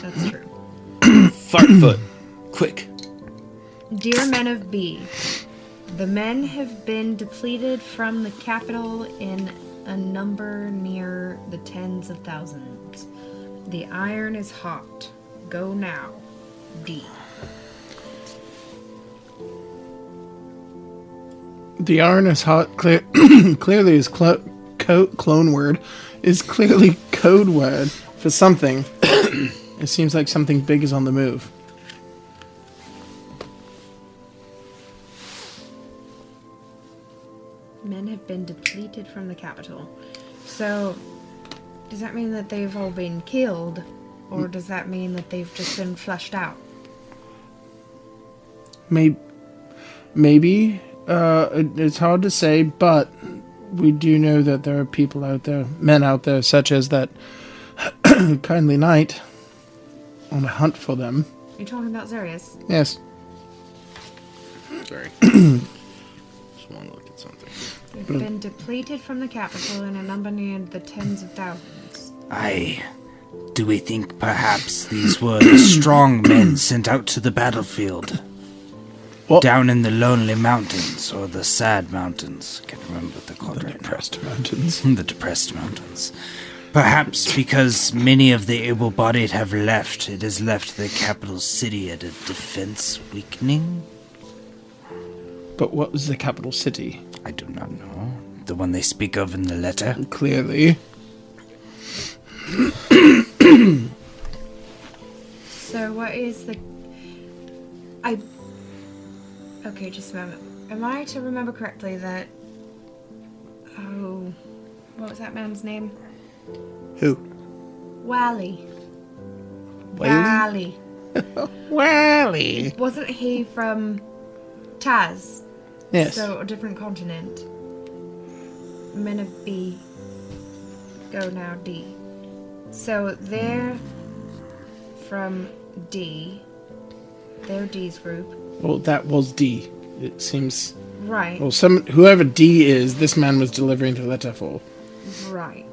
that's true. Fartfoot, quick. Dear men of B, the men have been depleted from the capital in a number near the tens of thousands. The iron is hot. Go now. D. The iron is hot. Clearly, is clone word is clearly code word for something. It seems like something big is on the move. Men have been depleted from the capital. So, does that mean that they've all been killed? Or does that mean that they've just been flushed out? Maybe. It's hard to say, but we do know that there are people out there, men out there, such as that kindly knight, on a hunt for them. You're talking about Zarius? Yes. Sorry. Just want to look at something. They've been depleted from the capital in a number near the tens of thousands. Aye. Do we think perhaps these were the strong men sent out to the battlefield? What? Down in the lonely mountains, or the sad mountains. Can't remember what they're called The right depressed mountains. now. The depressed mountains. Perhaps because many of the able-bodied have left, it has left the capital city at a defense weakening? But what was the capital city? I do not know. The one they speak of in the letter? Clearly. So what is the... Okay, just a moment. Am I to remember correctly that... Oh... What was that man's name? Who? Wally. Whaley? Wally. Wally. Wasn't he from Taz? Yes. So, a different continent. Men of B. Go now, D. So, they're from D. They're D's group. Well, that was D. It seems. Right. Well, whoever D is, this man was delivering the letter for. Right.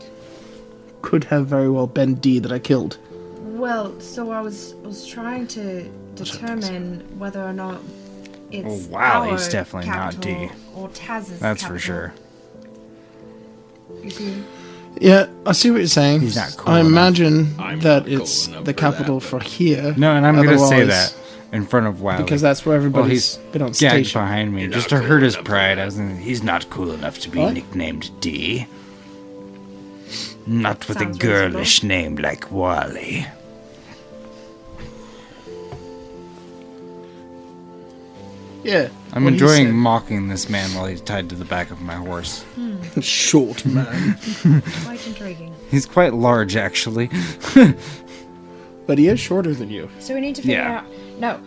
Could have very well been D that I killed. Well, so I was trying to determine whether or not it's Wally's our definitely not capital D. or Taz's That's capital. for sure. You see? Yeah, I see what you're saying. He's not cool I enough. imagine I'm that not cool it's enough the for capital that, for here. No, and I'm going to say Otherwise- that in front of Wiley. Because that's where everybody's been on gagged station. behind me, You're just not to cool hurt his enough for pride. that. I was in, He's not cool enough to be What? nicknamed D. Not with Sounds a girlish name like Wally. Yeah. I'm what he enjoying said. mocking this man while he's tied to the back of my horse. Short man. Quite intriguing. He's quite large, actually. But he is shorter than you. So we need to figure Yeah. out... No.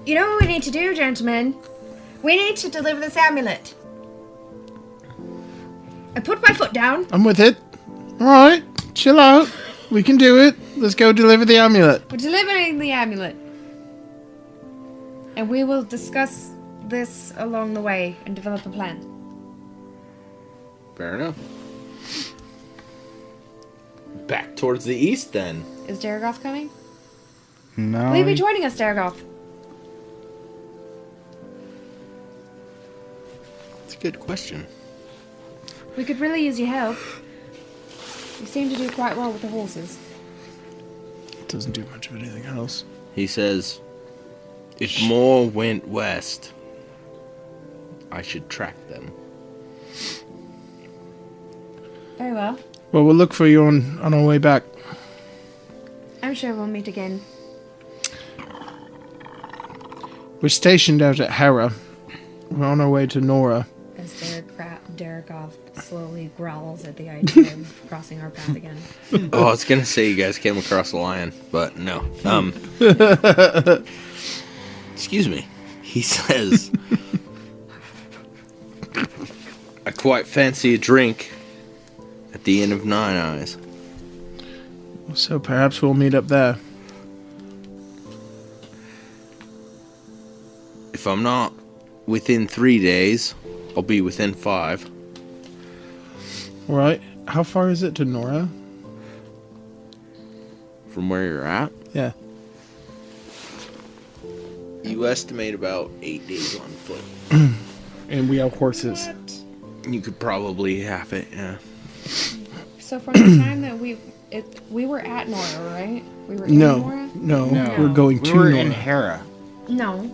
You know what we need to do, gentlemen? We need to deliver this amulet. I put my foot down. I'm with it. Alright, chill out. We can do it. Let's go deliver the amulet. We're delivering the amulet. And we will discuss this along the way and develop a plan. Fair enough. Back towards the east, then. Is Daragoth coming? No. Will you be joining us, Daragoth? That's a good question. We could really use your help. You seem to do quite well with the horses. Doesn't do much of anything else. He says, if more went west, I should track them. Very well. Well, we'll look for you on our way back. I'm sure we'll meet again. We're stationed out at Hera. We're on our way to Nora. As Daragoth slowly growls at the idea of crossing our path again. Oh, I was gonna say you guys came across a lion, but no. Excuse me. He says, I quite fancy a drink at the Inn of Nine Eyes. So perhaps we'll meet up there. If I'm not within 3 days, I'll be within 5. Alright. How far is it to Nora? From where you're at, Yeah. you estimate about 8 days on foot. And we have horses. You could probably half it, yeah. So from the time that we were at Nora, right? We were in Nora? No, No. we're going We to were Nora. in Hera. No.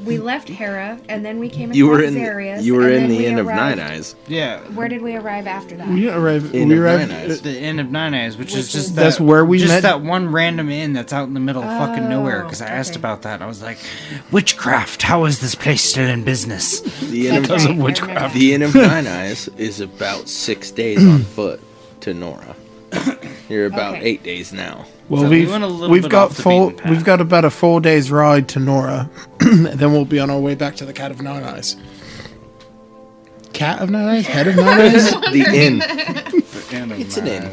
We left Hera, and then we came across You were in Zarius, you were and in then the we Inn of arrived- Nine Eyes. Yeah. Where did we arrive after that? We arrived. Inn we of arrived. Nine Eyes. The Inn of Nine Eyes, which is just That's that, where we just met- that one random inn that's out in the middle of fucking nowhere. Because I asked okay. about that, and I was like, "Witchcraft? How is this place still in business?" The Inn, That's of, right, I remember. the Inn of Nine Eyes is about 6 days on foot to Nora. You're about Okay. 8 days now. Well, So we went a little bit off the beaten path. We've got about a 4 days ride to Nora, and then we'll be on our way back to the Cat of Nine Eyes. Cat of Nine Eyes, Head of Nine Eyes, The inn. It's an inn.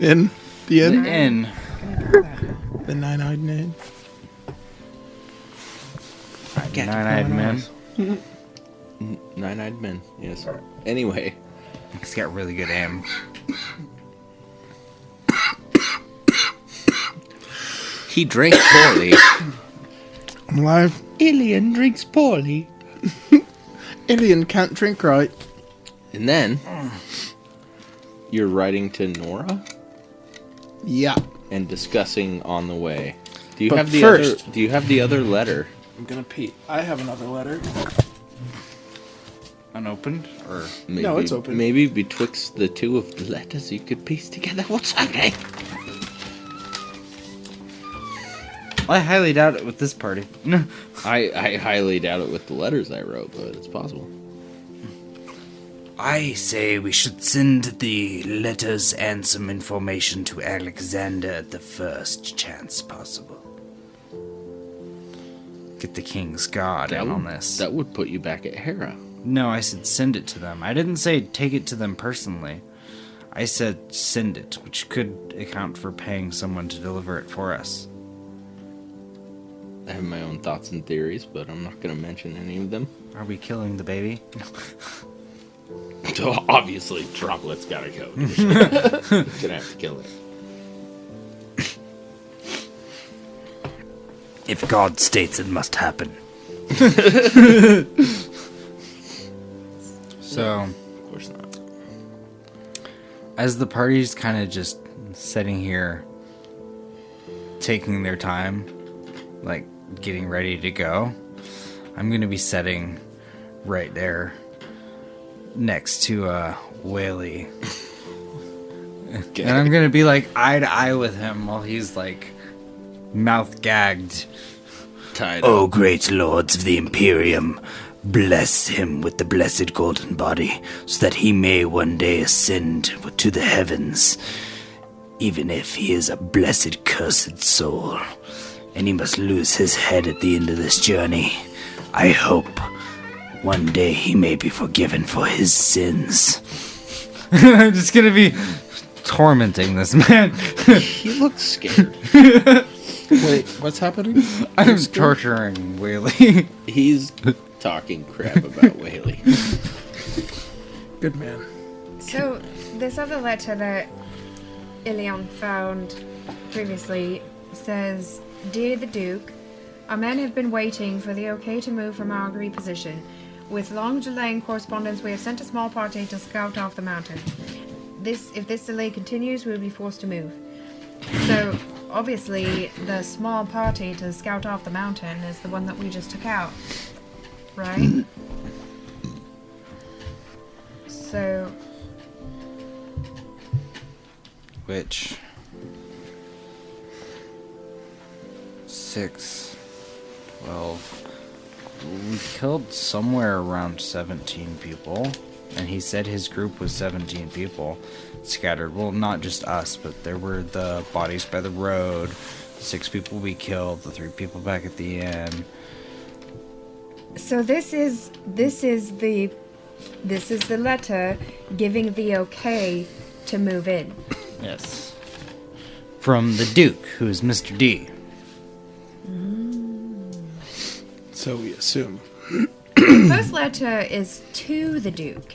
in the inn, The inn. the Nine-Eyed Man. Nine-eyed men. Nine-eyed men, yes. Anyway, He's got really good aim. he drank poorly. I'm alive. Ilian drinks poorly. Ilian can't drink right. And then, you're riding to Nora Yeah. and discussing on the way. Do you But have the first- other? Do you have the other letter? I'm gonna pee. I have another letter. Unopened? Or Maybe, No, it's open. Maybe betwixt the two of the letters, you could piece together what's happening. I highly doubt it with this party. I highly doubt it with the letters I wrote, but it's possible. I say we should send the letters and some information to Alexander at the first chance possible. Get the king's god in on this. That would put you back at Hera. No, I said send it to them. I didn't say take it to them personally. I said send it, which could account for paying someone to deliver it for us. I have my own thoughts and theories, but I'm not going to mention any of them. Are we killing the baby? So obviously, Droplet's got to go. Gonna have to kill it. If God states it must happen. So, Of course not. as the party's kind of just sitting here, taking their time, like getting ready to go, I'm gonna be sitting right there next to Whaley. Okay. And I'm gonna be like eye to eye with him while he's like mouth gagged. Tied O up. great lords of the Imperium, bless him with the blessed golden body, so that he may one day ascend to the heavens, even if he is a blessed cursed soul, and he must lose his head at the end of this journey. I hope one day he may be forgiven for his sins. I'm just gonna be tormenting this man. He looks scared. Wait, what's happening? I'm torturing Whaley. He's talking crap about Whaley. Good man. So, this other letter that Ilion found previously says, Dear the Duke, our men have been waiting for the okay to move from our agreed position. With long delay in correspondence, we have sent a small party to scout off the mountain. If this delay continues, we will be forced to move. So, obviously, the small party to scout off the mountain is the one that we just took out. Right? So, Which 6, 12. We killed somewhere around 17 people, and he said his group was 17 people scattered. Well, not just us, but there were the bodies by the road, 6 people we killed, the 3 people back at the inn. So this is the letter giving the okay to move in. Yes. From the Duke, who is Mr. D. So we assume. The first letter is to the Duke.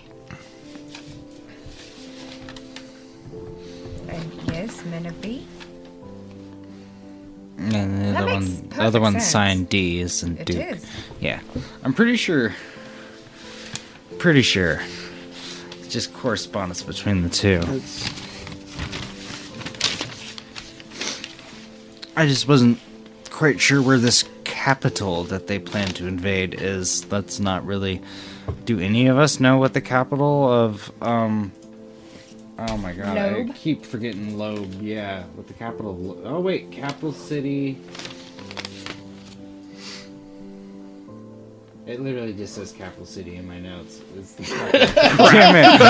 And yes, men of B. other one's sense. signed D is in It Duke. is. Yeah, I'm pretty sure. Pretty sure. It's just correspondence between the two. I just wasn't quite sure where this capital that they plan to invade is. Let's not really. Do any of us know what the capital of Oh my god, Loeb? I keep forgetting Loeb. Yeah, what the capital of oh wait, capital city. It literally just says capital city in my notes. It's the damn it.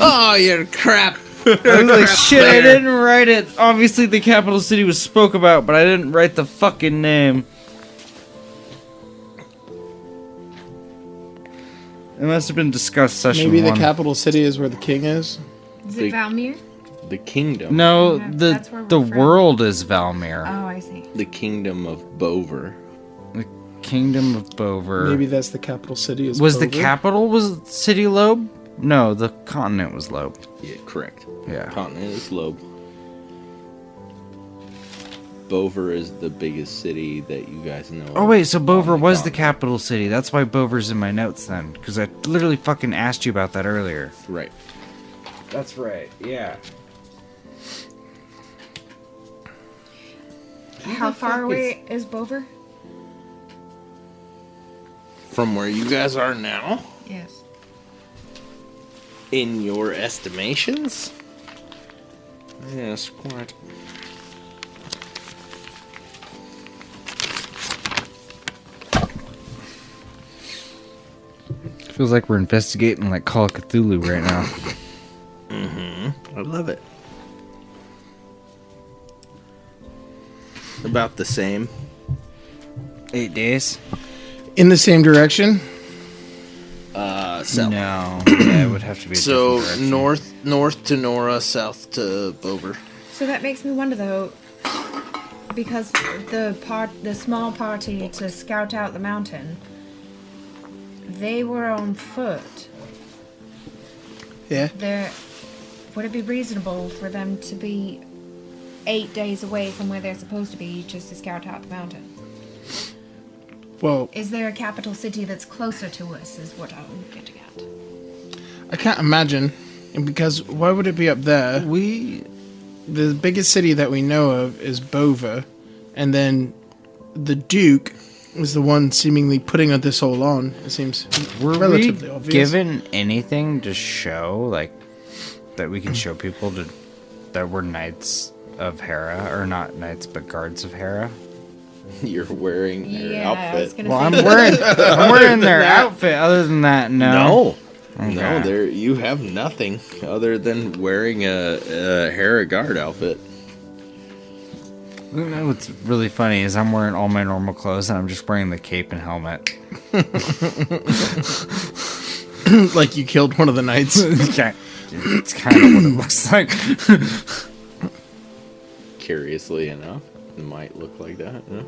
Oh, you're crap. I was like, shit, I didn't write it. Obviously the capital city was spoke about, but I didn't write the fucking name. It must have been discussed session Maybe the one. capital city is where the king is. Is The- it Valmir? The kingdom. No, Yeah, the that's where we're the from. world is Valmir. Oh, I see. The kingdom of Bover. The kingdom of Bover. Maybe that's the capital city. Is Was the Bover. capital was city Loeb? No, the continent was Loeb. Yeah, correct. Yeah. Continent is Loeb. Bover is the biggest city that you guys know. Oh of wait, so Bover on was the continent. capital city. That's why Bover's in my notes then, because I literally fucking asked you about that earlier. Right. That's right. Yeah. How far away is Bover? From where you guys are now, Yes. in your estimations? Yes, quite. Feels like we're investigating like Call of Cthulhu right now. I love it. About the same. 8 days? in the same direction? South. No, yeah, it would have to be. A So different direction. north to Nora, south to Bover. So that makes me wonder though, because the small party to scout out the mountain, they were on foot. Yeah. Would it be reasonable for them to be 8 days away from where they're supposed to be just to scout out the mountain? Well, Is there a capital city that's closer to us, is what I'm getting at. I can't imagine, and because why would it be up there? The biggest city that we know of is Bover, and then the Duke is the one seemingly putting this all on. It seems Were relatively we obvious. given anything to show, like, that we can show people that we're knights of Hera, or not knights, but guards of Hera? You're wearing their Yeah, I was outfit. gonna Well, say. I'm wearing their outfit. Other than that, no. No, Okay. there you have nothing other than wearing a Hera guard outfit. You know what's really funny is I'm wearing all my normal clothes and I'm just wearing the cape and helmet. Like you killed one of the knights. It's kind of what it looks like. Curiously enough, it might look like that. Yeah.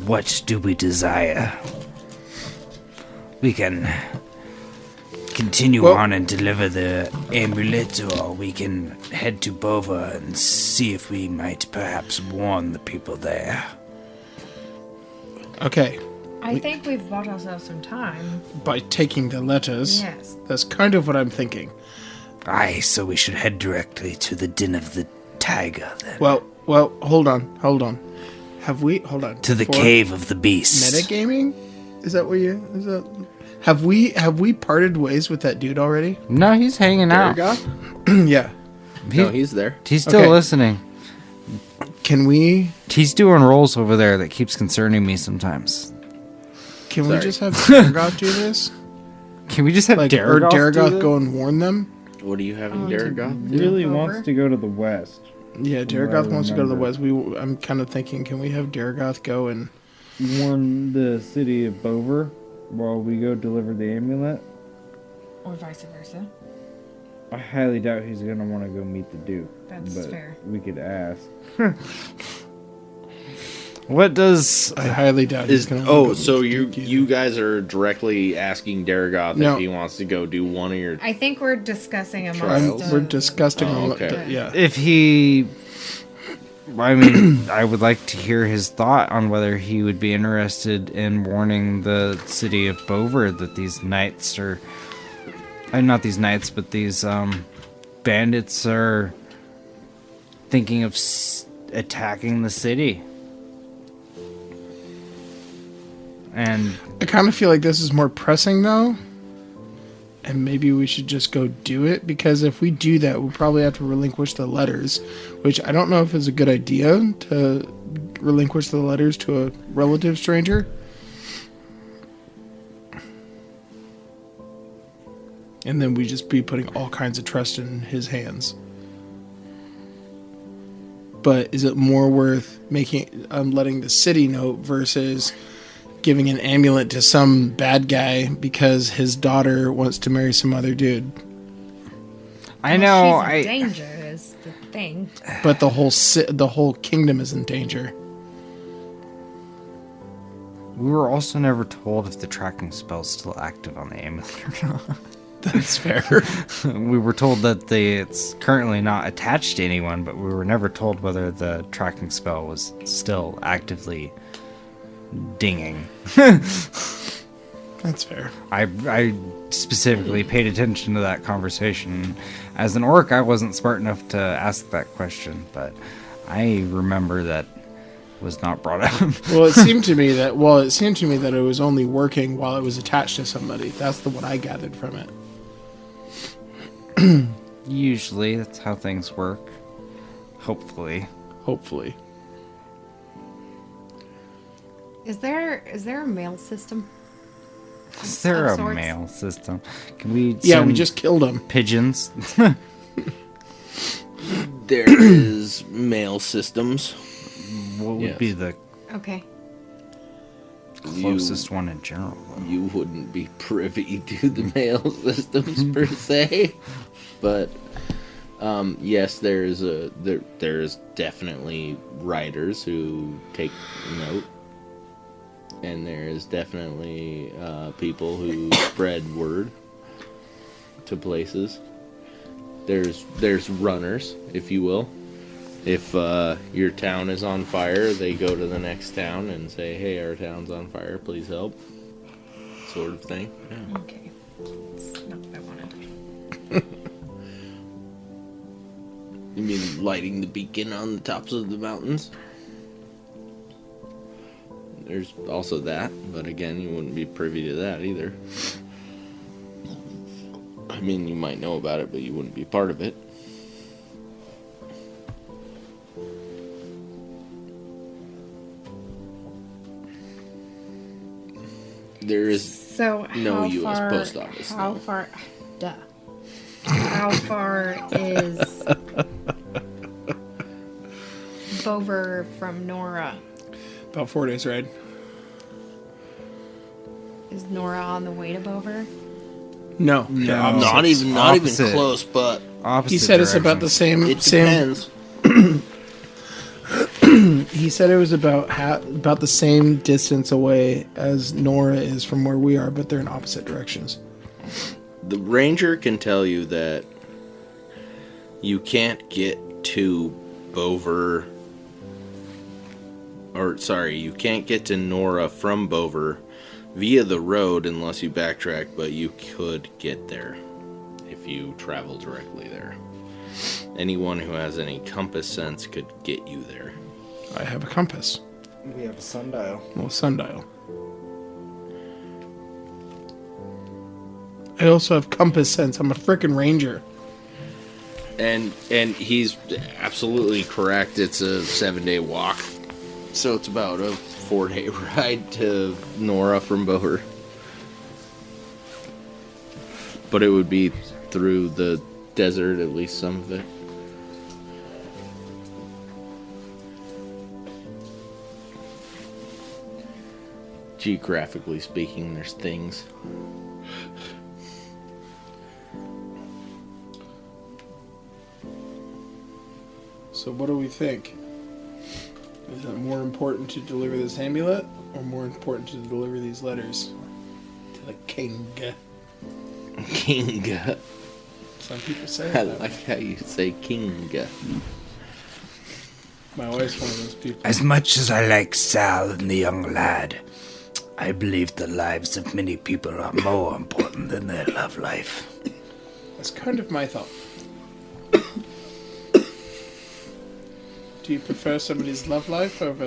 What do we desire? We can continue Well- on and deliver the amulet, or we can head to Bova and see if we might perhaps warn the people there. Okay, I think we've bought ourselves some time. by taking the letters. Yes. That's kind of what I'm thinking. Aye, so we should head directly to the Den of the Tiger then. Well, hold on. Have we? Hold on. To the For Cave of the Beast. Metagaming? Is that what you? Is that? Have we parted ways with that dude already? No, he's hanging out. Daragoth? Yeah. No, he's there. He's still Okay. listening. Can we? He's doing rolls over there that keeps concerning me sometimes. Can we Sorry. just have Daragoth do this? Can we just have Like, or Daragoth go and warn them? What are you having, Daragoth? Really Over. wants to go to the west. Yeah, Daragoth I wants to go to the remember. west. I'm kind of thinking, can we have Daragoth go and? Warn the city of Bover while we go deliver the amulet. Or vice versa. I highly doubt he's gonna want to go meet the Duke. That's but fair. we could ask. What does... I highly doubt he's going to. So you guys are directly asking Daragoth No. if he wants to go do one of your... I think we're discussing amongst. We're discussing. okay. Yeah. If he... I mean, I would like to hear his thought on whether he would be interested in warning the city of Bover that these knights are... not these knights, but these bandits are thinking of attacking the city. And I kind of feel like this is more pressing, though. And maybe we should just go do it, because if we do that, we'll probably have to relinquish the letters, which I don't know if is a good idea to relinquish the letters to a relative stranger. And then we just be putting all kinds of trust in his hands. But is it more worth letting the city know versus giving an amulet to some bad guy because his daughter wants to marry some other dude? I know, She's in danger is the thing. But the whole kingdom is in danger. We were also never told if the tracking spell's still active on the amulet or not. That's fair. We were told that it's currently not attached to anyone, but we were never told whether the tracking spell was still actively dinging. That's fair. I specifically paid attention to that conversation. As an orc, I wasn't smart enough to ask that question, but I remember that was not brought up. Well, it seemed to me that it was only working while it was attached to somebody. That's what I gathered from it. Usually, that's how things work. Hopefully. Is there a mail system? Is there Of a sorts? mail system? Can we Yeah, we send just killed him. pigeons? There is mail systems. What would Yes. be the Okay. closest one in general? You wouldn't be privy to the mail systems per se, but yes, there's definitely writers who take note, and there's definitely people who spread word to places. There's runners, if you will. If your town is on fire, they go to the next town and say, "Hey, our town's on fire. Please help." Sort of thing. Yeah. Okay. That's not what I wanted. You mean lighting the beacon on the tops of the mountains? There's also that, but again, you wouldn't be privy to that either. I mean, you might know about it, but you wouldn't be part of it. There is So no how U.S. far, post office, How no. far? Duh. How far is Bover from Nora? About 4 days ride. Is Nora on the way to Bover? No. No. Not even Opposite. close, but Opposite He said it's about the directions. same. it Same. depends. He said it was about about the same distance away as Nora is from where we are, but they're in opposite directions. The ranger can tell you that you can't get to Bover, you can't get to Nora from Bover via the road unless you backtrack, but you could get there if you travel directly there. Anyone who has any compass sense could get you there. I have a compass. We have a sundial. Well, sundial. I also have compass sense. I'm a frickin' ranger. And he's absolutely correct. It's a 7-day walk. So it's about a 4-day ride to Nora from Bover. But it would be through the desert, at least some of it. Geographically speaking, there's things. So what do we think? Is it more important to deliver this amulet, or more important to deliver these letters to the king? King. Some people say I that. like how you say king. My wife's one of those people. As much as I like Sal and the young lad, I believe the lives of many people are more important than their love life. That's kind of my thought. Do you prefer somebody's love life over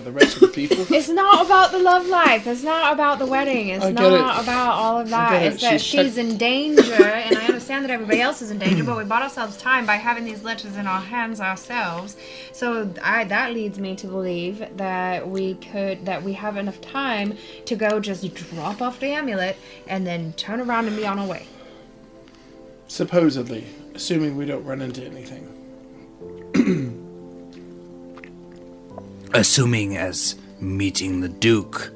the rest of the people? It's not about the love life. It's not about the wedding. It's I get not it. about all of I that. get it. It's that She's she's in danger, and I understand that everybody else is in danger, but we bought ourselves time by having these letters in our hands ourselves. So that leads me to believe that we have enough time to go just drop off the amulet and then turn around and be on our way. Supposedly, assuming we don't run into anything. Assuming as meeting the Duke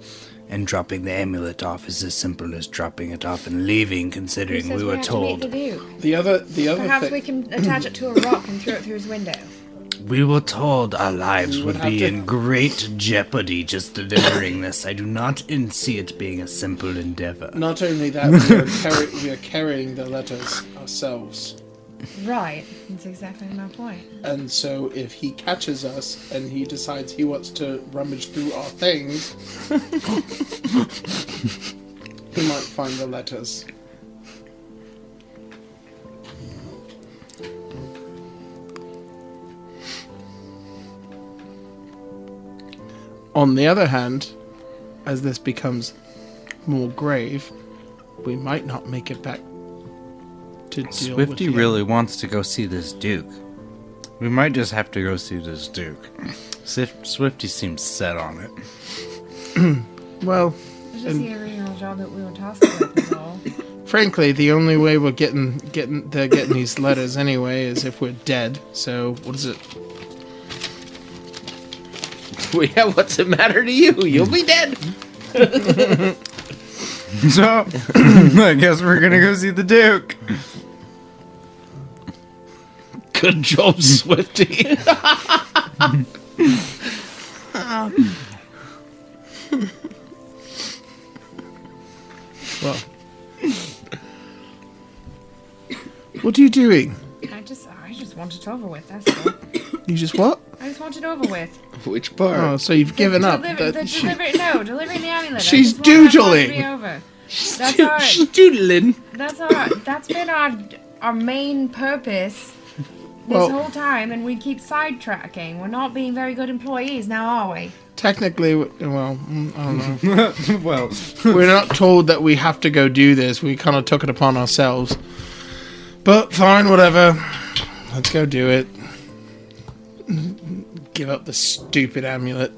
and dropping the amulet off is as simple as dropping it off and leaving, considering we were told. The other Perhaps thing. we can attach it to a rock and throw it through his window. We were told our lives We would would have be to- in great jeopardy just delivering this. I do not see it being a simple endeavor. Not only that, we are carrying the letters ourselves. Right. That's exactly my point. And so if he catches us and he decides he wants to rummage through our things, he might find the letters. On the other hand, as this becomes more grave, we might not make it back to deal with Swifty the- really wants to go see this Duke. We might just have to go see this Duke. Swifty seems set on it. Well, It's just the original job that we were tasked with, is all. frankly, the only way we're getting these letters anyway is if we're dead. So what is it? Yeah, what's the matter to you? You'll be dead. So, I guess we're gonna go see the Duke. Good job, Swifty. Well, what are you doing? I just want it over with, that's all. You just what? I just want it over with. Which part? Oh, so you've given up. Delivering the amulet. She's I just want that part to doodling. be over. That's our, She's doodling. that's been our main purpose this Well- whole time, and we keep sidetracking. We're not being very good employees now, are we? Technically, well, I don't know. Well, We're not told that we have to go do this. We kind of took it upon ourselves. But fine, whatever. Let's go do it. Give up the stupid amulet.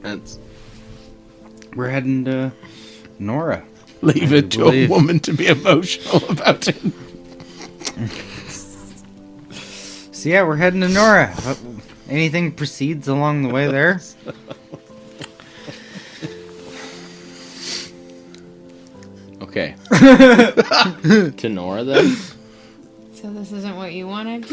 That's we're heading to Nora. Leave it to a believe- woman to be emotional about it. So yeah, we're heading to Nora. Anything proceeds along the way there? okay. To Nora then? So this isn't what you wanted?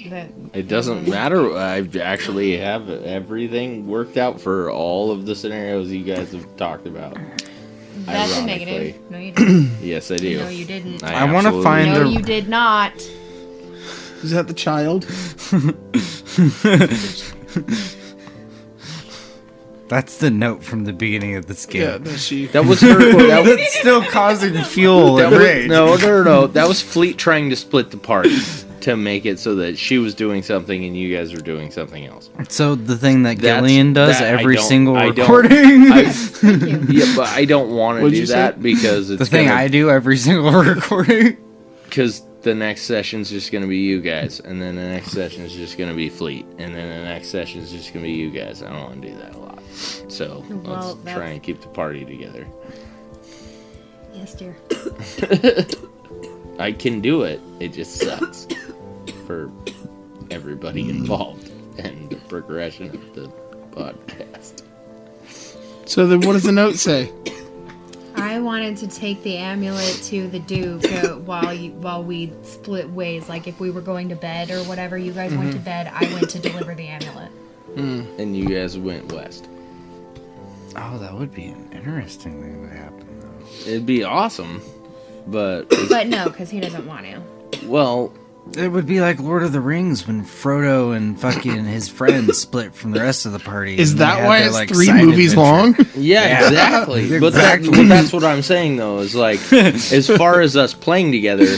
That It doesn't matter. I actually have everything worked out for all of the scenarios you guys have talked about. That's a Ironically. negative. No, you didn't. Yes, I do. No, you didn't. I wanna absolutely find do. No, the- you did not. Is that the child? That's the note from the beginning of this game. Yeah, no, she. That was her. That's still causing fuel That and was, rage. no. That was Fleet trying to split the party to make it so that she was doing something and you guys were doing something else. So the thing that That's- Gillian does that I every don't- single I don't- recording. Yeah, but I don't want to What'd do you say? that because it's The thing I do every single recording. because the next session's just gonna be you guys, and then the next session is just gonna be Fleet, and then the next session is just gonna be you guys. I don't want to do that a lot, so Well, let's try and keep the party together. Yes, dear. I can do it. It just sucks for everybody involved and the progression of the podcast. So then, what does the note say? I I wanted to take the amulet to the Duke while we split ways. Like if we were going to bed or whatever, you guys went to bed, I went to deliver the amulet. And you guys went west. Oh, that would be an interesting thing to happen, though. It'd be awesome, but But no, because he doesn't want to. well, It would be like Lord of the Rings when Frodo and fucking his friends split from the rest of the party. Is and they that had why their, it's like, 3 side movies adventure. long? yeah, exactly. But that's what I'm saying though. Is like, as far as us playing together,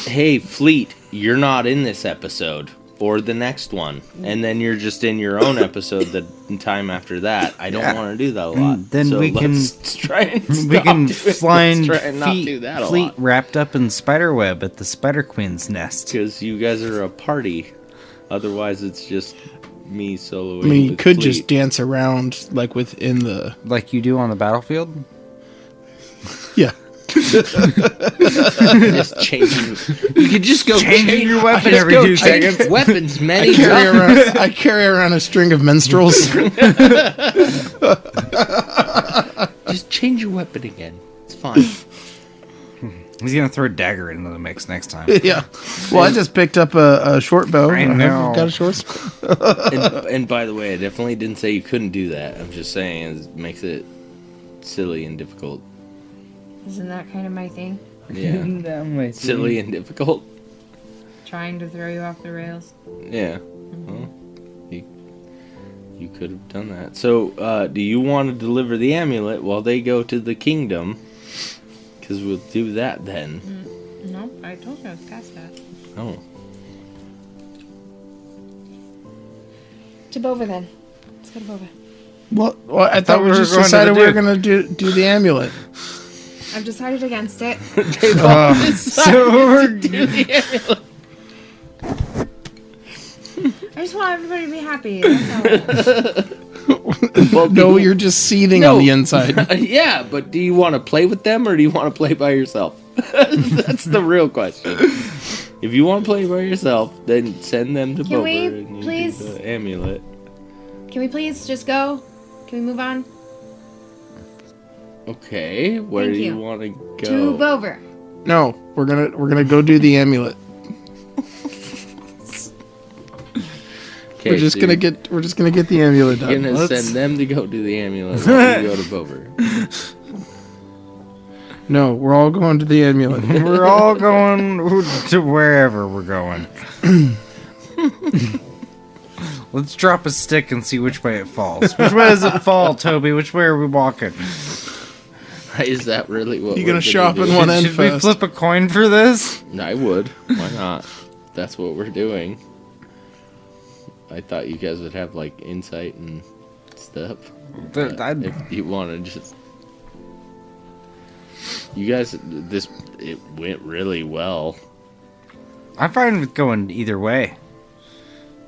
hey Fleet, you're not in this episode or the next one, and then you're just in your own episode the time after that. I don't want to do that a lot. Then so we can- let's try and We stop can doing- find let's try and not do that a Fleet lot. wrapped up in spiderweb at the Spider Queen's nest. Because you guys are a party. Otherwise, it's just me soloing. I mean, you with could Fleet. just dance around, like, within the... Like you do on the battlefield? Yeah. just changing. You could just go Changing your weapon just every go 2 change seconds. Weapons many I carry around a string of minstrels. Just change your weapon again. It's fine. He's gonna throw a dagger into the mix next time. Yeah. Well, I just picked up a short bow. I know. I've got a short. and by the way, I definitely didn't say you couldn't do that. I'm just saying it makes it silly and difficult. Isn't that kind of my thing? Yeah. Silly and difficult. Trying to throw you off the rails. Yeah. Well, you could have done that. So, do you want to deliver the amulet while they go to the kingdom? Because we'll do that then. No, I told you I was past that. Oh. To Bova then. Let's go to Bova. Well, I thought we we were just going to decided the we were Duke. going to do the amulet. I've decided against it. I just want everybody to be happy. That's all. Well, No, you're just seething on the inside. Yeah, but do you want to play with them or do you want to play by yourself? That's the real question. If you want to play by yourself, then send them to Can Bober we and you please- do the amulet. Can we please just go? Can we move on? Okay, where Thank do you you. want to To go? Bover. No, we're gonna go do the amulet. Okay, We're just so gonna get the amulet you're done. gonna Let's- send them to go do the amulet while you go to Bober. No, we're all going to the amulet. We're all going to wherever we're going. Let's drop a stick and see which way it falls. Which way does it fall, Toby? Which way are we walking? Is that really what You we're gonna shop do? in one end Should we first? flip a coin for this? I would. Why not? That's what we're doing. I thought you guys would have like insight and stuff. But if you want to just, you guys, it went really well. I'm fine with going either way.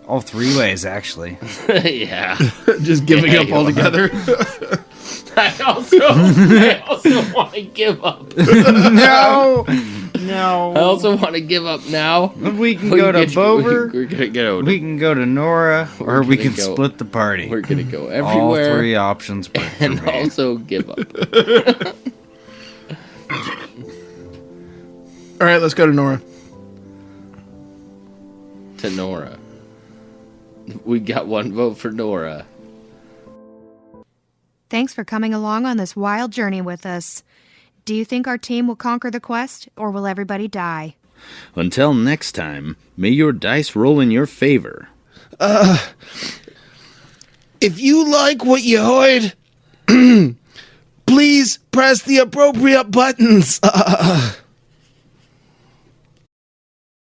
All 3 ways, actually. Yeah. Just giving Yeah, up you altogether. I also want to give up. No! I also want to give up now. We can go to Bover, We're gonna go. we can go to Nora, or we gonna can go- split the party. We're gonna go All everywhere 3 options work for and me. also give up. All right, let's go to Nora. To Nora. We got 1 vote for Nora. Thanks for coming along on this wild journey with us. Do you think our team will conquer the quest, or will everybody die? Until next time, may your dice roll in your favor. If you like what you heard, please press the appropriate buttons.